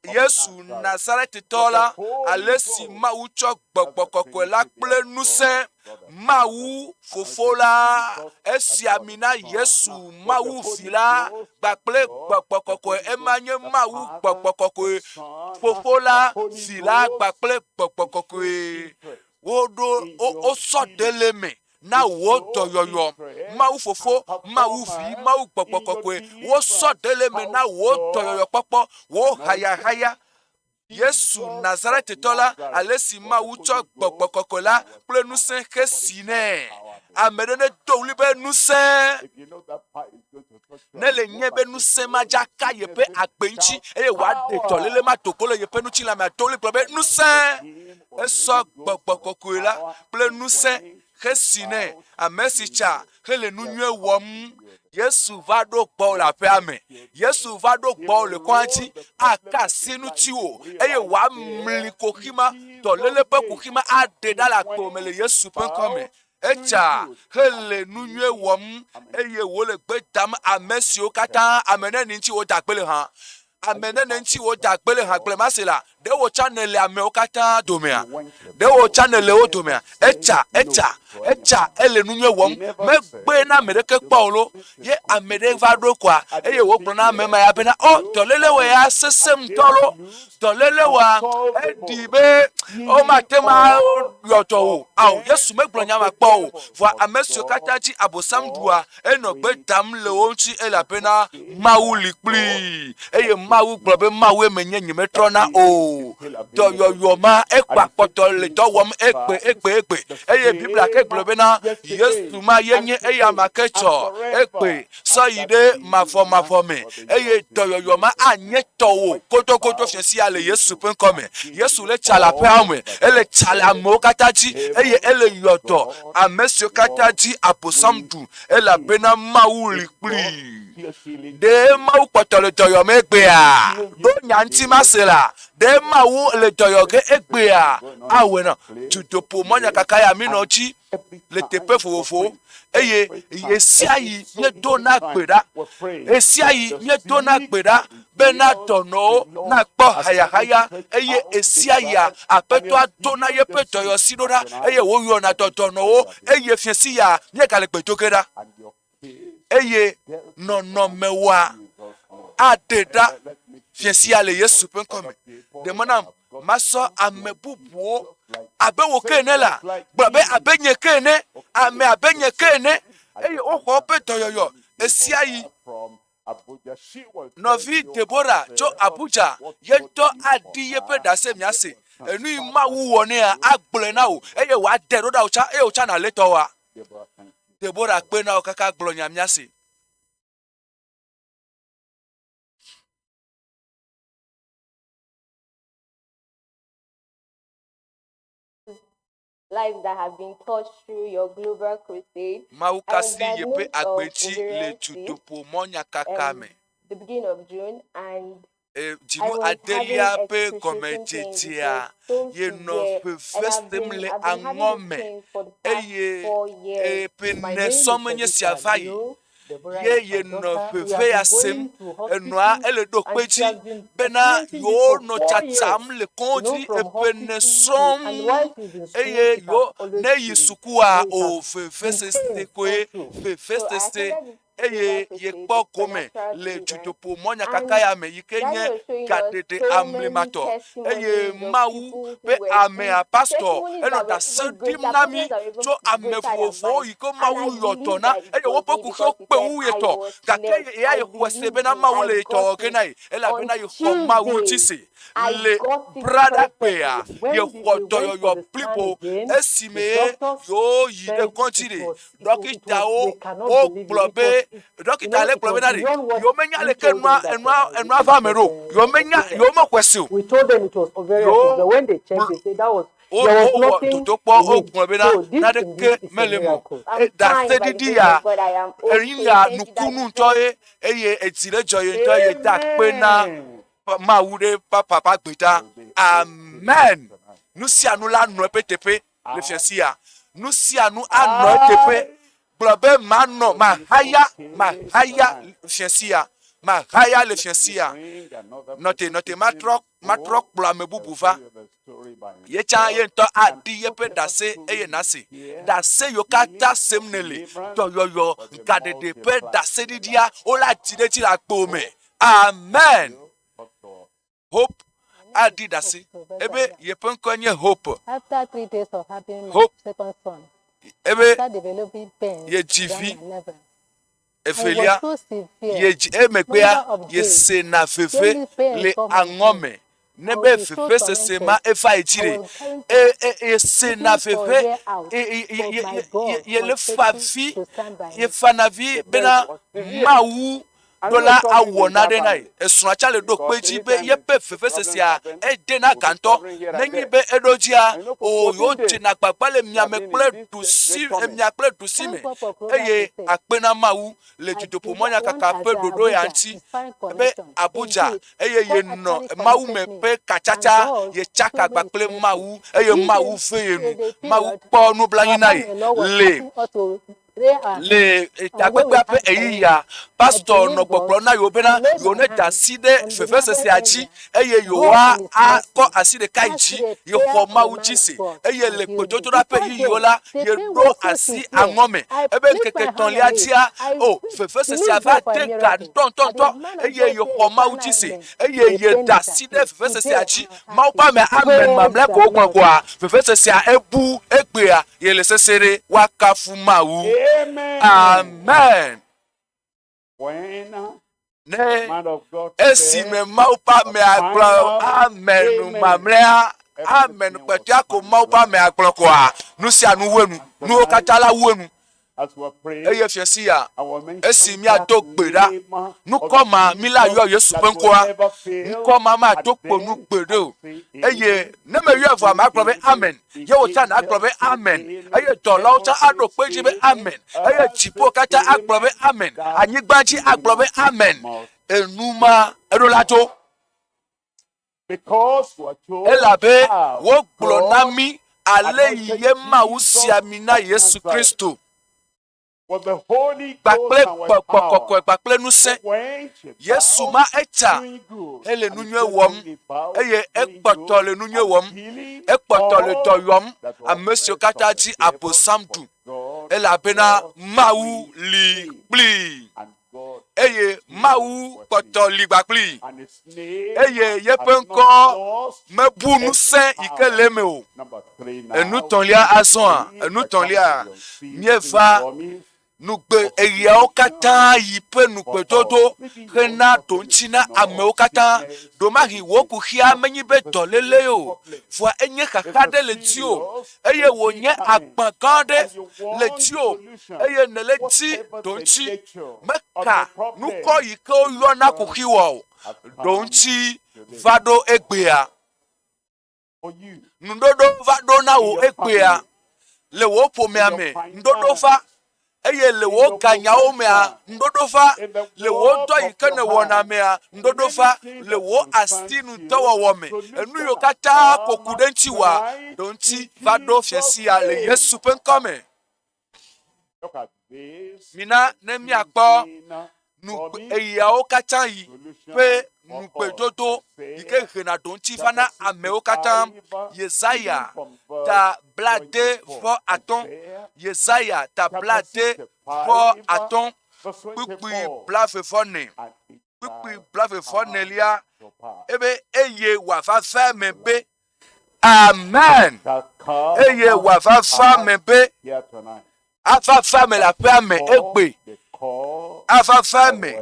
Yesu Nazaretitɔ la ale si Mawu tsɔ gbɔgbɔ kɔkɔe la kple ŋusẽ Mawu fofo la esi ami na Yesu Mawu vi la kpakple gbɔgbɔ kɔkɔe ema nye Mawu gbɔgbɔ kɔkɔe fofo la vi la kpakple gbɔgbɔ kɔkɔe wosɔ ɖe le me na wo dɔyɔyɔ Mawu fofo Mawu vi Mawu gbɔgbɔ kɔkɔe wosɔ ɖe le me na wo dɔyɔyɔ kpɔkpɔ wo hayahaya Yesu Nazaretitɔ la ale si Mawu tsɔ gbɔgbɔ kɔkɔe la kple ŋusẽ xe si nɛ ame ɖe ne do wli be ŋusẽ ne le nye be ŋusẽ ma dzaka yeƒe agbe ŋuti eye wòaɖe dɔléle ma do go le yeƒe ŋutilã me do wli gblɔ be ŋusẽ esɔ gbɔgbɔ kɔkɔe la kple ŋusẽ xe si nɛ ame si tsa hele nu nyuie wɔm Yesu va ɖo gbɔwò le aƒea me Yesu va ɖo gbɔwò le kɔa dzi aka asi ŋutiwò eye wòamli koxima dɔléle ƒe koxima aɖe ɖa le agbo me le Yesu ƒe ŋkɔme etsa hele nu nyuie wɔm eye wòle gbe dam ame siwo katã ame neni ŋuti woda gbe le hã ame nene ŋuti woda gbe le hã gble ma se la ɖe wòtsa ne le amewo katã domea ɖe wòtsa ne le wo domea etsa ele nu nyuie wɔm megbe na ame ɖeke kpɔ o lo ye ame ɖe va ɖo koa eye wògblɔ na ame ma ya bena dɔléle wɔ ya sesẽ ŋutɔ lo dɔléle wɔ eɖi be womate ma yɔ dɔ o awo Yesu megblɔ nya ma kpɔ o vɔ ame siwo katã dzi abosam ɖua enɔ gbe dam le wo ŋuti elabena Mawu li kplii eye Mawu gblɔ be Mawu menye nyemetrɔna o dɔyɔyɔ ma ekpa kpɔtɔ le dɔ wɔm egbe eye Biblia ke gblɔ bena Yesu ma yenye eya ma ke tsɔ egbe sɔ yi ɖe mavɔ me eye dɔyɔyɔ ma anye tɔwò kotokoto fiasia le Yesu ƒe ŋkɔme Yesu le tsa le aƒea me ele tsa le amewo katã dzi eye ele yɔ dɔ ame siwo katã dzi abosam ɖu elabena Mawu li kplii ɖe Mawu kpɔtɔ le dɔyɔ me egbea ɖo nya ŋuti ma se la ɖe Mawu le dɔyɔ ge egbea awɔe na dudoƒo mɔnyakaka ya mi nɔ dzi le teƒe vovovowo eye esia yi míedona gbe ɖa esia yi míedona gbe ɖa bena dɔnɔwo nakpɔ hayahaya eye esia yia aƒetɔa dona yeƒe dɔyɔsi ɖo ɖa eye woyɔna dɔnɔwo eye fiesi ya míegale gbe do ge ɖa eye nɔnɔmewoa aɖe ɖa fiesi ale Yesu ƒe ŋkɔme. Demenam masɔ ame bubuwo abe wo ke ene la. Gblɔ be abe nye ke ene. Ame abe nye ke ene. Eye woxɔ woƒe dɔyɔyɔ. Esia yi. Nɔvi Deborah tso Abuja yetɔ adi yeƒe ɖase miase. Enu yi Mawu wɔ nea agblɔe na wo eye wòade ɖo ɖa wo tsa eye wòtsa nalé tɔwoa. Deborah kpe na wo kaka gblɔ nya miase. Lives that have been touched through your global crusade. Mawu kasi yeƒe agbetsi le dutoƒo mɔnya kaka me. The beginning of June, and Dzinu adelia ƒe gɔmedzedzea yenɔ ƒefe le aŋɔ me eye ƒene sɔm nye sia va yi ye yenɔ ƒefe ya sem enɔa ele ɖo kpe dzi bena yewo nɔ tsatsam le kɔn dzi eƒene sɔm eye yo ne yi sukua o fefe sese koe fefe sese. Eye yekpɔ gome le dutoƒo mɔnya kaka ya me yi ke nye gaɖeɖe amlimatɔ eye Mawu ƒe amea pastor enɔ ɖase ɖim na mi tso ame vovovowo yi ke Mawu yɔ dɔ na eye woƒe kuxiwo kpe wu yetɔ gake ya yexɔ se bena Mawu le yetɔ ge na yi elabena yexɔ Mawu dzi se le brada kpea yexɔ dɔyɔyɔ blibo esime ye yewo yi ɖe kɔdzi ɖe dɔkitawo wogblɔ be dɔkita le gblɔ be na ɖe yewo menya leke enua va me ɖo yewo menya yewo mexɔe se o. We told them it was ovarian, but when they checked, they said that was Totokpɔ wogblɔ be na naɖeke mele mo. Ɖase ɖiɖi ya eya nukunu ŋutɔ ye eye edzi ɖe dzɔ ye ŋutɔ ye da kpe na Mawu ɖe papa gbeta. Amen. Nu sia nu la nɔ eƒe teƒe le fiasi ya. Nu sia nu anɔ eteƒe. Gblɔ be manɔ mahaya fiasi ya. Mahaya le fiasi ya. Nɔte matrɔ kplɔ ame bubu va. Ye tsã ye ŋutɔ aɖi yeƒe ɖase eye nase. Ɖase yiwo katã sem ne le dɔyɔyɔ gaɖeɖe ƒe ɖase ɖiɖia wole adi ɖe dzi le agbo me. Amen. Hope aɖi ɖase. Ebe yeƒe ŋkɔ nye Hope. After 3 days of having my Hope. second son, Ebe started developing pain. ye dzivi evelia ye emegbea ye sena fefe le aŋɔ me ne be fefe sese ma efa yi dzi ɖe ye sena fefe ye le fa vi ye fana vi bena Mawu ɖola awɔ na ɖe na yi esrɔ̃a tsa le ɖo kpe dzi be yeƒe fefe sesea ede na gãtɔ nenyi be eɖo dzia o yewo dzena gbagba le miame kple ɖusi emia kple ɖusi me eye akpe na Mawu le dutoƒo mɔnya kaka ƒe ɖoɖo ya ŋuti be Abuja eye yenɔ Mawu me ƒe katsatsa ye tsaka gba kple Mawu eye Mawu ve ye nu Mawu kpɔ nublanui na yi le takpekpea ƒe eyiya pastor nɔ gbɔgblɔ na yewo bena yewo ne da asi ɖe fefesesea dzi eye yewoa akɔ asi ɖeka yi dzi yexɔ Mawu dzi se eye le gbedodoɖa ƒe yiyiwo la yeɖo asi aŋɔ me ebe ŋkeke etɔ̃lia dzia o fefesesea va de ga ŋutɔŋutɔŋutɔ eye yexɔ Mawu dzi se eye yeda asi ɖe fefesesea dzi Mawu ƒe ame amen mamlɛ ko wogblɔ koa fefesesea ebu egbea yele sese ɖe woakafu Mawu. Amen. Ne esime Mawu ƒe ame agblɔ amen mamlɛa amen kpɛtɛa ko Mawu ƒe ame agblɔ koa nu sia nu wenu nuwo katã la wenu eye fiesi ya esi miado gbe ɖa nukɔma mi la yɔ Yesu ƒe ŋkɔa nukɔma ma do kpo nu gbe ɖe o eye ne me yɔ evɔa ma agblɔ be amen ye wòtsa na agblɔ be amen eye dɔlawo tsa aɖo kpe dzi be amen eye dziƒo katã agblɔ be amen anyigba dzi agblɔ be amen enuma eɖo la to elabe wogblɔ na mi ale yi ye Mawu sia mi na Yesu Kristo gbakple gbɔgbɔ kɔkɔe gbakple ŋusẽ Yesu ma etsa ele nu nyuie wɔm eye ekpɔtɔ le nu nyuie wɔm ekpɔtɔ le dɔ yɔm ame siwo katã dzi abosam ɖu elabena Mawu li kplii eye Maou potoli bakli. And his name Eye has yepe not nko lost me bunu sen its ike leme o. Number 3 now. Enu tonlia ason, enu tonlia mieva nugbe eya okata yipe nugbe dodo hena tonchina ame okata domahi woku hia menyi be dolele o fwa enye kakade le tio eye wonye agbagande le tio eye nele ti tonchi meka nuko yike oyo na kuhiwo donchi vado egbea ndodo vado na wo egbea le wo pomeame ndodo va eye le wo ganyao mea ndodofa le wo do yikene wona mea ndodofa le wo astinu towo wome enu yo kata kokudenti wa donti vado fiesia le Yesu penkome mina ne mi akpo nu eyao kata yi pe nu pe dodo yike hena donti fana ameo kata Yesaya ta blade fo aton Yesaya ta blade fo aton pipi blave fone pipi blave fone lia ebe eye wa fa fa mebe amen eye wa fa fa mebe afa fa me la pa me egbe afa fa me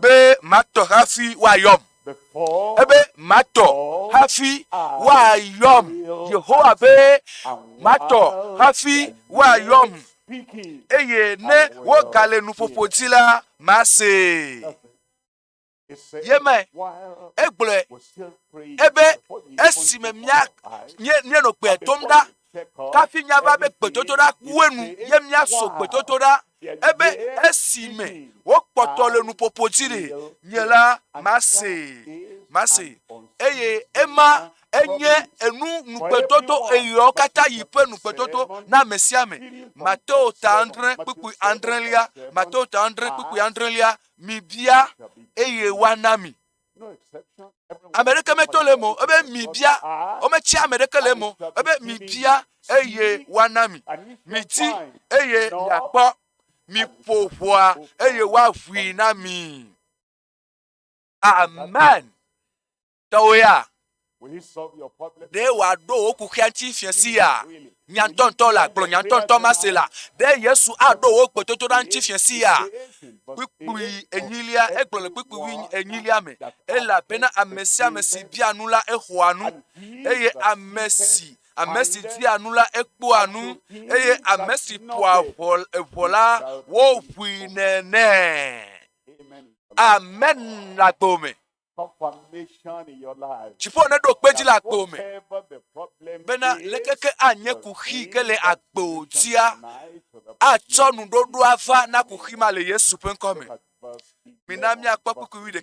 be mato hafi wa yom ebe mato hafi wa yom Yehowa be mato hafi wa yom eye ne wo gale nu popotila mase yeme egble ebe esimemia nye no pe tomda kafi nyava be petotoda kuenu yemia so petotoda ebe esime wo potole nu popotire nyela mase eye ema enye enu nupetoto eyo kata yipe nupetoto na mesiame Matteo tandre pipi andrelia Matteo tandre pipi andrelia mibia eye wanami America metolemo ebe mibia omechi America lemo ebe mibia eye wanami miti eye yakpo mi popoa eye wafui na mi amen toya de wa do ku kyanchi fiasia nyantonto la glo nyantonto masela de Yesu ado wo pototo dan chi fiasia pipi enyilia egbole pipi enyilia me ela pena amesia mesi bia nula ehoanu eye amesi ti anula ekpo anu eye amesi poa vola wo fui nene amen la gome confirmation in your life. Chipo na do peji la gome bena lekeke anye kuhi kele agbotia achonu dodo afa na kuhima le Yesu penkome minami akpa kukuwi de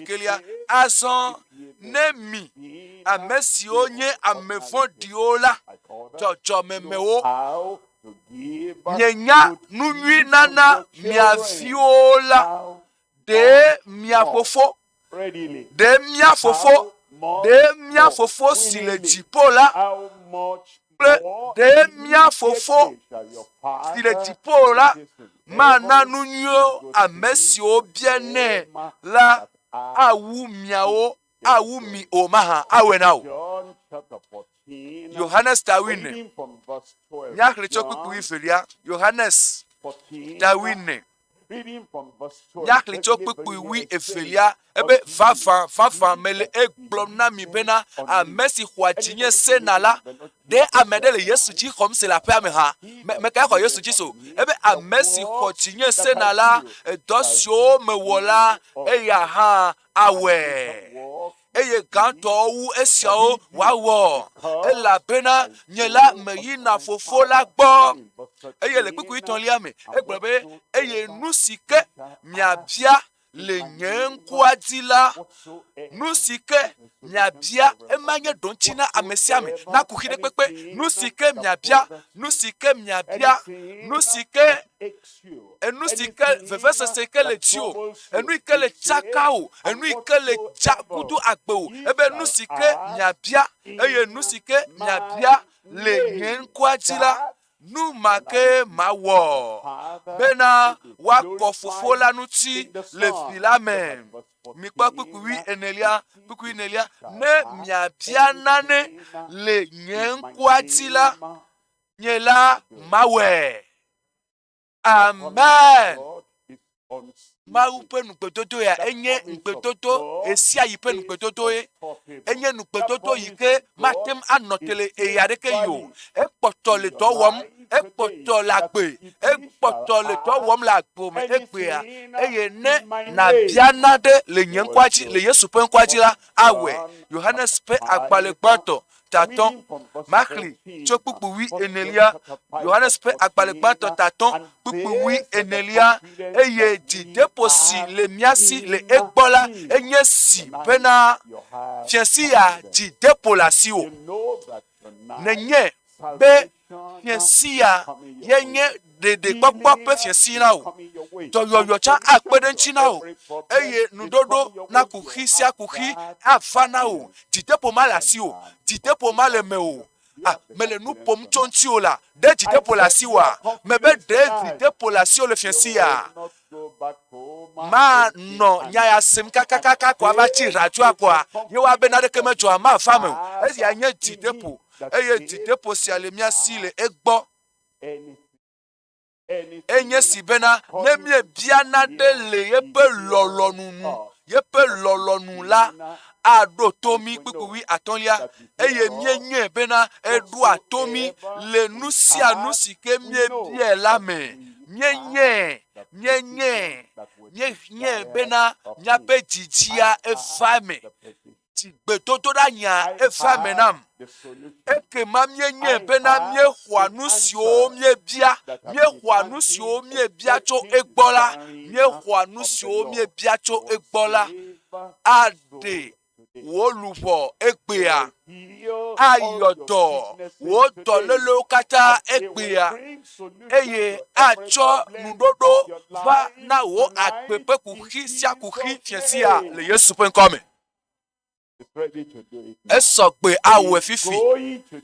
kelia azon nemi amesi onye amefon diola jojo memewo nyenya nunwi nana miafiola de miafofo de miafofo sile jipola de miafofo sile jipola mana nunyo amesi obiene la awu miao awu mi omaha awenao Johannes Tawine nyakle chokwu ifelia Johannes Tawine nyakle chokwu iwi efelia ebe fafa mele eglom na mi bena amesi khwajinye senala de amedele Yesu ji khom se la pa me ha me ka ko Yesu ji so ebe amesi khwajinye senala dosio me wola eya ha awe eye ganto wu esiao wawo ela bena nyela meyina fofo la gbo eye le piku iton liame egbobe eye nusike miabia le nyenku adila nusike miabia emanye donchina amesiame na kuhide pepe nusike miabia nusike enusike vevese sekele tio enu ikele chakao enu ikele chakudu agbeo ebe nusike miabia eye nusike miabia le nyenku adila nu make ma wɔ bena wakɔ fofo la ŋuti le fi la me mikpɔ kpukpui enelia ne miabia nane le nye ŋkuati la nye la mawɛ amen. Mawu ƒe nukpetoto ya enye nukpetoto esia yi ƒe nukpetoto ye enye nukpetoto yi ke matem anɔ tele eya ɖeke yi o ekpɔtɔ le dɔ wɔm ekpɔtɔ le agbe ekpɔtɔ le dɔ wɔm le agbo me egbea eye ne nabia naɖe le nye ŋkua dzi le Yesu ƒe ŋkua dzi la awɛ. Yohanes ƒe agbalẽ gbãtɔ tatɔn Maxli tso kpukpui enelia Yohanes ƒe agbalẽ gbãtɔ tatɔn kpukpui enelia eye dzideƒo si le miasi le egbɔ la enye si bena fiasi ya dzideƒo le asi o nenye be fiasi ya yenye ɖeɖekpɔkpɔ ƒe fiasi na o dɔyɔyɔ tsã akpe ɖe ŋuti na o eye nuɖoɖo na kuxi sia kuxi afa na o dzideƒo ma le asi o dzideƒo ma le me o mele nu ƒom tso ŋuti o la ɖe dzideƒo le asi oa mebe ɖe dzideƒo le asi o le fiasi ya ma nɔ nya ya sem kakakaka ko ava tsi radioa koa ye wa be naɖeke medzɔa ma fa me o esia nye dzideƒo eye dzideƒo sia le miasi le egbɔ enye si bena ne miebia naɖe le yeƒe lɔlɔnu nu yeƒe lɔlɔnu la aɖo to mi kpukpui atɔ̃lia eye mienye bena eɖo ato mi le nu sia nu si ke miebia la me mienye bena miaƒe dzidzia efa me gbedodoɖa nya efa me nam ekema mienye bena miexɔa nu siwo miebia tso egbɔ la miexɔa nu siwo miebia tso egbɔ la aɖe wo luʋɔ egbea ayɔdɔ wo dɔlélewo katã egbea eye atsɔ nuɖoɖo va na wo agbe ƒe kuxi sia kuxi fiasia le Yesu ƒe ŋkɔ me. Esɔgbe awɔe fifi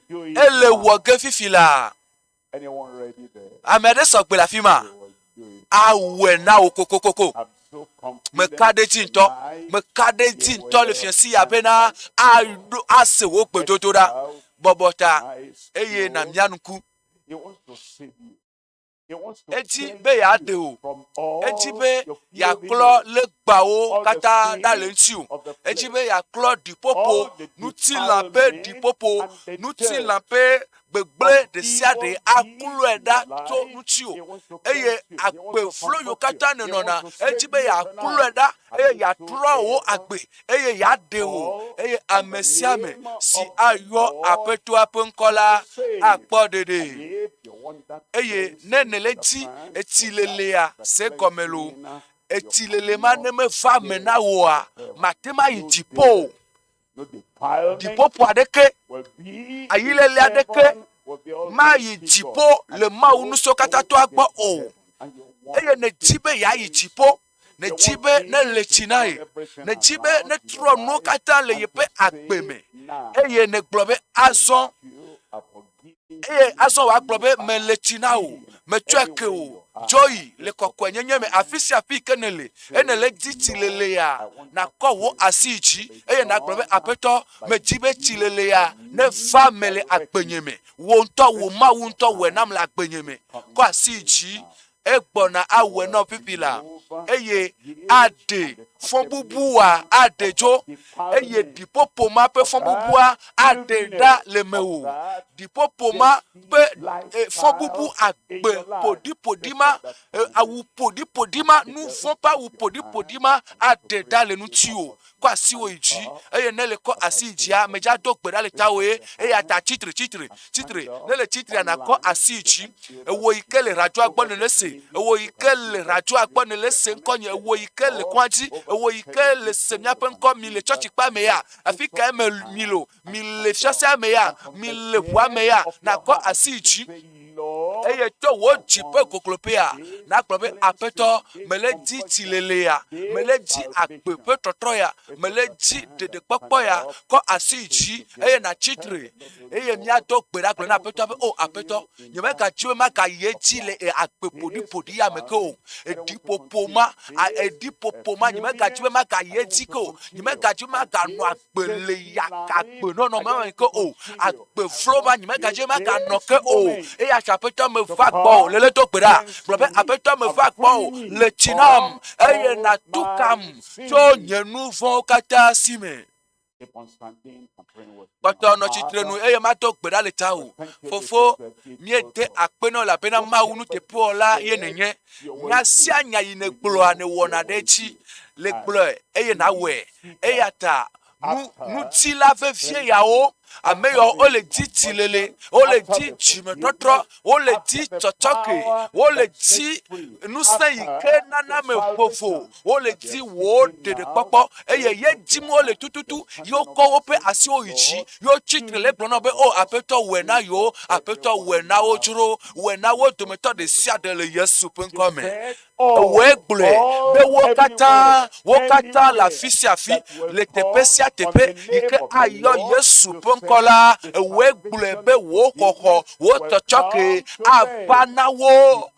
ele wɔ ge fifi la ame aɖe sɔgbe le afi ma awɔe na wo kokokoko meka ɖe dzi ŋutɔ le fiasi ya bena ase wo gbedodo ɖa bɔbɔ ta eye na mia nuku edi be yaɖe o edi be yaklɔ legbawo katã ɖa le ŋuti o edi be yaklɔ ɖiƒoƒo ŋutilã ƒe ɖiƒoƒo ŋutilã ƒe gbegblẽ ɖe sia ɖe aklɔe ɖa tso ŋuti o eye agbe flo yiwo katã nenɔna edi be yaklɔe ɖa eye yatrɔ wo agbe eye yaɖe o eye ame sia ame si ayɔ aƒetɔa ƒe ŋkɔ la akpɔ ɖeɖe eye ne nele dzi etsilelea se gɔme lo etsilele ma ne meva me na woa mate ma yi dziƒo o dziƒoƒo aɖeke ayilele aɖeke ma yi dziƒo le Mawu nusɔ katã toa gbɔ o eye ne dzi be yayi dziƒo ne dzi be ne le tsi na ye ne dzi be ne trɔ nuwo katã le yeƒe agbe me eye ne gblɔ be azɔ eye azɔ wòagblɔ be mele tsi na o metsɔe ke o dzoyi le kɔkɔe nyenye me afi sia afi ke ne le enele di tsilelea nakɔ wo asi dzi eye nagblɔ be aƒetɔ medzi be tsilelea ne va me le agbenye me wo ŋutɔ wo Mawu ŋutɔ wɔe nam le agbenye me kɔ asi dzi egbɔna awɔe nɔ pipi la eye aɖe fɔbubua aɖe dzo eye ɖiƒoƒo ma ƒe fɔbubua aɖe ɖa le me o ɖiƒoƒo ma ƒe fɔbubu agbe ƒoɖiƒoɖi ma awu ƒoɖiƒoɖi ma nu vɔ ƒe awu ƒoɖiƒoɖi ma aɖe ɖa le ŋuti o kɔ asiwo yi dzi eye ne le kɔ asi dzia medza do gbe ɖa le tawoe eye ata tsitre ne le tsitrea nakɔ asi dzi ewo yi ke le radioa gbɔ ne le se ewo yi ke le radioa gbɔ ne le se ŋkɔ nye ewo yi ke le kɔa dzi ewo yi ke le se miaƒe ŋkɔ mi le tsɔtsi kpa me ya afi ka me mi le fiasea me ya mi le ʋua me ya nakɔ asi dzi eye to wo jipe koklopea na klope apeto meleji tilelea meleji akpepe totroya meleji dede popoya ko asiji eye na chitre eye mia to gbera gbe na apeto o apeto nyeme ka chiwe maka yeji le akpepodi podi ya meko edipopoma nyeme ka chiwe maka yeji ko nyeme ka chiwe maka no akpele ya kakpe no mama ko o akpe floma nyeme ka chiwe maka no ke o eye apeto me va gbo lele to gbera blobe apeto me va gbo le chinam eye na tukam to nyenu von kata sime Bata no chitrenu eye mato gbeda le tawo fofo nie de akpeno la pena maunu te pola ye nenye nya sia nya yi ne gblo ane wona de chi le gblo eye na we eye ata nu ti la fe fie yawo ameyo o le di tilele o le di chimetotro o le di chochoke o le di nu sai ke nana me fofo o le di wo de popo eye ye jimo le tututu yo ko ope asi oyichi yo chitrele blono be o apeto we na yo apeto we na ojuro we na wo tometo de sia de le yesu penkome we gble be wo kata la fisi afi le tepesia tepe ike ayo yesu kola we gble be wo koko wo tochoke abanawo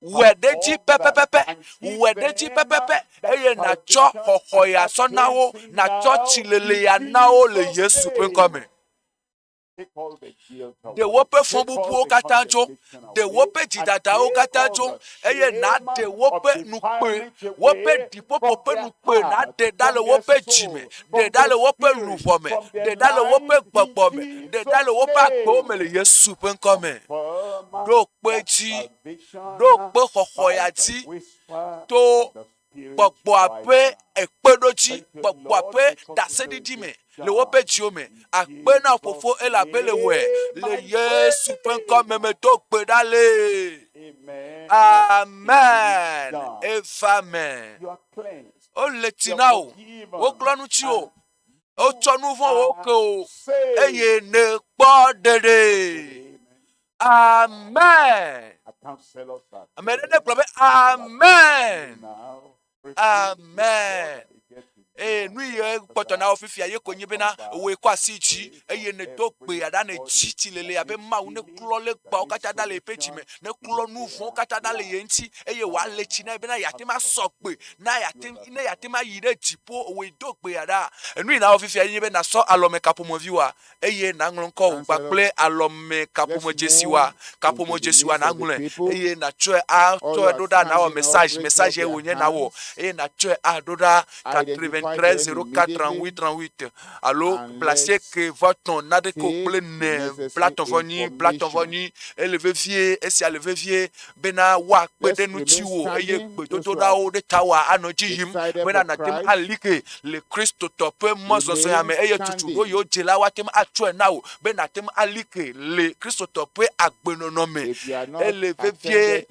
wedeji pepepe eye na cho koko ya sonawo na cho chilele ya nawo le yesu penkome de wope fombupu katanjo de wope didada o katanjo eye na de wope nukpe wope dipopope nukpe na de dale wope jime de dale wope lufome de dale wope gbọgbọme de dale wope akpome le yesu penkome do peji do pe kokoya ti to gbọgbọ ape ekpedoji gbọgbọ ape dasedidi me le wope jiome akpe na fofo ela bele we le yesu penkome me do pe dale amen amen o le tinao o glonu ti o tonu fun o ke o eye ne po dede amen amen ne probe amen amen nuye poto na ofifi aye konyi be na we kwasi chi eye ne dokpe ada na chichi lele abe ma une klo le gba o kata dale peji me ne klo nu fun kata dale yenti eye wa le chi na be na yatima sokpe na yatima yire jipo we dokpe ada nuye na ofifi aye be na so alome kapomo viwa eye na nglonko gbakple alome kapomo jesiwa na ngle eye na choe a to doda na o message e wonye na wo eye na choe a doda 93 04 38 38. Allô, placez que votre nom de couple ne platon voni, élevé vieux, et si élevé vieux, bena wa pede nu tiwo, eye pedodo da o de tawa anoji yim, bena na tem alike le Christ tope mozo so yame eye tutu yo jela wa tem atwe nawo, bena tem alike le Christ tope agbenonome, élevé vieux,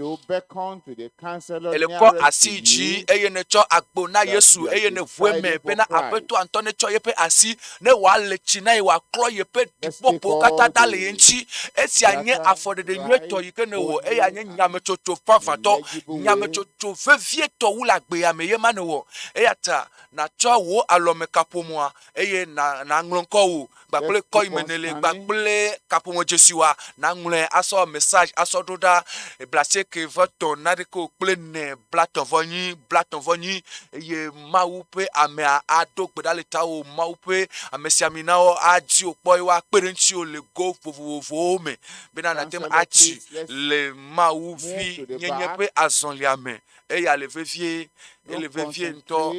ele ko asiji eye ne cho agbona Yesu eye ne me pena apeto antone cho yepe asi ne wa lechi na wa klo yepe dipopo kata dale yenchi esi anye afode de nweto yike ne wo e anye nyamechocho fafato nyamechocho vevie to wula gbe ya me yema ne wo e yata na cho wo alome kapomoa eye na nglonko wo gbakple ko imenele gbakple kapomo jesiwa na ngle aso message aso doda e blase ke voto na de ko kple ne blaton voni eye maupe ame ado gbedale tawo maupe amesiamina o aji opo iwa perenchi o le go vovovo me bena na tem achi le mauvi nyenyepe azonliame e ya le vevie nto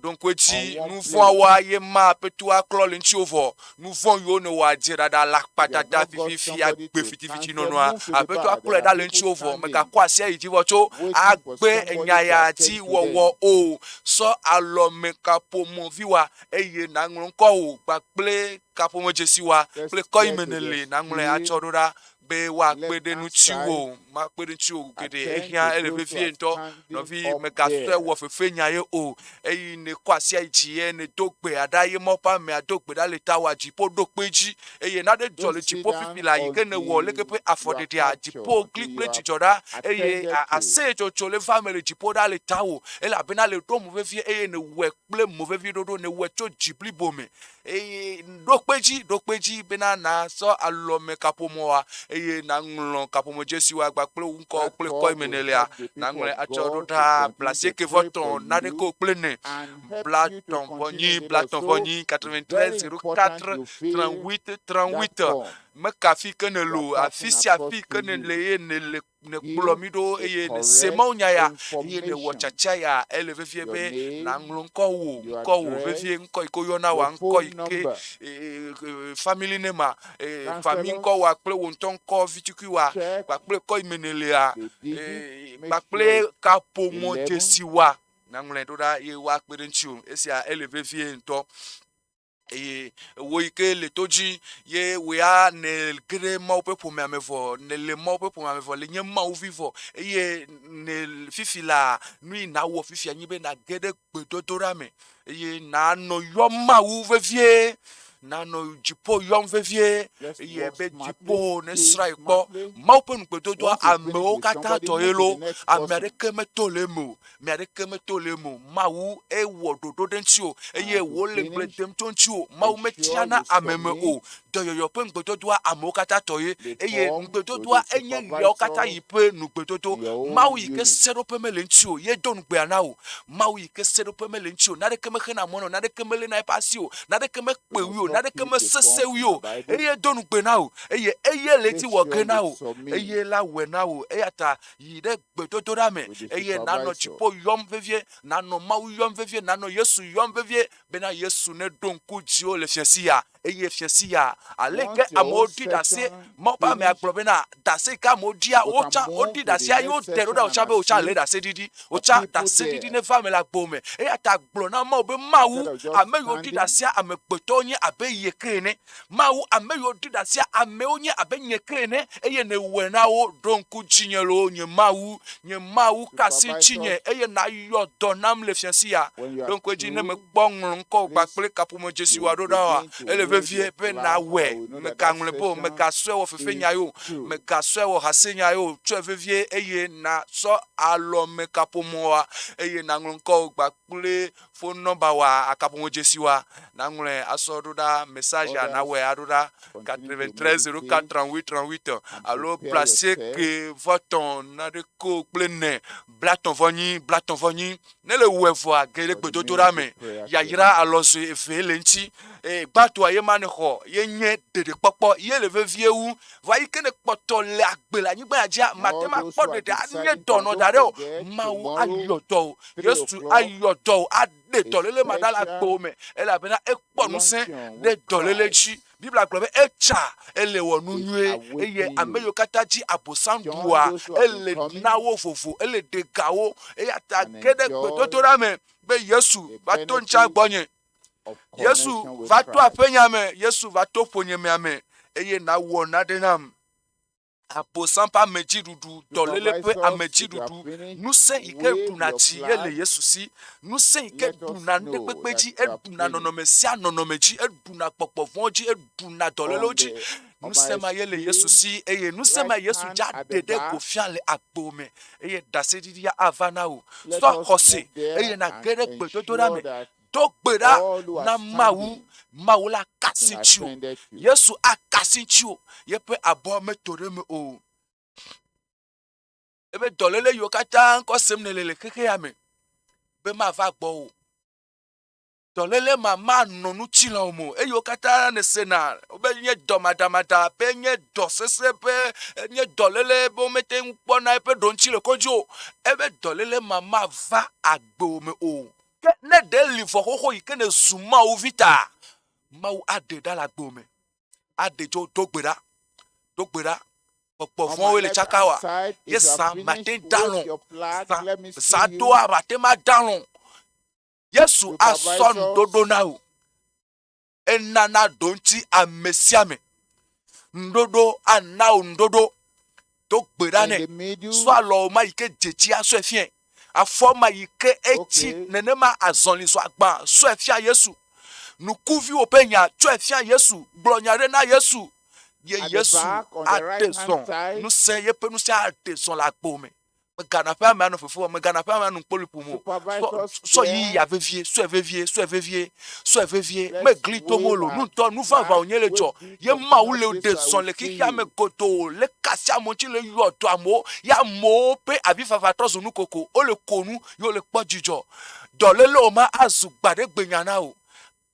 donc weji nous voit wa ye ma petu aklo le nchi ovo nous voit yo no wa jira da la patata fifi agbe fiti nono a petu aklo da le nchi ovo mega kwa sia yivo cho agbe enyaya ti wowo o so alome kapomo viwa eye na nko o gbaple kapomo jesiwa ple ko imenele na ngle achodora be wa gbede nu chiwo ma gbede chiwo gede ehia elevevie nto no vi mega so wo fefe nyaye o eyi ne kwase ajiye ne dogbe adaye mopa me adogbe da leta wa jipo dokpeji eye na de jole jipo fifila yi kene wo lekepe afode dia jipo klikple jijoda eye ase chochole family jipo da leta wo ela bena le do muvevie eye ne we kple muvevie dodo ne we cho jibli bome eye dokpeji bena na so alome kapomoa eye na nglo kapomo Jesu wa gba kple unko kple ko imenelia na ngle achodo da placer que voton na de ko kple ne blaton vonyi 93 04 38 38 me kafi que ne lo afisi afi que ne le ne kplomido eye ne semaunya ya eye ne wochacha ya elevevie be na nglo nko wo vevie nko ikoyona wa nko ike family nema family nko wa kple wonton ko vitukui wa gba kple ko imenelia gba kple kapomo Jesiwa na nglo do da ye wa kpere nchiu esia elevevie nto wo ike le toji ye we a ne gre ma ope po me amevo ne le ma ope po me amevo le nye ma o vivo ye ne fifila nui na wo fifi anyi be na gede gbedodora me ye na no yo ma wo vevie na no jipo yom vevie ye be jipo ne srai po ma ope nu gbedodo ame o kata to elo amerike metolemo ma wo e wo dodo dentio ye wo le gledem tonchio ma wo metiana ameme o doyoyo pe ngbedodo ame o kata to ye ye ngbedodo enye yo kata yipe nu gbedodo ma wo yike sero pe melentio ye don gbe ana o ma wo yike sero pe melentio na de keme khena mono na de keme le na pasio na de keme pewi o na de keme sese wi o ye don gbe na o ye leti wo gena o ye la we na o ata yide gbedodo rame ye na no chipo yom vevie na no ma wo yom vevie na no Yesu yom vevie be na Yesu ne don ku ji o le fiasia eye fiasia aleke amodi dase mo pa me agbobe na dase ka modia ocha odi dase ayo dero da ocha be ocha le dase didi ocha dase didi ne family agbome ata gblo na ma obe mawu ameyo di dase amegbeto onye abe yekene mawu ameyo di dase ame onye abe nyekene eye ne we na wo don ku jinyelo nye mawu kasi chinye eye na yo donam le fiasia don ko ji ne me gbonrun ko gba pele kapomo Jesiwa do da wa elevevie pe na we me ka nglepo me ka so wo fefe nyayo me ka so wo hasenya yo twevevie eye na so alo me kapomo wa eye na nglonko gba pele phone number wa akapomo Jesiwa na ngule aso do da message na we adoda 93 04 38 allo placer que voton na de ko plene blaton vonyi ne le wevo agele gbedodo rame ya yira alozo efe lenti gbato aye mane ho ye nye dede popo ye le vevie wu va yi kene poto le agbela nyigba aja matema kpode de anye dono dare o mawu ayodo Yesu ayodo ade tolele madala gbome ela bena ekponu se de tolele ji Bible aglobe echa ele wonu nwe eye ameyo kataji abosandua ele nawo fofo ele de gawo ata gede gbedodo me be Yesu va to ncha gbonye Yesu va to apenya me Yesu va to ponye me ame eye na wo na denam aposampa mejidudu dolele pe amejidudu nuse ike dunati yele Yesu si nuse ike duna nepepeji eduna nonomesia nonomeji eduna popovonji eduna doleloji nuse ma yele Yesu si eye nuse ma Yesu ja dede ko fiale agbome eye dasedi ya avana o so kose eye na gere gbedodo me dogbera na mawu la kasinchu Yesu akasinchu yepe abo metore me o ebe dolele yo kata nko semnelele keke ya me be ma va gbo o dolele mama nonu chila omo eyo kata ne sena obe nye domadamada be nye dosese be nye dolele bo mete npo na epe don chile kojo ebe dolele mama va agbo me o ne de livo hoho ikene zuma o vita mau ade dala gbome ade jo dogbera popo fon wele chakawa yesa matin dalon sa do abate ma dalon Yesu ason dodo na o enana donti amesiame ndodo ana ndodo to in gbedane the middle. so alo ma yike jeji aso efie afọ ma yike echi Okay. nenema azonli so agba so efia Yesu nukuvi openya so efia Yesu glonyare na Yesu ye At the Yesu back, on the right-hand ateson side. nu se ye pe nu se ateson la gbo me gana pa ma no fofo me gana pa ma no polipu mo Supervisors so there. yi ya vevie so evevie so evevie so evevie Let's me glito wave molo our nu to nu fa va flag, onye le jo wave ye it ma from wule this de side, I son will le see kikia me you. koto le kasia monchi le yo to amo ya mo pe abi fa tozo nu koko o le konu yo le po jijo dole lo ma azu gbade gbenyana o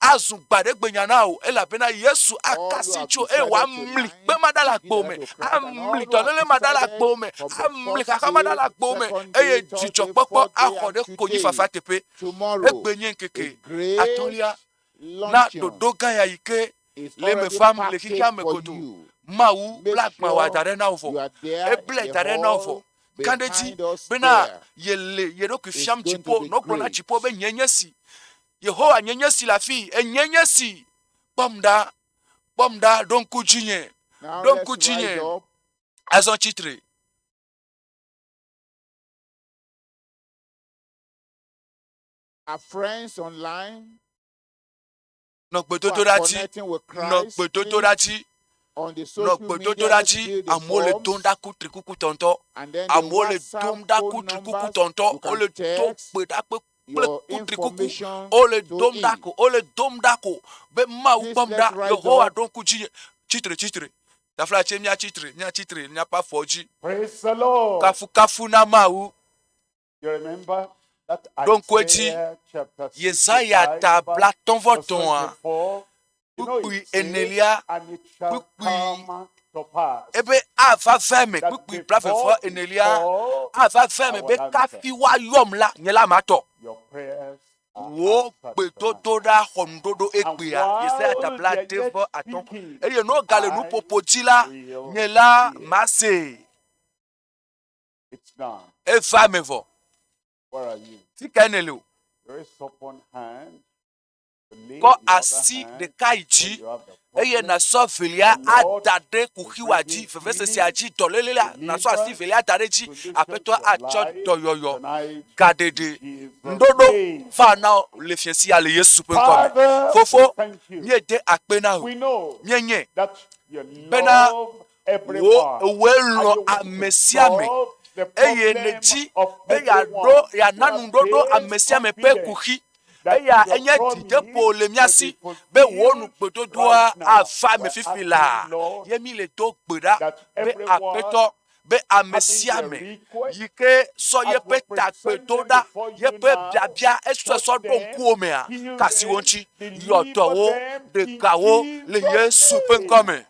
azu gbade gbenyana o ela bena Yesu akasicho e wa mli pe madala gbo me amli dole madala gbo me amli kaka madala gbo me eye jijo popo akode koyi fafa tepe Tomorrow, egbenye nkeke a great atolia na luncheon dodoga ya ike is le me already fam le packaged kika me for koto you. mawu Make black ma wa dare na sure ovo you are there eble in the dare na ovo hall kandeji behind us bena there. yele yedo ku It's fiam going to chipo be no krona great. chipo be nyenyesi Yehowa nyenyesi la fi enyenyesi bomda don kujinye Now don let's rise kujinye up. azon chitre Our friends online no who gbedodo are dati connecting with no Christ, gbedodo please, dati on the no social gbedodo media, let's dati fill the amole forms. donda ku trikuku tonto And then the amole WhatsApp donda phone ku trikuku numbers, tonto you can ole to text gbeda pe your ku trikuku information ole to it. domdako be ma u Please, bomda let's rise Yehowa up. don ku chitre tafla che nya chitre nya pa foji Praise the Lord. kafu na mau You remember that don kweti Isaiah chapter Yesaya 65, tabla ton verse voton 24. You know pupui it says, enelia and it shall pupui come to pass ebe ava feme that pupui before plafefo you enelia call, ava I feme will be answer. kafi wa yom la nyela mato Your prayers are wo answered tonight. gbetodo da hondodo And egbea Yesaya while tabla they are yet devo aton speaking, eye no gale nu I popotila will nyela hear. mase It's done. e famevo Where are you? tikanelo Raise up one hand. Lay ko the other asi hand de when kaiji you have the eye problem. na so filia The Lord adade will kuhiwaji bring fefese si healing, aji tolelela na so asi deliverance, filia adareji solution apeto to your acho life doyoyo tonight gadede in Jesus' ndodo name. fa na le fiesi ale Yesu pe nkome Father, we fofo thank you. nye de akpena o We know nyenye that you bena love wo everyone ewe and lo you want to amesiame solve the eye problem neji of be ya do everyone. ya We have nanu ndodo this amesiame pe confidence kuhi that eya your enye dide po promise le will be miasi be wonu fulfilled gbedodo right now. afa me We're fifila asking, Lord, yemi le to gbeda that be everyone apeto be having their amesiame request, yike so as ye we pe takpe present them doda before ye you pe now, biabia eso touch so don them, ku ome a heal kasi them, wonchi yodo deliver wo them de in kawo le Jesus' Yesu pe name. nkome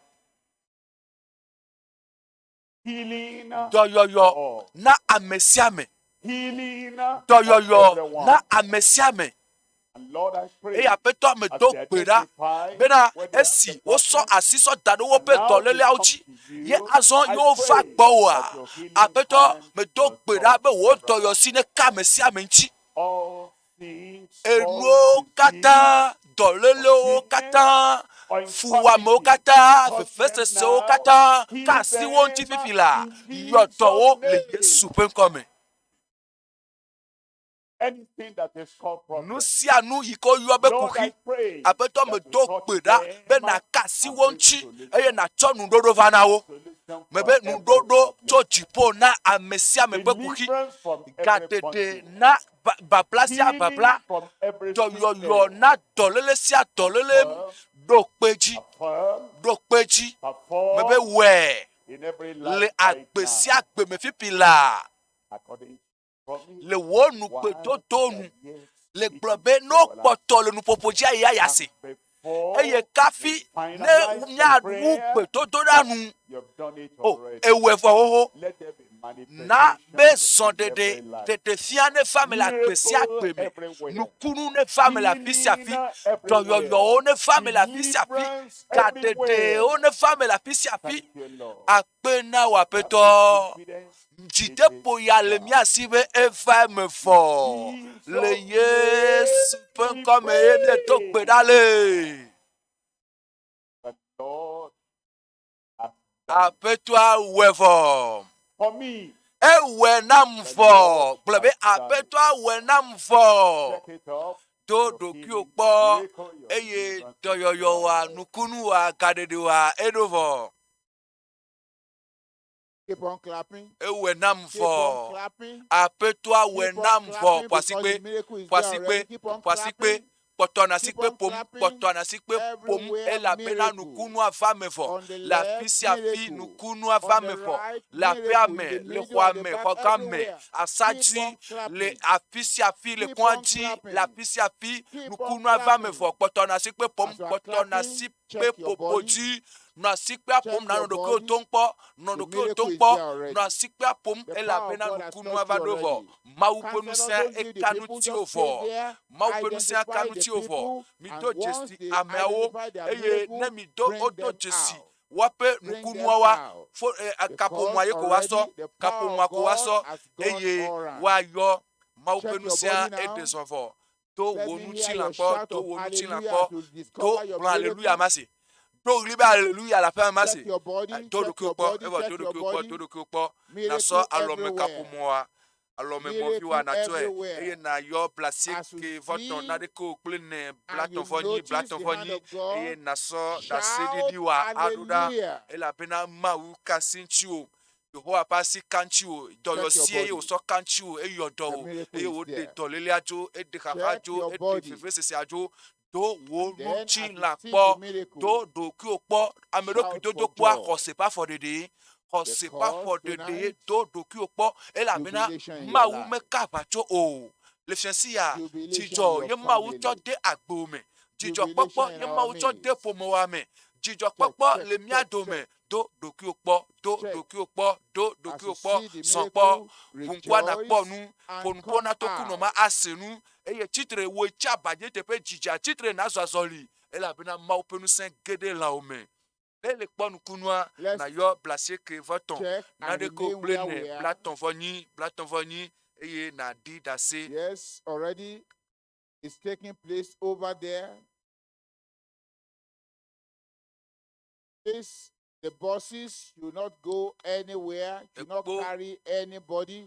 Healing for doyoyo all. na amesiame Healing doyoyo for everyone. na amesiame And Lord, I pray eya peto me as do they gbera identify bena where they have the esi wo so problem, asiso dado wo and pe now they tolele come auchi to ye you, azon I yo va pray gbo that wa your healing apeto hand me do will gbera touch be wo doyo everyone. si ne ka mesiame nchi All things, all enu disease, kata dolele o sickness, kata or fuwame o infirmity, kata touch them fefesese o now, kata heal kasi wo nchi them fifila in yodo Jesus' wo le name. Yesu pe nkome Anything that is called problem, nusianu yiko yo be Lord, I kuhi pray apeto me that you do touch gbera be them na kasi and wo bring nchi solution. eye na cho nu dodo vanawo Solution mebe for nu every dodo problem. cho jipo na amesia me pe kuhi Deliverance from every gadede bondage. na bablasia Healing babla from every doyoyo sickness. na dolele sia dolele Affirm, dokpeji affirm, dokpeji mebe perform we in every le life right agbesi now. agbe me fipila According to promise, le wonu while gbedodonu they are yet le speaking, gblɔbe they no will kpɔtɔ le nuƒoƒodzi ayi answer. ayasi And before eye we kafi ne finalize the miawu prayer, gbedodoɖanu you've done it o already. ewefɔ xoxo Let there be na be manifestation zɔn in every dede life. dedefia ne fa me le agbe sia Miracle agbe me everywhere. nukunu ne fa me le afi sia Healing afi everywhere. dɔyɔyɔwo ne fa me le afi sia afi Deliverance everywhere. gadedewo ne fa me le afi sia afi Thank you, Lord. akpe na wo We have this aƒetɔ confidence. It dzideƒo is ya le done. mia si be eva me fɔ In le Jesus' Yesu ƒe name we ŋkɔme ye miedo pray. gbe ɖa le. The Lord has Apetua wevo. For me. Ewe namfo. Blebe apetua we namfo. Check it up. Do do kyokpo. Eye doyoyo wa nukunu wa kadede wa edovo. Keep on clapping. Ewe namfo. Keep on clapping. Apetua we Keep on namfo. clapping because the miracle is there already. Keep on clapping. Potona Keep sikpe on pom, clapping. potona sikpe pom, Everywhere et la bena miracle. nukunu afamefo, On the la left, fisi afi miracle. nukunu On the afamefo, right, la miracle. peame, In the le middle, at the kwame, back, kwakame, everywhere. asaji, Keep on clapping. le afisi afi, le Keep on kwanji, clapping. la fisi afi, Keep on nukunu clapping. afamefo, potona sikpe pom, As you are potona clapping, sikpe check your body. popoji, na sikpe pom, Check na your nodoke body. otompo, nodoke The miracle is otompo, there already. na sikpe pom, The et la power of bena God has nukunu touched you avadovo, already. mau Counselor, penusia don't e leave the people, kanuti just stay ofo, there, mau penusia identify the kanuti ofo. people, Mi and do once jesi they ameawo identify their eye miracle, ne mi do bring odo them jesi out. wape Bring them nukunuwa out. fo kapo Because mwaye ko waso already the kapo power mwa of ko God waso has gone eye all around. wa yo mau Check your penusia body now. e desonfo to Let me wonu hear chi your lanpo shout to of wonu chi hallelujah lanpo to to discover your bran hallelujah miracle. masi to libe hallelujah la fa masi Check your body, to do check your kyopo body, ewa check to do your kyopo body. to do kyopo na so Miracle alome kapo everywhere. mwa alome mo viwa Miracle na to eye everywhere. na yo place As you ke voton na see de ko plene and blaton you foni notice blaton the hand foni of God, eye na so da shout sedidi wa aduda hallelujah. ela bena mau kasinchiu Yehowa pasi kanchiu do yo Check your sie yo body. so kanchiu e yo The do miracle e is wo de there. to lele ajo e de Check kakajo your e de body. fefesese ajo do wo And nu then as chin you la see po the miracle, do ki o po amedo ki shout do for po a joy. ko se pa for dede ko se pa Because for dede tonight, do ki o po e la bena jubilation in ma your wu life. me ka bacho o le fiansi ya Jubilation in jijo your ye ma wu family. cho de agbo me jijo Jubilation popo in ye ma our wu cho de midst. pomo wa me jijo Check, popo check, le mi check, ado me check. do ki o po Check. do ki o po do As ki you o po see the san po miracle, bunkwa na po rejoice nu and ponpo come na to ku no ma out. asenu eye titre wo cha baje te pe jija titre na zazoli ela bena mau penu sen gede la ome ele kpɔnu kunua Let's na yɔ blase ke vɔtɔn check na and de ko remain kple where ne we are. blatɔn fɔ nyi eye na di dase. Yes, already it's taking place over there. Please, the buses should not go anywhere, should not carry anybody.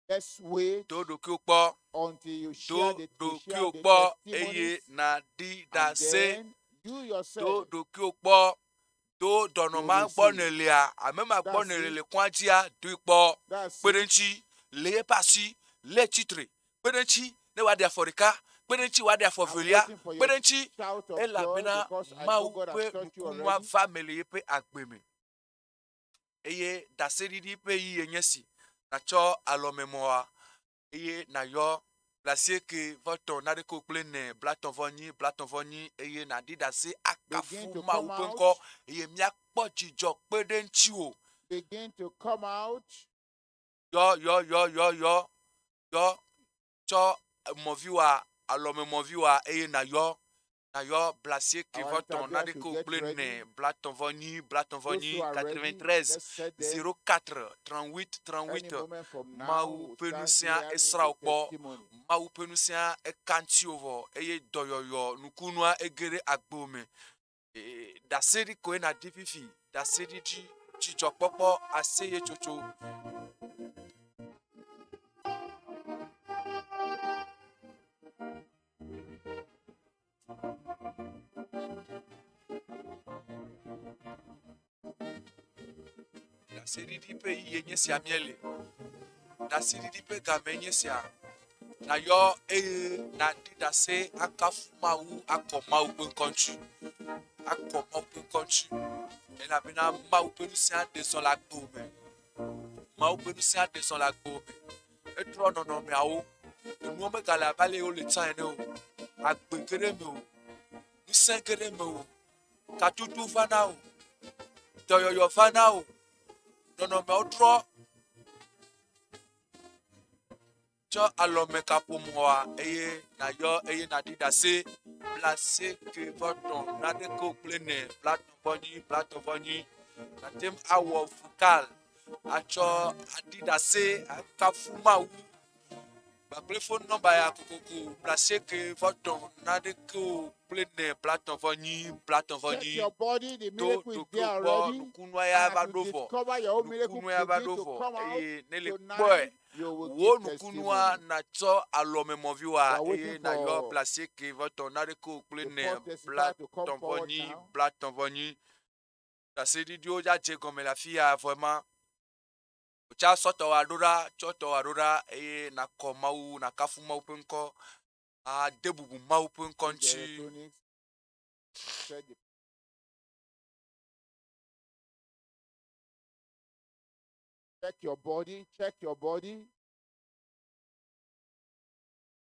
Let's wait to do ki o kpɔ until you to share the, do ki share o the kpɔ eye testimonies. na di And dase then you to yourself, do ki o kpɔ to dɔnɔma gbɔ receive. ne lia ame ma gbɔ That's ne it. le kɔndzia do kpɔ That's it. kpeɖeŋtsi le eƒe asi le titre kpeɖeŋtsi ne wa de afɔ ɖeka kpeɖeŋtsi wa de afɔ I'm velia waiting for your kpeɖeŋtsi shout of elabena joy because I know mawu God has ƒe touched you nukunua already. va me le yeƒe agbe me eye daseɖiɖi ƒe yi yenye si natsɔ alɔmemɔa eye nayɔ blase ke vɔtɔn na de ko kple ne blatɔn vɔ nyi eye nadi dase Begin to akafu mawu come ƒe out. ŋkɔ eye miakpɔ dzidzɔ kpe ɖe ŋtsi o Begin to come out. yɔ tsɔ mɔviwa alɔmemɔviwa eye nayɔ blase ke Our vɔtɔn na de interviewers ko will get kple ready. ne blatɔn vɔ Those nyi who are ready, 93 let's set them. 04 38 Any 38 moment from now, mawu we'll ƒe start nusia hearing esra the kpɔ testimony. mawu ƒe nusia ekantsi vɔ eye dɔyɔyɔ nukunua ege ɖe agbo me daseɖi koe na di fifi daseɖiɖi dzidzɔkpɔkpɔ aseye tsotso. Daseɖiɖi ƒe yi nye sia miele daseɖiɖi ƒe game nye sia nayɔ eye nadi dase akafu mawu akɔ mawu ƒe ŋkɔntsi elabena mawu ƒe nusia ɖe zɔ le agbo me mawu ƒe nusia ɖe zɔ le agbo me etrɔ nɔnɔmeawo enuwo megale abe ale wo le tsã ene o agbe ge ɖe me o ŋusẽ ge ɖe me o kaɖuɖu va na o dɔyɔyɔ va na o nɔnɔmeawo trɔ tsɔ alɔme kaƒomɔa eye nayɔ eye nadi dase blase ke vɔtɔn na de ko kple ne blatɔn vɔ nyi natem awɔ fukal atsɔ adi dase akafu mawu Bakle phone number ya kuku placer que votre nade que plein platon vani Check your body, the to miracle is there already. kunwa ya And as you vadovo discover your own miracle kunwa ya begin to vadovo come out e nele tonight, boy you will wo give kunwa testimony. na to alome moviwa We are waiting e na yo for placer que votre nade que plein the first testifier to come platon forward vani now. platon vani ça c'est idiot ya je comme la fille a vraiment cha soto adora e na komau na kafuma upenko a debubu ma upenko nchi Electronics. Check your body. Check your body.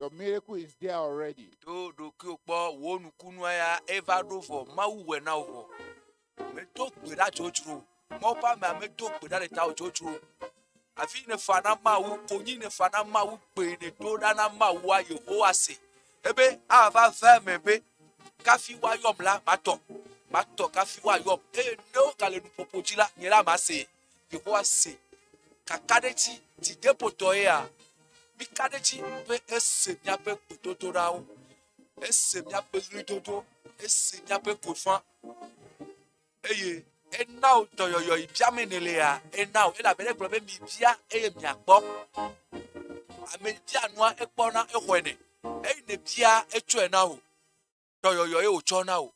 Your miracle is there already. do ki okpo wo nukunu ya eva dovo ma uwe na ovo me to gbera jojuro mo pa me to gbera le ta jojuro afi ne fana ma wu konyi ne fana ma wu pe ne do dana ma wu a Yehowa se ebe a va fa me be kafi wa yom la mato kafi wa yom e no kale nu popojila nyela ma se Yehowa se kakadechi ti depoto ya mi kadechi pe ese nya pe kutoto rawo ese nya pe ritoto ese nya pe kofan eye enao toyoyo ibiamenele ya enao ela bele problem mi bia eye mi agbo ame bia noa ekpona ehwene ne bia etu enao toyoyo e ochona o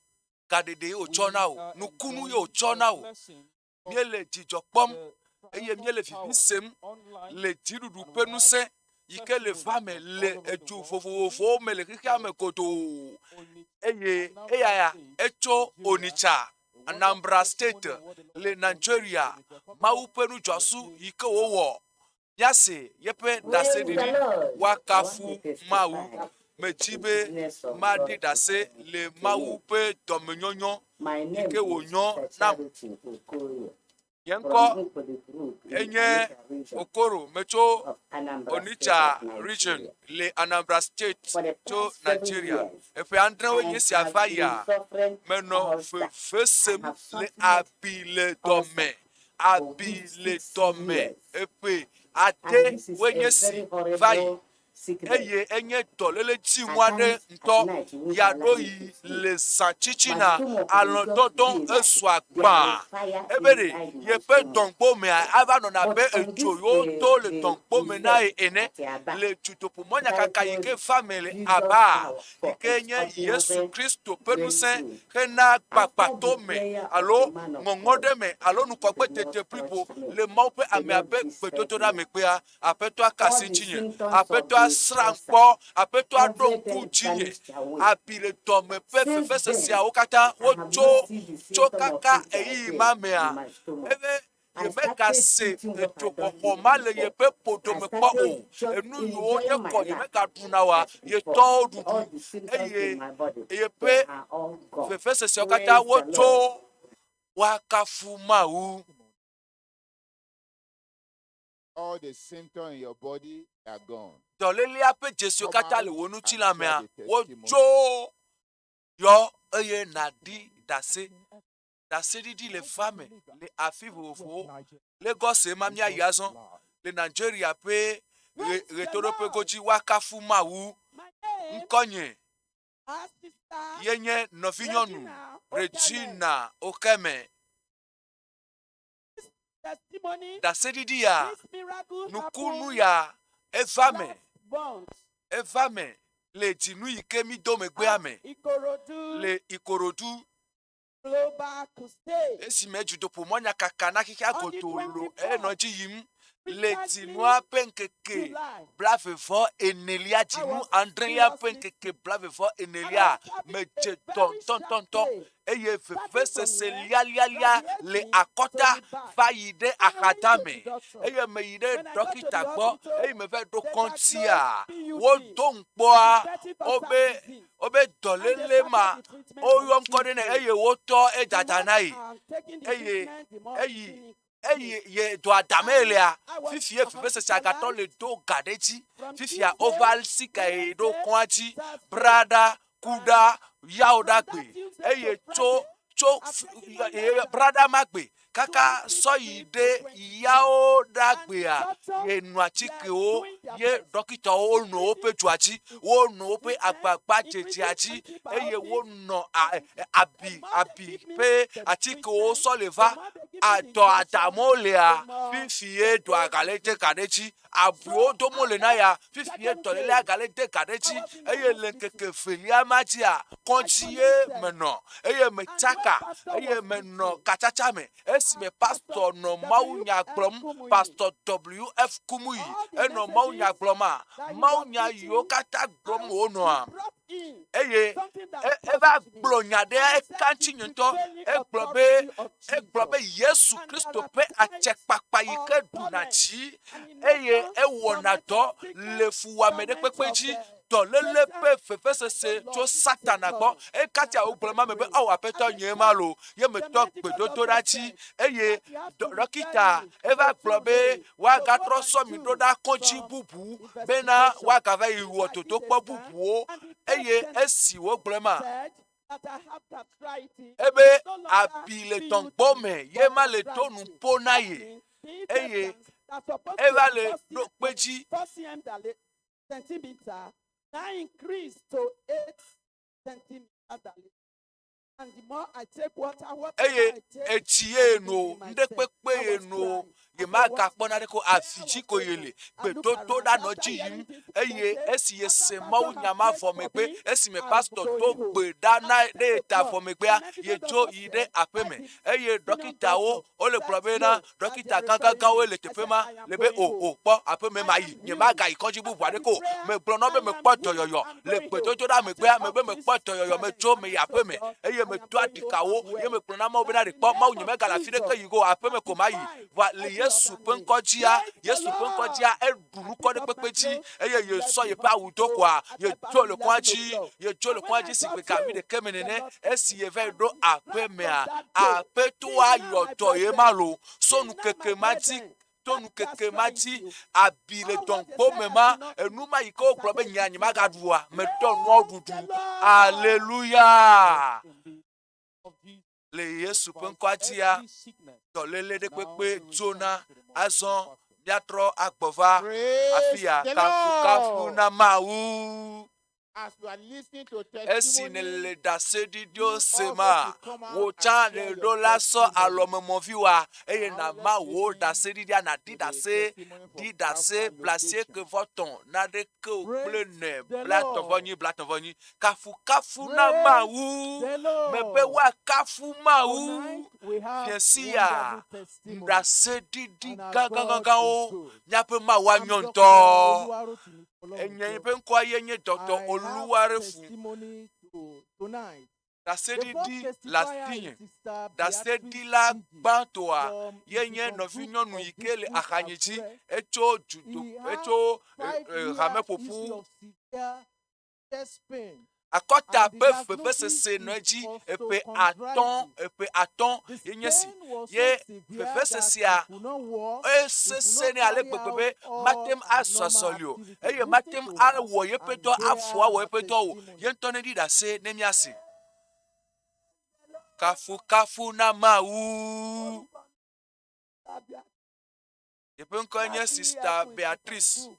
kadede e ochona o nukunu e ochona o miele jijokpom eye miele fifisem le jirudu penuse yike le fame le eju fofofo mele kika me koto eye eya echo Onitsha Anambra State le Nigeria maupenu josu yike wowo yase yepe dasedidi wakafu mau mechibe madi dase le maupe domenyonyo yike wonyo na yenko enye okoro mecho Onitsha region le Anambra State to Nigeria efe andre wenye si avaya meno fesem le abile dome epe ade wenye si vayi eye enye tolele ti mwane nto yadoyi le sanchichina alondodon eswagba ebere yepe tongbo me ava no na be enjoyo to le tongbo me na ene le tutopo monya kaka yike family aba yike nye Yesu Kristo penuse kena papato me alo ngongode me alo nukogbe tete pripo le maupe ame abe petotora mekpea apeto akasi chinye apeto srankpo apeto adonku jinye apile tome pefe sesia okata ocho kaka eyi mamea ebe yemeka se etoko male ye pe poto me kpo o enu yo ye ko yemeka duna wa ye to dudu ye pe fefe sesia okata ocho wakafuma u. All the symptoms in your body are gone. Dolele ape Jesu kata le wonu chilamea wojo yo eye nadi dase didi le femme le afivu fo Lagos mamia yazon le Nigeria pe retoro pe goji wakafu mawu nkonye yenye novinyonu Regina Okeme dase didi ya nukunu ya evame le tinu yike mi do megbe ame le Ikorodu esi meju do pomonya kaka na kika gotolo no jiyim le tinu apenkeke blave fo enelia tinu Andrea penkeke blave fo enelia meje ton eye fefe lia le akota fayide akadame eye meyide dokita gbo eye me fe do kontia wo don gbo obe dolele ma o yom kode ne eye wo to ejajanai eye ye do adamelia fifie fefe sagaton le do gadeji fifia oval sika e do kwaji brada kuda yaudagbe eye cho brada magbe kaka soyide yao dagbea ye nuachike o ye dokita o no pe tuachi wo no pe agbagba jejiachi eye wo no abi pe atike o soleva ato atamolea fifie do agalete kadechi abu do mole na ya fifie to le agalete kadechi eye lenkeke felia matia kontie meno eye metaka eye meno kachachame esime pastor no maunya glom pastor WF Kumuyi eno maunya gloma maunya yokata glom ono eye eva glonya de kanchi nyonto eglobe Yesu Kristo pe achekpakpa yike dunachi eye ewonato lefuwa mede pepeji to lele pe fefesese to satana gbo e katia ogbema mebe o apeto nyema lo ye me to gbedodo dachi eye dokita eva globe wa gatro so mi do da konchi bubu bena wa gava iwo to po bubu eye esi wo gbema ebe abile tongbome ye ma le tonu ponaye eye eva le do peji centimeter now increase to 8 centimeters. And the more I take water, eye etie no ndekpepe no ye maga kpona de ko afiji ko yele pe to da no ji yin eye esi ye se mawu nyama for me pe esi me pastor to gbe da na de ta for me pe ye jo ide apeme eye dokita o le probe na dokita gangan o le tepema le be o po apeme mayi ye maga ikonji bu bua de ko me bro no be me po toyoyo le pe to da me pe me be me po toyoyo me jo me apeme eye me to adikawo ye me prona ma obina de po mawu nyeme gala fi de ke yigo apeme ko mayi wa le Yesu penkojia e duru ko de pepeji eye ye so ye pa wudo kwa ye jo le kwanji si pe ka mi de kemenene esi ye ve do apemea apetua yoto ye malo sonu keke mati tonu keke mati abile donpo mema enuma yiko globe nyanyi magadua me don no dudu hallelujah le Yesu penkojia tolele de pepe jona azon biatro agbova afia kafu na mau as you are listening to esinele dasedi dio sema wo chane do laso alomomoviwa eye na ma wo dasedi dia na di dase placer que voton na de que o plene blatovoni kafu na ma wu mepe wa kafu ma wu fiesia dasedi di gagagaga o nyape ma wa nyonto enye pe nkwa yenye doctor Oluwarefu dasedi di lastinye dasedi la gbantoa yenye novinyonu ikele akanyichi echo rame popu akota pe fefesese noji epe aton yenyesi ye fefesese a esese ne ale gbegbe matem asosolio eye matem awo yepeto afo awo yepeto ye ntone di dase ne miase kafu na mau yepenko nye sister Beatrice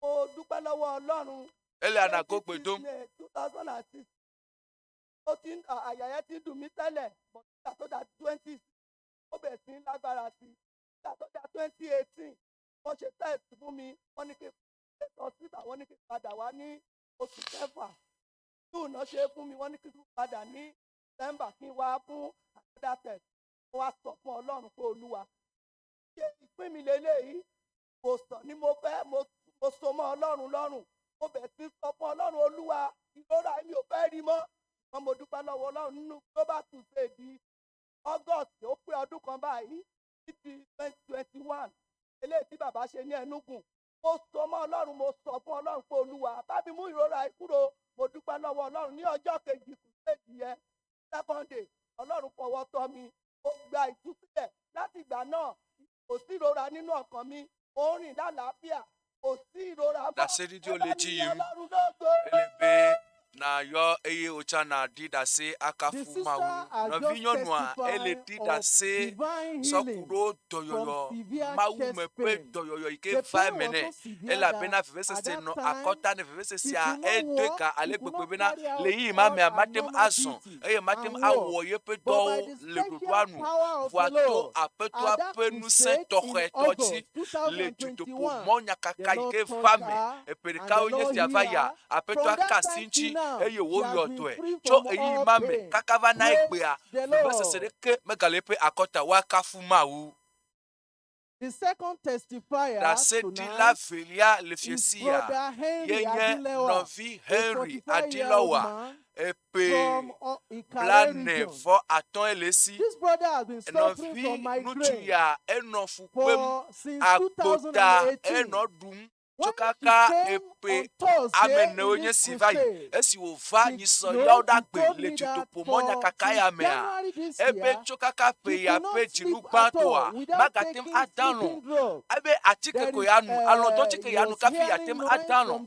mo dúpẹ́ lọ́wọ́ Ọlọ́run. Ele anago gbedom. 2006 ó ti àyà yẹn ti dùn mí tẹ́lẹ̀ but nígbà tó dà 20 ó bẹ̀rẹ̀ sí lágbára sí nígbà tó dà 2018 wọ́n ṣe test fún mi wọ́n ní kí n lọ síta wọ́n ní kí n padà wá ní oṣù kẹfà tún náà ṣe fún mi wọ́n ní kí n padà ní December kí n wá fún another test wọ́n wá sọ fún Ọlọ́run pé Olúwa ṣé ìpín mi lélẹ́yìí kò sàn ni mo fẹ́ mo so mọ́ Ọlọ́run lọ́rùn mo bẹ̀ sí sọ fún Ọlọ́run Olúwa ìrora mi ò fẹ́ rí mọ́ wọn mo dúpẹ́ lọ́wọ́ Ọlọ́run nínú Global Crusade di August ó pé ọdún kan báyìí títí 2021 eléyìí tí bàbá ṣe ní Enugu mo so mọ́ Ọlọ́run mo sọ fún Ọlọ́run pé Olúwa bá mi mú ìrora kúrò mo dúpẹ́ lọ́wọ́ Ọlọ́run ní ọjọ́ kejì Crusade yẹn second day Ọlọ́run fọwọ́ tọ́ mi ó gba ìtúsílẹ̀ láti ìgbà náà kò sí ìrora nínú ọkàn mi ó rìn lálàáfíà. Dasedi dio leji yim elebe na yo eye ocha na dida se akafu mawu no vinyonua ele dida se sokuro doyoyo mawu me pe doyoyo ike va mene ela bena vevese se no akota ne vevese sia edeka alegbegbe bena le yi ma me amatem ason eye matem awo ye pe do le dodoanu voato apeto apenu se toxe toti le tutopo monya kaka ike va me eperika onye sia vaya apeto akasinchi eye wo yotoe cho eyi mame kakava na egbea vevese sereke megalepe akota wakafu mawu. The second testifier da se di la velia le fiesia yenye novi Henry Adilowa epe blane vo aton elesi novi nutuya enofu kwem akota enodum chokaka epe amene onye sivayi esi ova nyiso yauda gbe le tutopo monya kakaya mea ebe chokaka pe ya pe jinu gbantoa magatem adano ebe atike ko yanu alodon chike yanu kafi yatem adano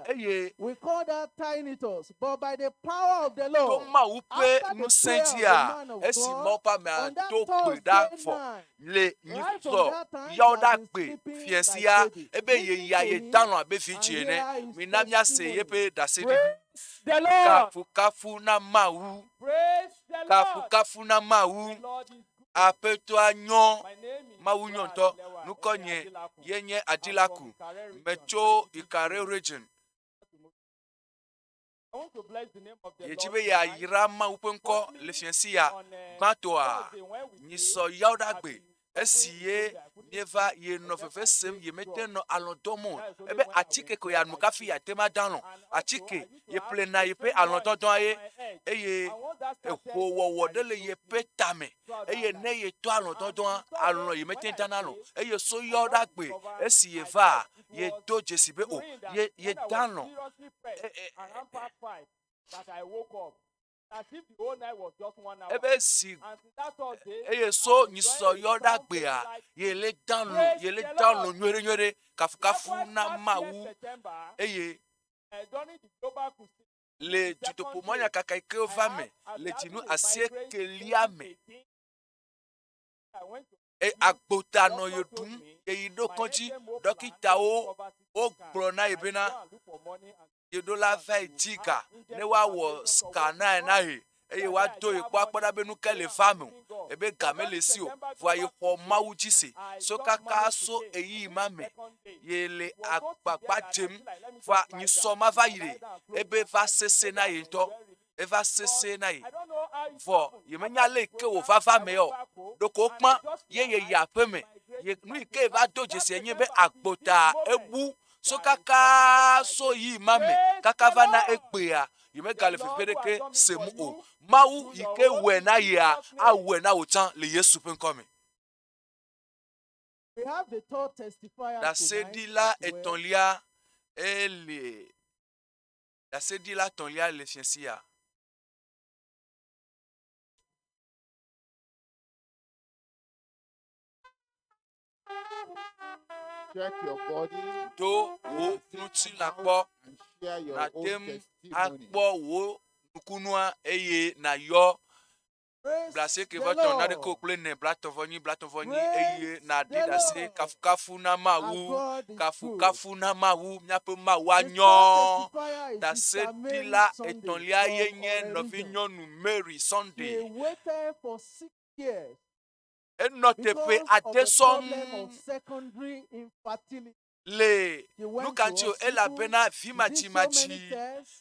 eye we call that tinnitus, but by the power of the Lord to ma upe nu sentia esi mopa me to pe da fo le nyiso yauda gbe fiesia ebe ye ya ye dano abe fiji ne minamia se yepe da se kafu na mawu kafu na mawu apeto anyon mawu nyonto nukonye yenye Adilaku mecho Ikare region yejibe ya yira ma upenko le fiansia bantoa nyiso yaudagbe esiye nieva ye no fefesem ye meteno alondomo ebe atike ko ya nukafi ya tema dano atike ye plena ye pe alondodon aye eye ekwowo dele ye pe tame eye ne ye to alondodon alon ye meten danalo eye so yaudagbe esiye va ye do jesibe o ye dano that I woke up as if the whole night was just 1 hour. Ebe si eye so nyiso yoda gbea yele dano nyere kafu na mawu eye during the global crusade le tutopo monya kakaike ovame le tinu asie keliame e agbota no yodun eyido konji dokita o gbona ibena yedola vai jiga ne wa wo scanner na he eye wa do ipo apada benu kele famu ebe gamele si o voye ho mawu jise so kaka so eyi mame yele agbagba jem va nyiso ma va yire ebe va sese na ye to eva sese na ye vo ye menya le ke wo va va me o doko pon ye ya peme ye nu ike va do jise yin be agbota ebu so kaka so yi mame kaka vana ekpea yime gale fefereke semu o mawu ike we na ya awe na otan le Yesu pen come. We have the third testifier da sedila etonlia ele da sedila tonlia le fiensia check your body do wo nuti la po and share your na own dem testimony. akpo wo nukunua eye na yo blase ke voton na de ko plene blatovoni eye na dida se kafu na mawu kafu na mawu nyape mawu anyo da se dila etonlia yenye no vinyonu Mary Sunday he waited for 6 years enotepe adesom secondary infertility. le nukancho ela bena vimachi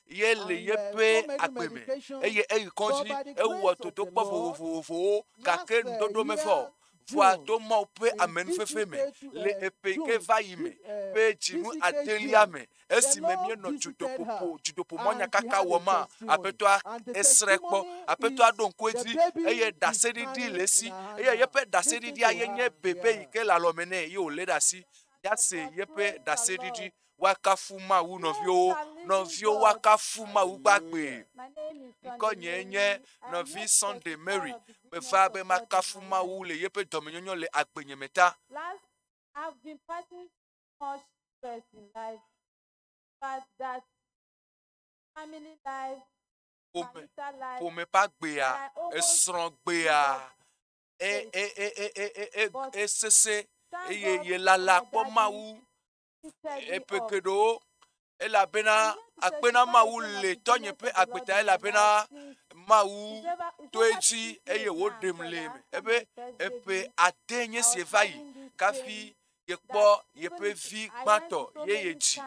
yele yepe akpeme eye eyi konji ewo toto povo kake ndodo mefo voa to mo pe amenu fefeme le epeke vaime pe jinu ateliame esi memie no judopo monya kaka woma apeto esrekpo apeto adonkweti eye dasedidi lesi eye yepe dasedidi ayenye bebe ike la lomene ye o ledasi yase yepe dasedidi wakafuma wu novio wakafuma wu gbagbe nkonyenye novi Sunday Mary me fa be makafuma wu le yepe dominyo le agbenyemeta. Last, I've been passing much stress in life, but that family life, marital life. Pour me pas gbea, esron gbea, sese, ye la ma wu, pekedo, la bena, akpena ma wu le tonye pe akpeta la bena ma wu toeji wo demle ebe adenye se vai kafi ye kpo ye pe vi gbato ye ji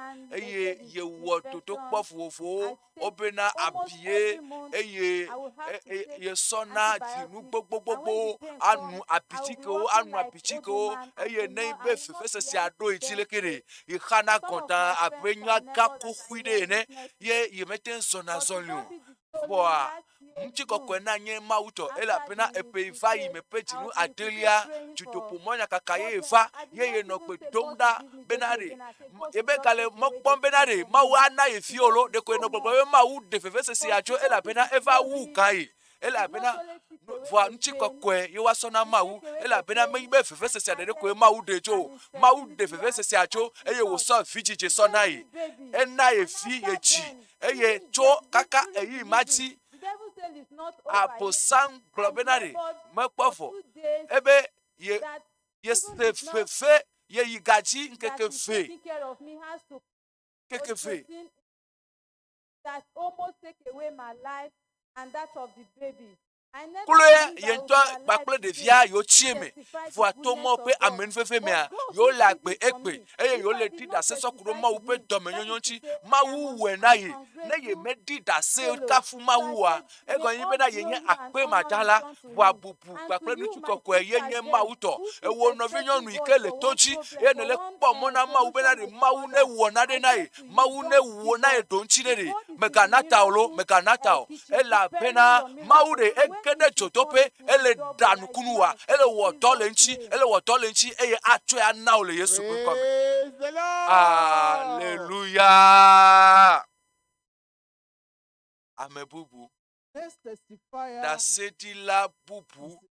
ye wo toto kpo fofo obena abie ye sona tinu gbogbogbogbo anu apichiko ye nei be fefe se ado ejilekere ye khana konta apenya gako huide ne ye meten sona zonlu boa mchiko na nye mauto ela pena epe vai me petinu adelia tutopo monya kakaye eva ye no pe domda benare ebe kale mokpon benare mawu ana ye fiolo de ko no gbogbo mawu de fefe se ajo ela pena eva wu kai ela pena voa mchiko kwe ye wasona mawu ela pena me be fefe se ade ko mawu de jo mawu de fefe se ajo eye wo so fijije so nai ena ye fi ye ji eye cho kaka eyi mati aposang globenari mekpofo ebe ye fefe ye yigaji nkeke fe that almost take away my life and that of the baby. Kule yento bakple de via yo chieme voa tomo pe amen fefe mea yo lagbe ekpe yo le dida se sokuro ma wo pe domenyonchi ma wu we na ye me dida se kafu ma wu a ego yin be na ye yen akpe madala voa bubu bakple nu tukoko ye yen ma wu to wo no vinyonu ikele tochi ye ne le po mo na ma wu be na de ma wu ne wo na de na ye ma wu ne wo na ye don chi de mekanata ela pena ma wu de kede chotope ele danu kunuwa ele wo dolenchi eye atwe ana ole Yesu ko hallelujah amebubu da setila bubu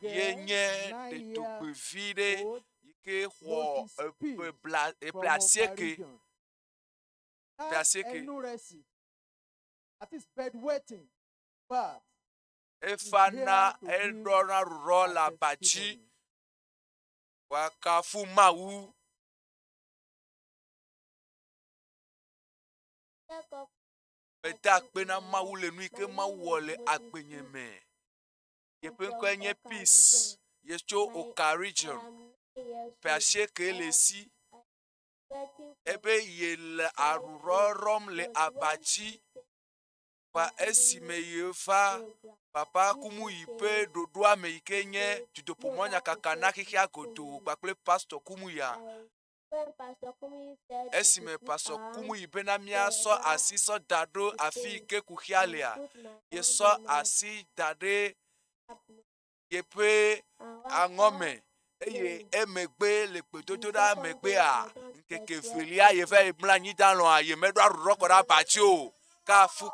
yenye de tupevide ike ho placier that is bedwetting but efana endora rola bachi wakafu mawu beta pena mawu le nu ike mawu le agbenyeme ye penko enye peace ye cho occasion perche ke le si ebe ye le arurorom le abachi pa esime yefa papa kumu ipe dodo ameikenye tutopomonya kakana kikia goto bakle pastor kumu ya esime pastor kumu ipe na mia so asi so dado afi ke kuhialia ye so asi dade yepe angome eye emegbe le pedodo da megbe a nkeke felia ye fe blanyi dan lo a ye medo aroko da bachi o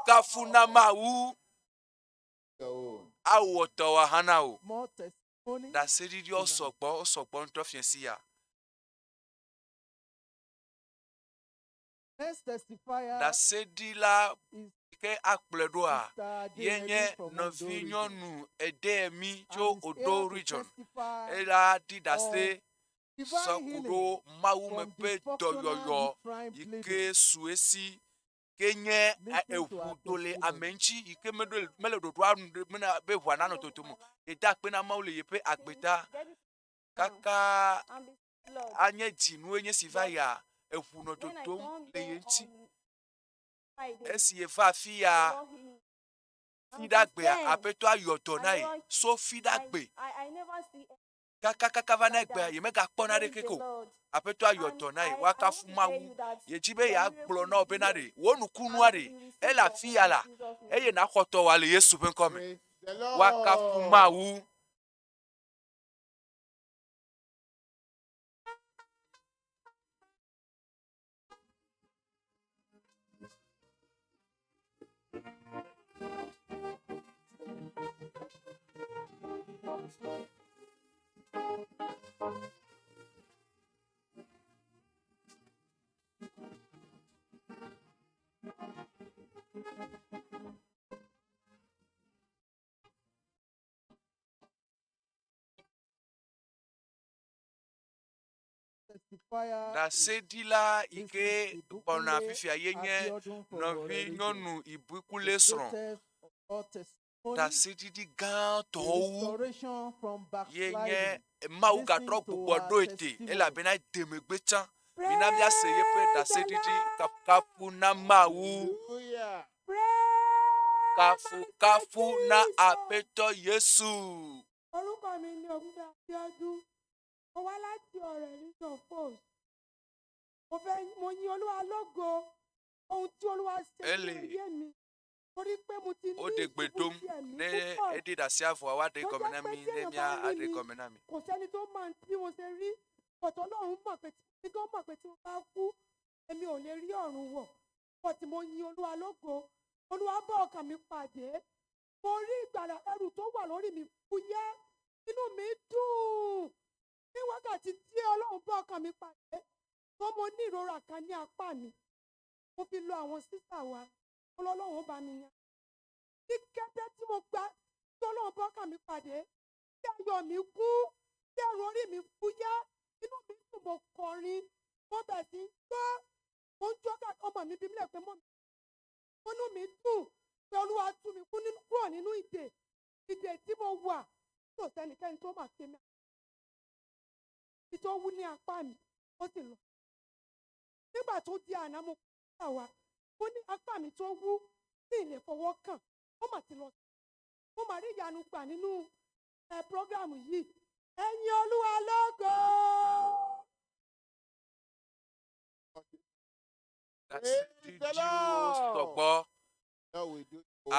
kafu na mawu awoto wa hanao da sedidi osogbo nto fiensi ya da sedila ke akpledo a yenye novinyonu edemi jo odo region ela di da se sokuro mawu mepe doyoyo ike suesi kenye ehudole amenchi ike mele dodo anu mena be hwana no totomo eda pe na maule yepe agbeta kaka anye jinu enye sivaya ehuno totom le yenchi esi yefa fia fidagbe apeto ayoto nai so fidagbe kaka vanegbe yemega kpona de keko apeto ayoto nai wakafu mawu yejibe ya gblo na obenare wonu kunuare ela fiala eye na khoto wale Yesu ben come wakafu mawu Dasedila ike bona fifia yenye novi nyɔnu ibukule srɔ̃. Dasedidi gã tɔwo yenye Mawu gatrɔ gbugbɔ ɖo ete elabena demegbe tsã. Mina miase yeƒe dasedidi kafu na Mawu. Kafu na Aƒetɔ Yesu. Orúkọ mi ni Ògúndé Abíọ́dún. Mo wá láti Ọ̀rẹ́ Region Post. Mo yin Olúwa lógo. Ohun tí Olúwa ṣe ní ayé mi. Torí pé mo ti ní ìsìnkú sí ẹ̀mí púpọ̀. Edi dasi avɔ awa de gɔme na mi ne mia ade gɔme na mi. Kò sẹ́ni tó máa ń bí mo ṣe rí. Ọ̀tọ̀ Ọlọ́run mọ̀ pé tí wọ́n mọ̀ pé tí mo bá kú, èmi ò lè rí ọ̀run wọ̀. Bọ̀tí mo yin Olúwa lógo. Olúwa bá ọkàn mi pàdé. Mo rí ìgbàlà ẹrù tó wà lórí mi fúyẹ́. Inú mi dùn. Ní wákàtí tí Ọlọ́run bá ọkàn mi pàdé, tó mo ní ìrora kan ní apá mi. Mo fi lọ àwọn sísà wa. Ọlọ́run bá mi yan. Ní kété tí mo gbà tí Ọlọ́run bá ọkàn mi pàdé, tí ayọ̀ mi kú, tí ẹrù orí mi fúyẹ́, inú mi dùn, mo kọrin. Mo bẹ̀ sí ń gbọ́. Mo ń jó káàkiri ọmọ mi bí mi lè pé mọ́ mi. Inú mi dùn pé Olúwa tú mi kúrò nínú ìdè tí mo wà. Kò sẹ́nikẹ́ni tó máa ké mi. Ibi tó wú ní apá mi, ó sì lọ. Nígbà tó di àná mo kúrò wá, mo ní apá mi tó wú sí ilé fọwọ́ kàn, ó mà ti lọ. Mo mà rí ìyanu gbà nínú prógrámù yìí. Ẹ̀yin Olúwa lógo. Sọgbọ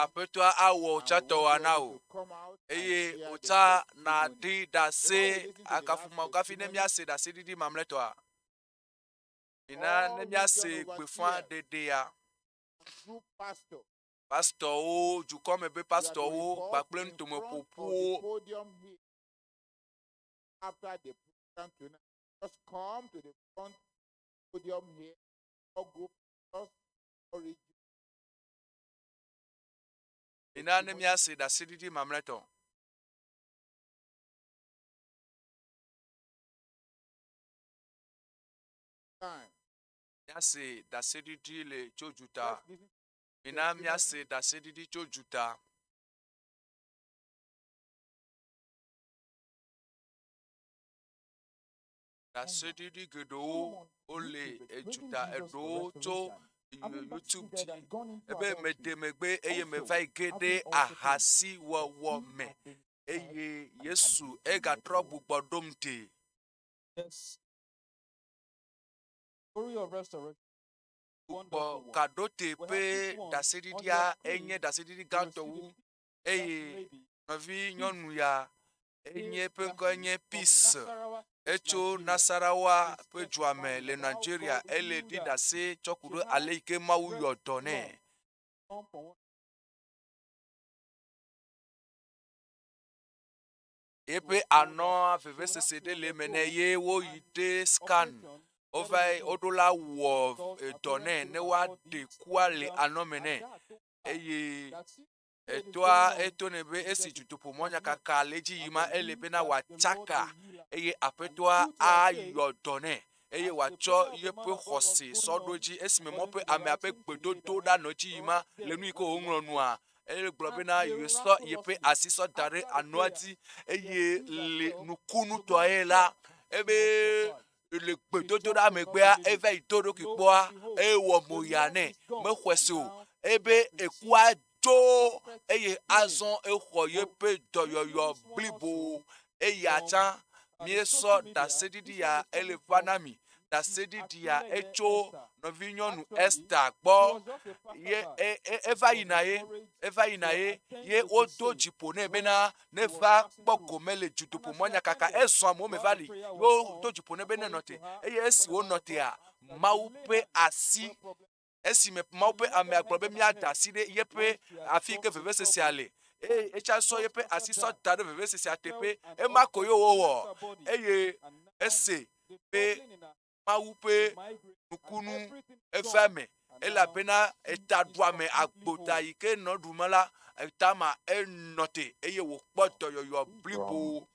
Aƒetɔ awɔ tsatɔ wa na o eye wòtsa na ɖi dase akafuma kafi ne miase dase didi mamlɛtɔa mina ne miase gbefã ɖeɖea pastorwo dukɔme be pastorwo kpakple nutome ƒoƒuwo. After the program tonight, just come to the front podium here or go just origin. Mina ne miase dase didi mamlɛtɔ. Miase dase didi le tso juta. Mina miase dase didi tso juta. Dase didi geɖewo wole ejuta eɖewo tso YouTube dzi ebe mede megbe eye meva yi ge ɖe ahasi wɔwɔ me eye Yesu egatrɔ gbugbɔ ɖom te. Gbugbɔ gaɖo te pe dasedidia enye dasedidi gãtɔ wu eye nɔvi nyɔnu ya enye pe ŋkɔ enye Peace. Etso Nasarawa ƒe duame le Nigeria ele ɖi dase tsɔ ku ɖe ale yi ke Mawu yɔ dɔ nɛ. Eƒe anɔ vevesese ɖe le eme nɛ ye woyi ɖe scan wova woɖo la wɔ dɔ nɛ ne woaɖe kua le anɔ me nɛ eye etoa eto ne be esi dzutoƒo mɔnyakaka le edzi yima ele bena wòatsaka eye Aƒetɔa ayɔ dɔ nɛ eye wòatsɔ yeƒe xɔse sɔ ɖo dzi esime mɔ ƒe amea ƒe gbedodo ɖa nɔ edzi yima le nu yi ke woŋlɔ nua ele gblɔ bena yesɔ yeƒe asi sɔ da ɖe anɔa dzi eye le nukunutɔ ye la ebe le gbedodo ɖa megbea eva yi to ɖokui kpɔa eye wɔ moya nɛ mexɔe se o ebe ekua tso eye azɔ exɔ yeƒe dɔyɔyɔ blibo eye atsã miesɔ dasedidi ya ele va na mi dasedidi ya etso nɔvi nyɔnu Esther gbɔ ye eva yina ye ye wodo dziƒo nɛ bena ne va kpɔ gome le dzutoƒo mɔnyakaka ezɔ amewo me va li wodo dziƒo nɛ be ne nɔ te eye esi wonɔ tea Mawu ƒe asi esime Mawu ƒe amea gblɔ be miada asi ɖe yeƒe afi ke vevesesea le eye etsa sɔ yeƒe asi sɔ da ɖe vevesesea teƒe ema ko ye wowɔ eye ese be Mawu ƒe nukunu eva me elabena etaɖuame agbota yi ke nɔ ɖume la etama enɔ te eye wòkpɔ dɔyɔyɔ blibo.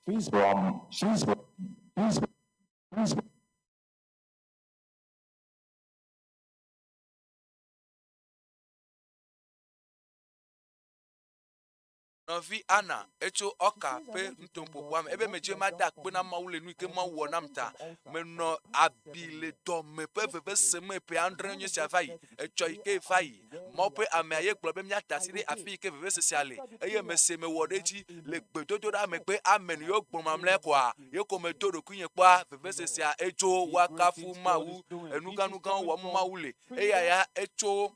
Novi Anna, echo oka pe ntompo kwam ebe meje mada kpe na maule nu ike ma wo namta me no abile do me pe veve seme pe andre nyu savai echo ike fai mo pe ame aye gbo be mya tasiri afi ike veve sesiale eye me se me wo deji le gbedodo da me pe amen yo gbon mamle kwa ye ko me dodo kunye kwa veve sesia echo wakafu mawu enuganugan wo maule eya ya echo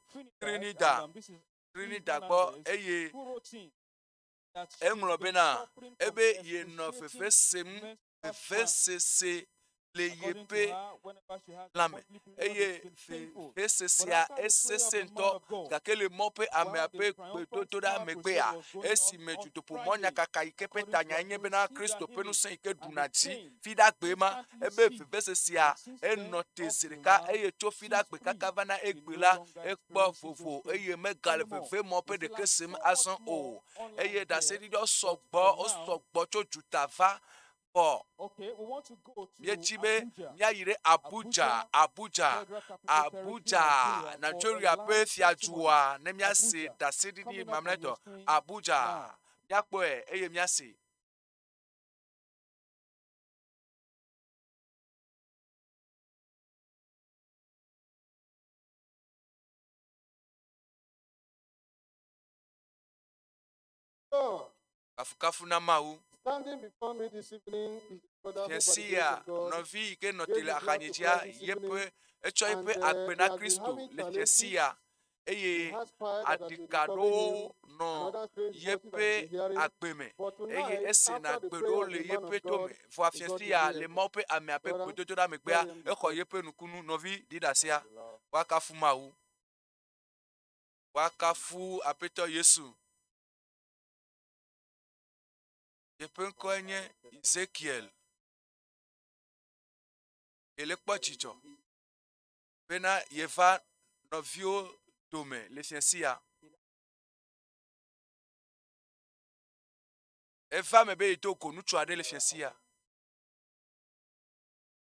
Trinidad bo eye enwro bena ebe ye no fefe sem fefe sese le yepe lame eye fefe sesia esesento kakele mope ame ape gbedodo da megbe a esi mejudo po monya kaka ikepe tanya nye bena Kristo penu sen ike dunachi fida gbema ebe fefe sesia enote sirika eye cho fida gbe kaka vana egbela ekpo fofo eye megale fefe mope de kesem asan o eye da se di osogbo cho jutava. Okay, we want to go to Yechibe nyayire Abuja, Nigeria pe fiajua ne miase da sedidi mamleto Abuja. Nyakwe eye miase. Kafukafu na mau. Standing before me this evening is brother Yesia novi ke notile akanyejia yepe echo yepe akpena Kristo le Yesia eye adikado no yepe akpeme eye ese na gbedo le yepe tome fo afiesia le mope ame ape gbedo da megbea ekho yepe nukunu novi didasia wakafu mau wakafu apeto Yesu Yepenkoenye Ezekiel Elekpo chicho Pena yeva novio dome lefiensia Eva mebe itoko nuchu ade lefiensia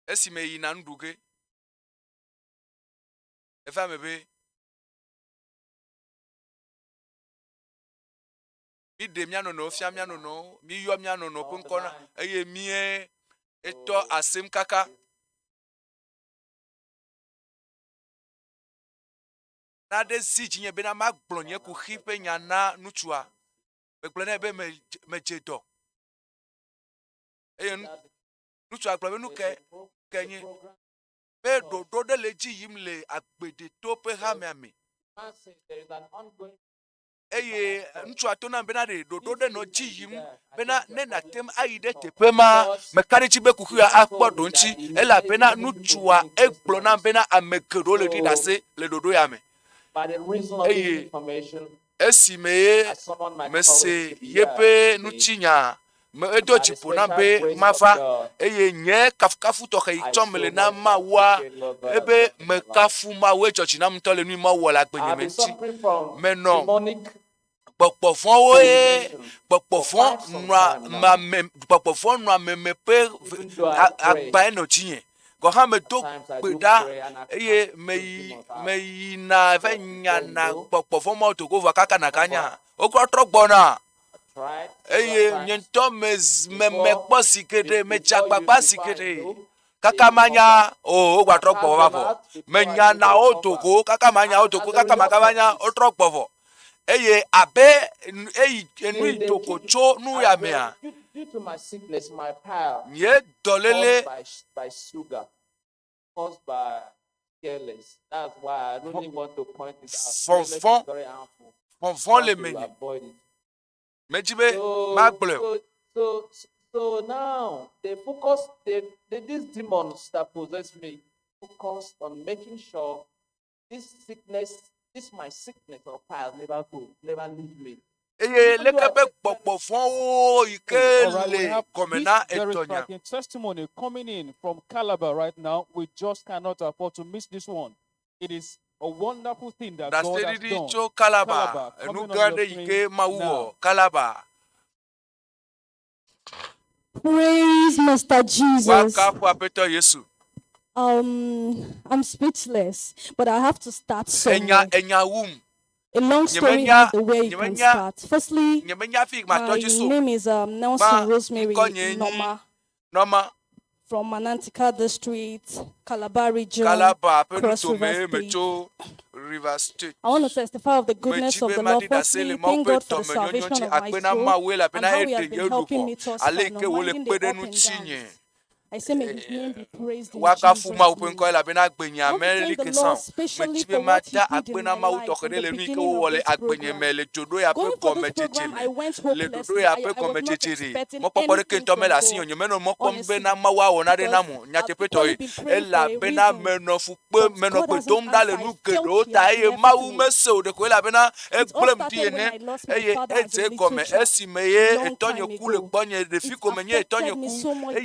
Esi me yina nduge Eva mebe mi de miano no fia miano no mi yo miano no punkona eye mie eto asem kaka na de zijinye be na magbronye ku khipe nyana nutua begbona be mejedo eye nutua gblo be nuke kenye be do de leji yimle agbede to pe ha me there is an ongoing eye ntu atona bena de dodo de no chiyim bena ne na tem aide tepema mekanichi be kuku ya akpodo nchi ela bena nutua egblo na bena amekero le didase le dodo ya me by the reason of this information esimeye mese yepe nuchinya me edo chipo na be mafa eye nye kafukafu to ke itomele na mawa ebe mekafu mawe church na mtole nu mawo la gbenye menchi meno Pokpofon oye, pokpofon nwa memepe agba no chinye. Go ha me do peda eye me na venya na pokpofon mo to go vakaka na kanya. Okro trogbona. Eye nyento me posikede me chakpapa sikede. Kaka manya o gwa trogbo babo. Menya na otoko kaka manya otoko kaka makabanya o trogbo. Eye abe enu itokocho nu ya mea. Due to my sickness, my power Nye dolele by sugar, caused by careless. That's why I really want to point it out. Careless is very harmful. Fonfon le menye. Avoid it. Mejibe magble. So now they focus. These demons that possess me focus on making sure this my sickness or pile never leave me. Eye lekebe pokpofon o ikele komena etonya. There is testimony coming in from Calabar right now. We just cannot afford to miss this one. It is a wonderful thing that God has done. Cho Calabar, enugande ike mauo Calabar. Praise Master Jesus. Wakafu apeto Yesu. I'm speechless, but I have to start somewhere. Enya wum. A long story has the way you can start. Firstly, my name is Nelson Rosemary Norma from Manantika District, Calabar region, Cross River State. I want to testify of the goodness of the Lord. Firstly, thank God for the salvation of my soul and how He has been helping me thus far, no minding the up and downs. I say, may His name be praised in Jesus' name. I want to thank the Lord especially for what He did in my life from the beginning of this program. Going for this program, I went hopelessly. I was not expecting anything from God. Honestly, I've probably been praying for a reason, but God hasn't answered. I felt He has left me. It all started when I lost my father as a little child, long time ago. It affected me so much that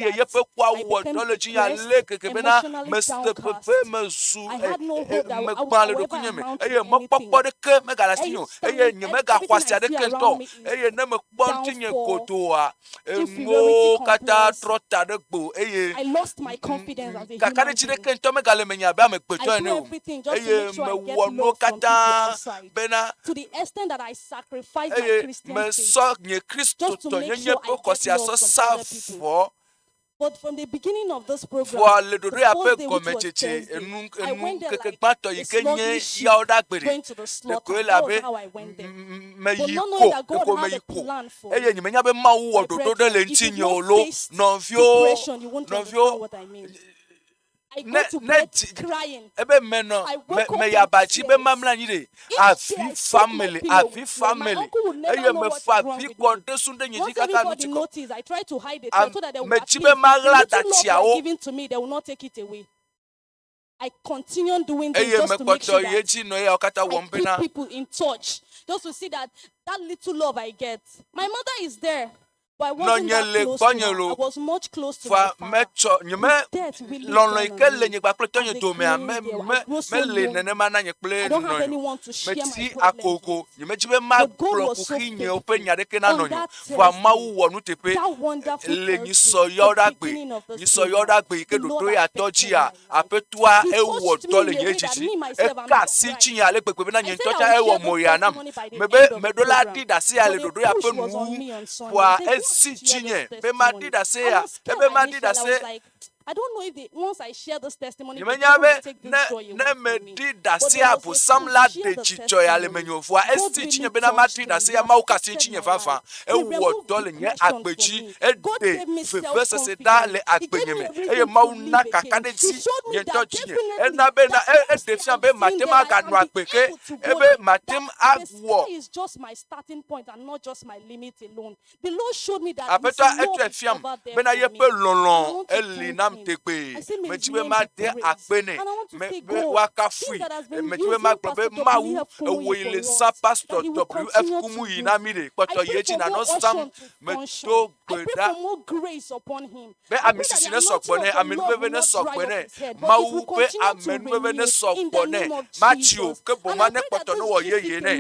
I became depressed, emotionally downcast. I had no hope that I would ever amount to anything. Everything I see around me is downfall, inferiority complex. I lost my confidence as a human being. I do everything just to make sure I get love from people outside. To the extent that I sacrifice my Christian faith just to make sure I get love from other people. But from the beginning of this program, the first day, which was Thursday, I went there like a sluggish sheep going to the slaughter. That was how I went there. But not knowing that God had a plan for me. My brethren, if you've not faced depression, you won't understand what I mean. I go to bed crying. I woke up in tears. Each day I spoke my pillow. My uncle would never know what is wrong with me. Once everybody noticed, I tried to hide it so that they would at least, the little love they are giving to me, they will not take it away. I continue doing this just to make sure that I keep people in touch, just to see that little love I get. My mother is there. But I wasn't that close to her. I was much close to my father. Death really turned on me. As a clean girl, I grew so lonely. I don't have anyone to share my problems with. But God was so faithful. On that Thursday, that wonderful Thursday, the beginning of the program, the Lord affected my life. He touched me in a way that me myself, I'm not right. I said I would share the testimony by the end of the program. But the push was on me on Sunday. I don't know if once I share this testimony, they will take this joy away from me. But there was a push to share the testimony. God really touched me. He removed depression from me. God gave me self-confidence. He gave me a reason to live again. He showed me that definitely that person I'm seeing there, I can be able to go there. That the sky is just my starting point and not just my limit alone. The Lord showed me that His love is over there for me. I want to thank Him. I say, may His name be praised. And I want to say, God, things that has been using Pastor W.F. Kumuyi for us, that He will continue to do. I pray for more unction to function. I pray for more grace upon Him. I pray that the anointing of the Lord will not dry up His head, but it will continue to renew in the name of Jesus. And I pray that this gift, the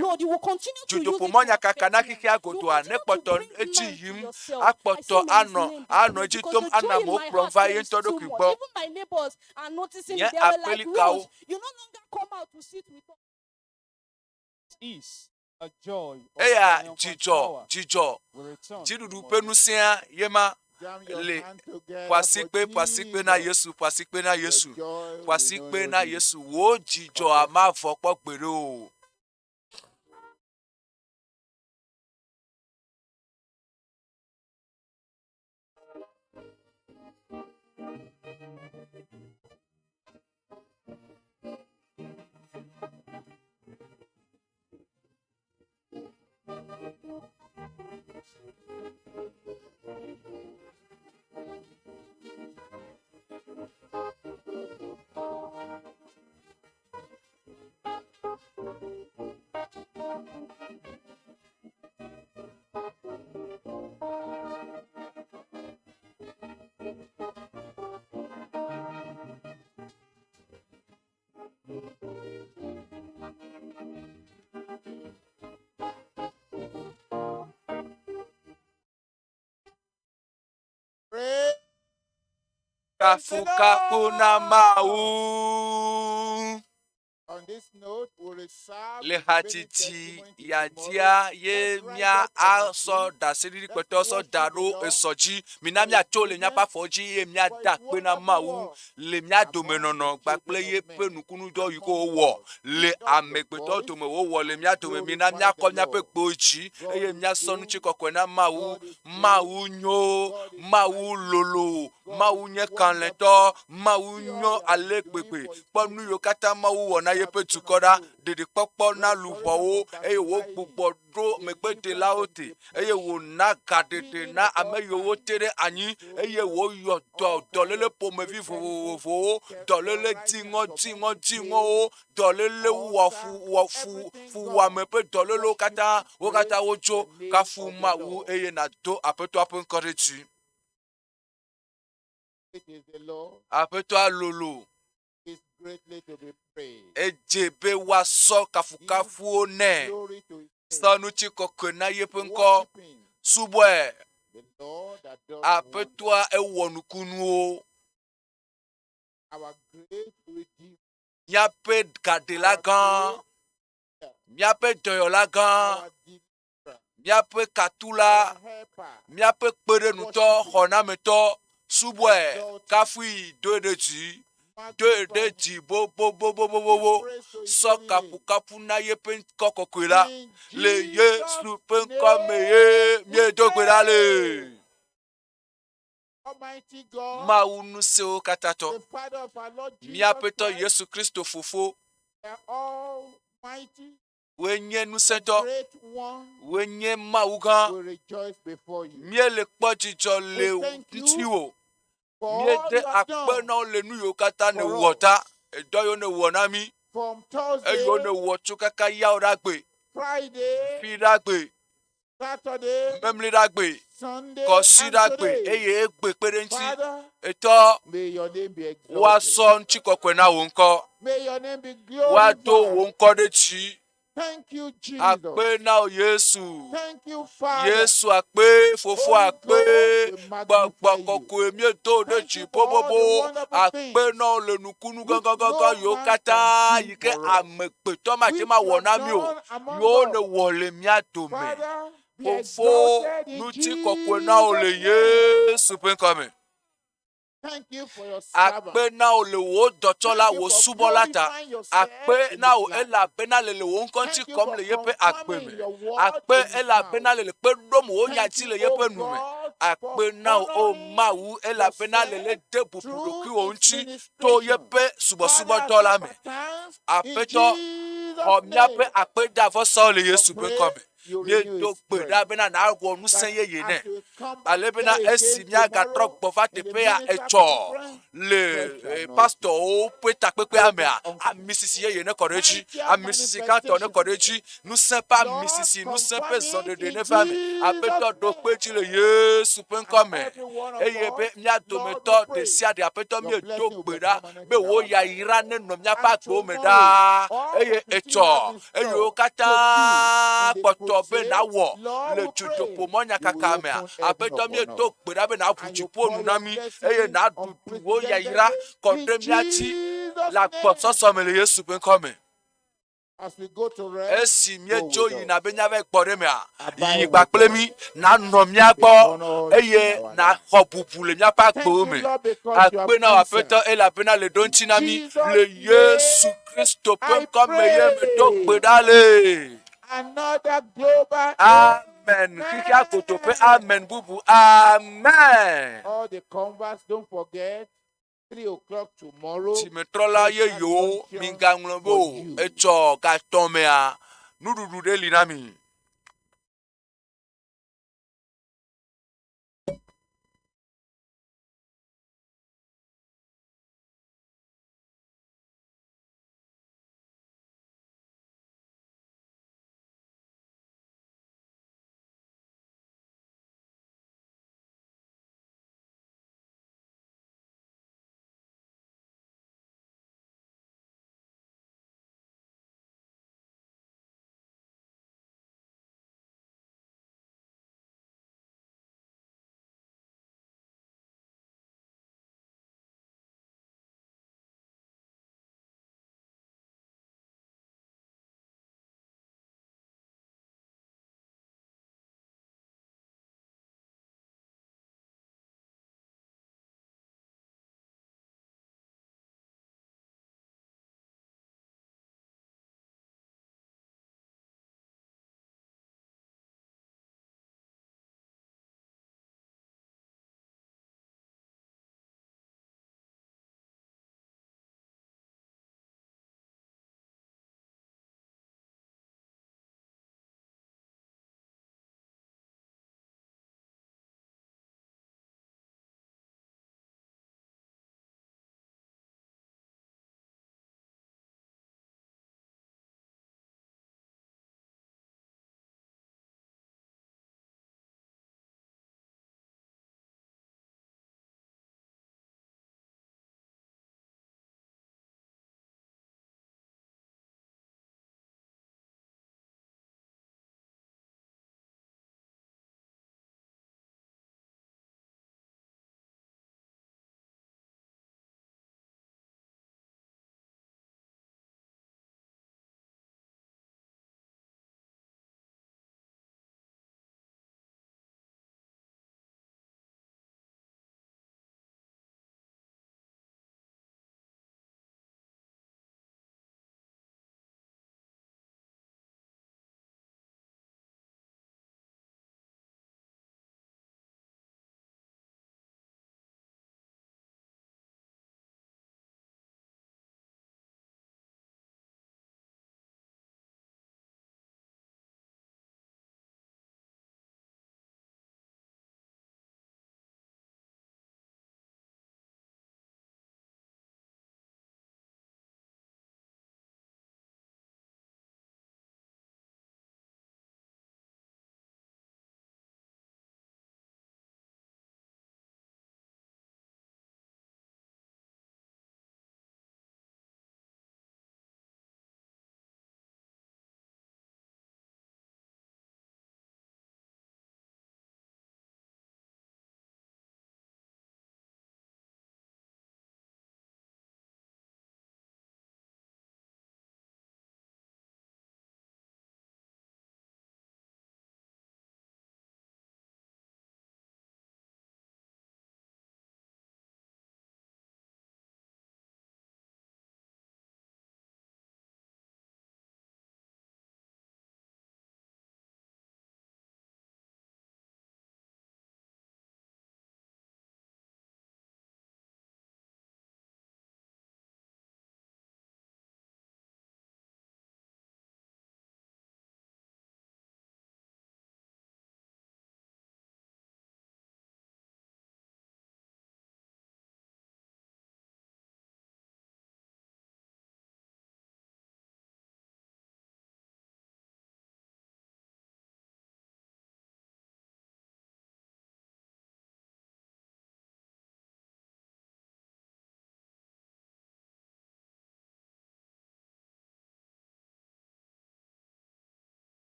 Lord, you will continue to use it for His faithfulness. You will continue to bring men to yourself. I say, may His name be praised, because the joy in my heart there is too much. Even my neighbors are noticing it. They were like, Rose, you no longer come out to sit with us. Is a joy. Jijo. Jidudu penusia yema le kwasikpe na Yesu kwasikpe na Yesu wo jijo ama fokpo gbere o. Kafu na mau this note, we reserve le the hatiti remaining testimony ya to dia tomorrow. ye Let's rise mia up on our aso feet. da siri Let's kweto so worship the daro Lord esoji mina for mia his to le nya pa goodness, foji ye mia for his da pe na wonderful mawu work le mia among domenono the gba children ple ye of men, pe nukunu do yi ko among wo us. le Lift up your amegbeto voice to me wo wo le and mia to me mina glorify mia the ko mia pe Lord. gboji God eye is mia sonu good. chikokwe na mawu God is great. mawu nyo God is mawu mighty. lolo God mawu is nye wonderful. kanleto mawu See all nyo he has been ale doing gbegbe for his ponu people. yo kata mawu wo na ye pe Salvation of tukoda souls, dede kpɔkpɔ na restoration luʋɔwo from eye wo backsliding, gbugbɔ ɖo deliverance megbedelawo from te eye depression, wo na gaɖeɖe healing na of ame all yiwo kinds, te ɖe anyi eye insomnia, wo yɔ all kinds dɔléle of ƒomevi spirituality, vovovowo dɔléle terrorizing and tormenting pain, dziŋɔdziŋɔwo dɔléle ulcer, everything fuwɔame gone. ƒe dɔlélewo Worship katã and wo praise katã wotso the name kafu of the mawu Lord. eye nàdo aƒetɔa ƒe ŋkɔ ɖe dzi It is the Lord. aƒetɔa lolo Is greatly to be praised. edze be woasɔ kafukafuwo nɛ Glory to his name. sɔnutsi kɔkɔe na yeƒe ŋkɔ Worship him. subɔe The Lord that does aƒetɔa ewɔ nukunuwo our great Redeemer, míaƒe gaɖela gã míaƒe dɔyɔla gã our deliverer, míaƒe katula our helper. míaƒe kpeɖenutɔ xɔnametɔ subɔe kafui do ɖe dzi do ɖe dzi bobobobobobo sɔ kafukafu na yeƒe ŋkɔ kɔkɔe la le Yesu ƒe ŋkɔ me ye miedo gbe ɖa le. Almighty God, Mawu ŋusẽwo katã tɔ the Father of our Lord Jesus míaƒetɔ Christ, Yesu Kristo fofo the Almighty, woe nye the ŋusẽtɔ Great One, woe nye Mawu gã will rejoice before you. míele kpɔ dzidzɔ le We thank you ŋutiwò for all míede you have akpe done na wo le nu yiwo katã ne for wɔ us. ta edɔ yiwo ne wɔ na mí From eyiwo ne Thursday, wɔ tso kaka yawo ɖa gbe Friday, fi ɖa gbe Saturday, memli ɖa gbe Sunday, kɔsi and ɖa gbe today. eye egbe kpe ɖe ŋuti Father, etɔ may your name be exalted. woasɔ ŋuti kɔkɔe na wò ŋkɔ May your name be woado glorified. wò ŋkɔ ɖe dzi Thank you, Jesus. akpe na wo Yesu. Thank you, Father. Yesu akpe, fofo Holy akpe, Ghost, we magnify gbagba you. kɔkɔe miedo ɖe Thank dzi you for all the bobobo, wonderful akpe things na wo le nukunu which gãgãgãgã no yiwo man katã can do yi ke for us, amegbetɔ mate which ma you wɔ have na mi o, done among yiwo ne us. wɔ le mía dome. Father, be Fofo exalted in ŋuti kɔkɔe na wo le Jesus' name. Yesu ƒe ŋkɔ me. Thank you for your servant. Akpe na wo le wò dɔtsɔla, Thank you wò for subɔla ta. glorifying yourself Akpe in na his wo life. elabena le wò ŋkɔ ŋuti Thank you kɔm for le yeƒe agbe confirming me. your word Akpe in his elabena mouth. le kpe ɖom wò nya Thank dzi you, le O yeƒe nu me. God, for Akpe na wo o honoring Mawu elabena le le yourself de bubu through ɖokui wò its ŋuti to ministration. yeƒe Father, at subɔsubɔdɔ la me. supper time, in Aƒetɔ Jesus' xɔ míaƒe name, akpedavɔsɔ le for Yesu ƒe praise, ŋkɔ me. you renew Miedo his gbe strength. ɖa bena nàwɔ ŋusẽ That yeye as nɛ. we come back Ale bena here esi again míagatrɔ tomorrow gbɔ va in the teƒe ya minister etsɔ conference, le fresh anointing, pastɔwo ƒe takpekpea mea, greater ami sisi yeye ne kɔ ɖe dzi, mightier ami sisi gãtɔ ne kɔ ɖe dzi, ŋusẽ ƒe ami Lord, sisi, ŋusẽ confirm ƒe it zɔɖeɖe in ne va me. Jesus' Aƒetɔ ɖo name. kpe dzi le Yesu ƒe And ŋkɔ me. every one of Eye be us, mía Lord, we dometɔ ɖe pray sia ɖe aƒetɔ your miedo blessing will gbe be ɖa permanent be in wò our life. yayra nenɔ míaƒe And agbewo me tomorrow, ɖaa. all Eye that you still etsɔ have in eyiwo store katã to do in the kpɔtɔ be crusade, nawɔ Lord, le we pray dzodoƒomɔ you will nyakaka mea. open heaven Aƒetɔ upon miedo us. gbe ɖa be nàʋu And you dziƒo pour nu na your mí blessing eye nàɖuɖu wo yayra kɔ unprecedentedly ɖe in mía dzi Jesus' le agbɔsɔsɔ me le Yesu ƒe ŋkɔ me. As we go to rest, Esi go míedzo with yina us. be míava gbɔ ɖe mea, Abide yi gba with kple us. mí, nanɔ mía Be gbɔ honored in eye our life. naxɔ bubu le míaƒe Thank agbewo you, me. Lord, because you have Akpe na wò answered. aƒetɔ elabena le ɖo ŋuti na mí Jesus' le Yesu Kristo ƒe I ŋkɔ me ye medo gbe pray. ɖa le. Another global Amen. Xixia kotoƒe amen bubu. Amen. All the converts, don't forget, 3 o'clock tomorrow. Dzimetrɔla yeyewo migaŋlɔ be o etsɔ gatɔmea nuɖuɖu ɖe li na mi.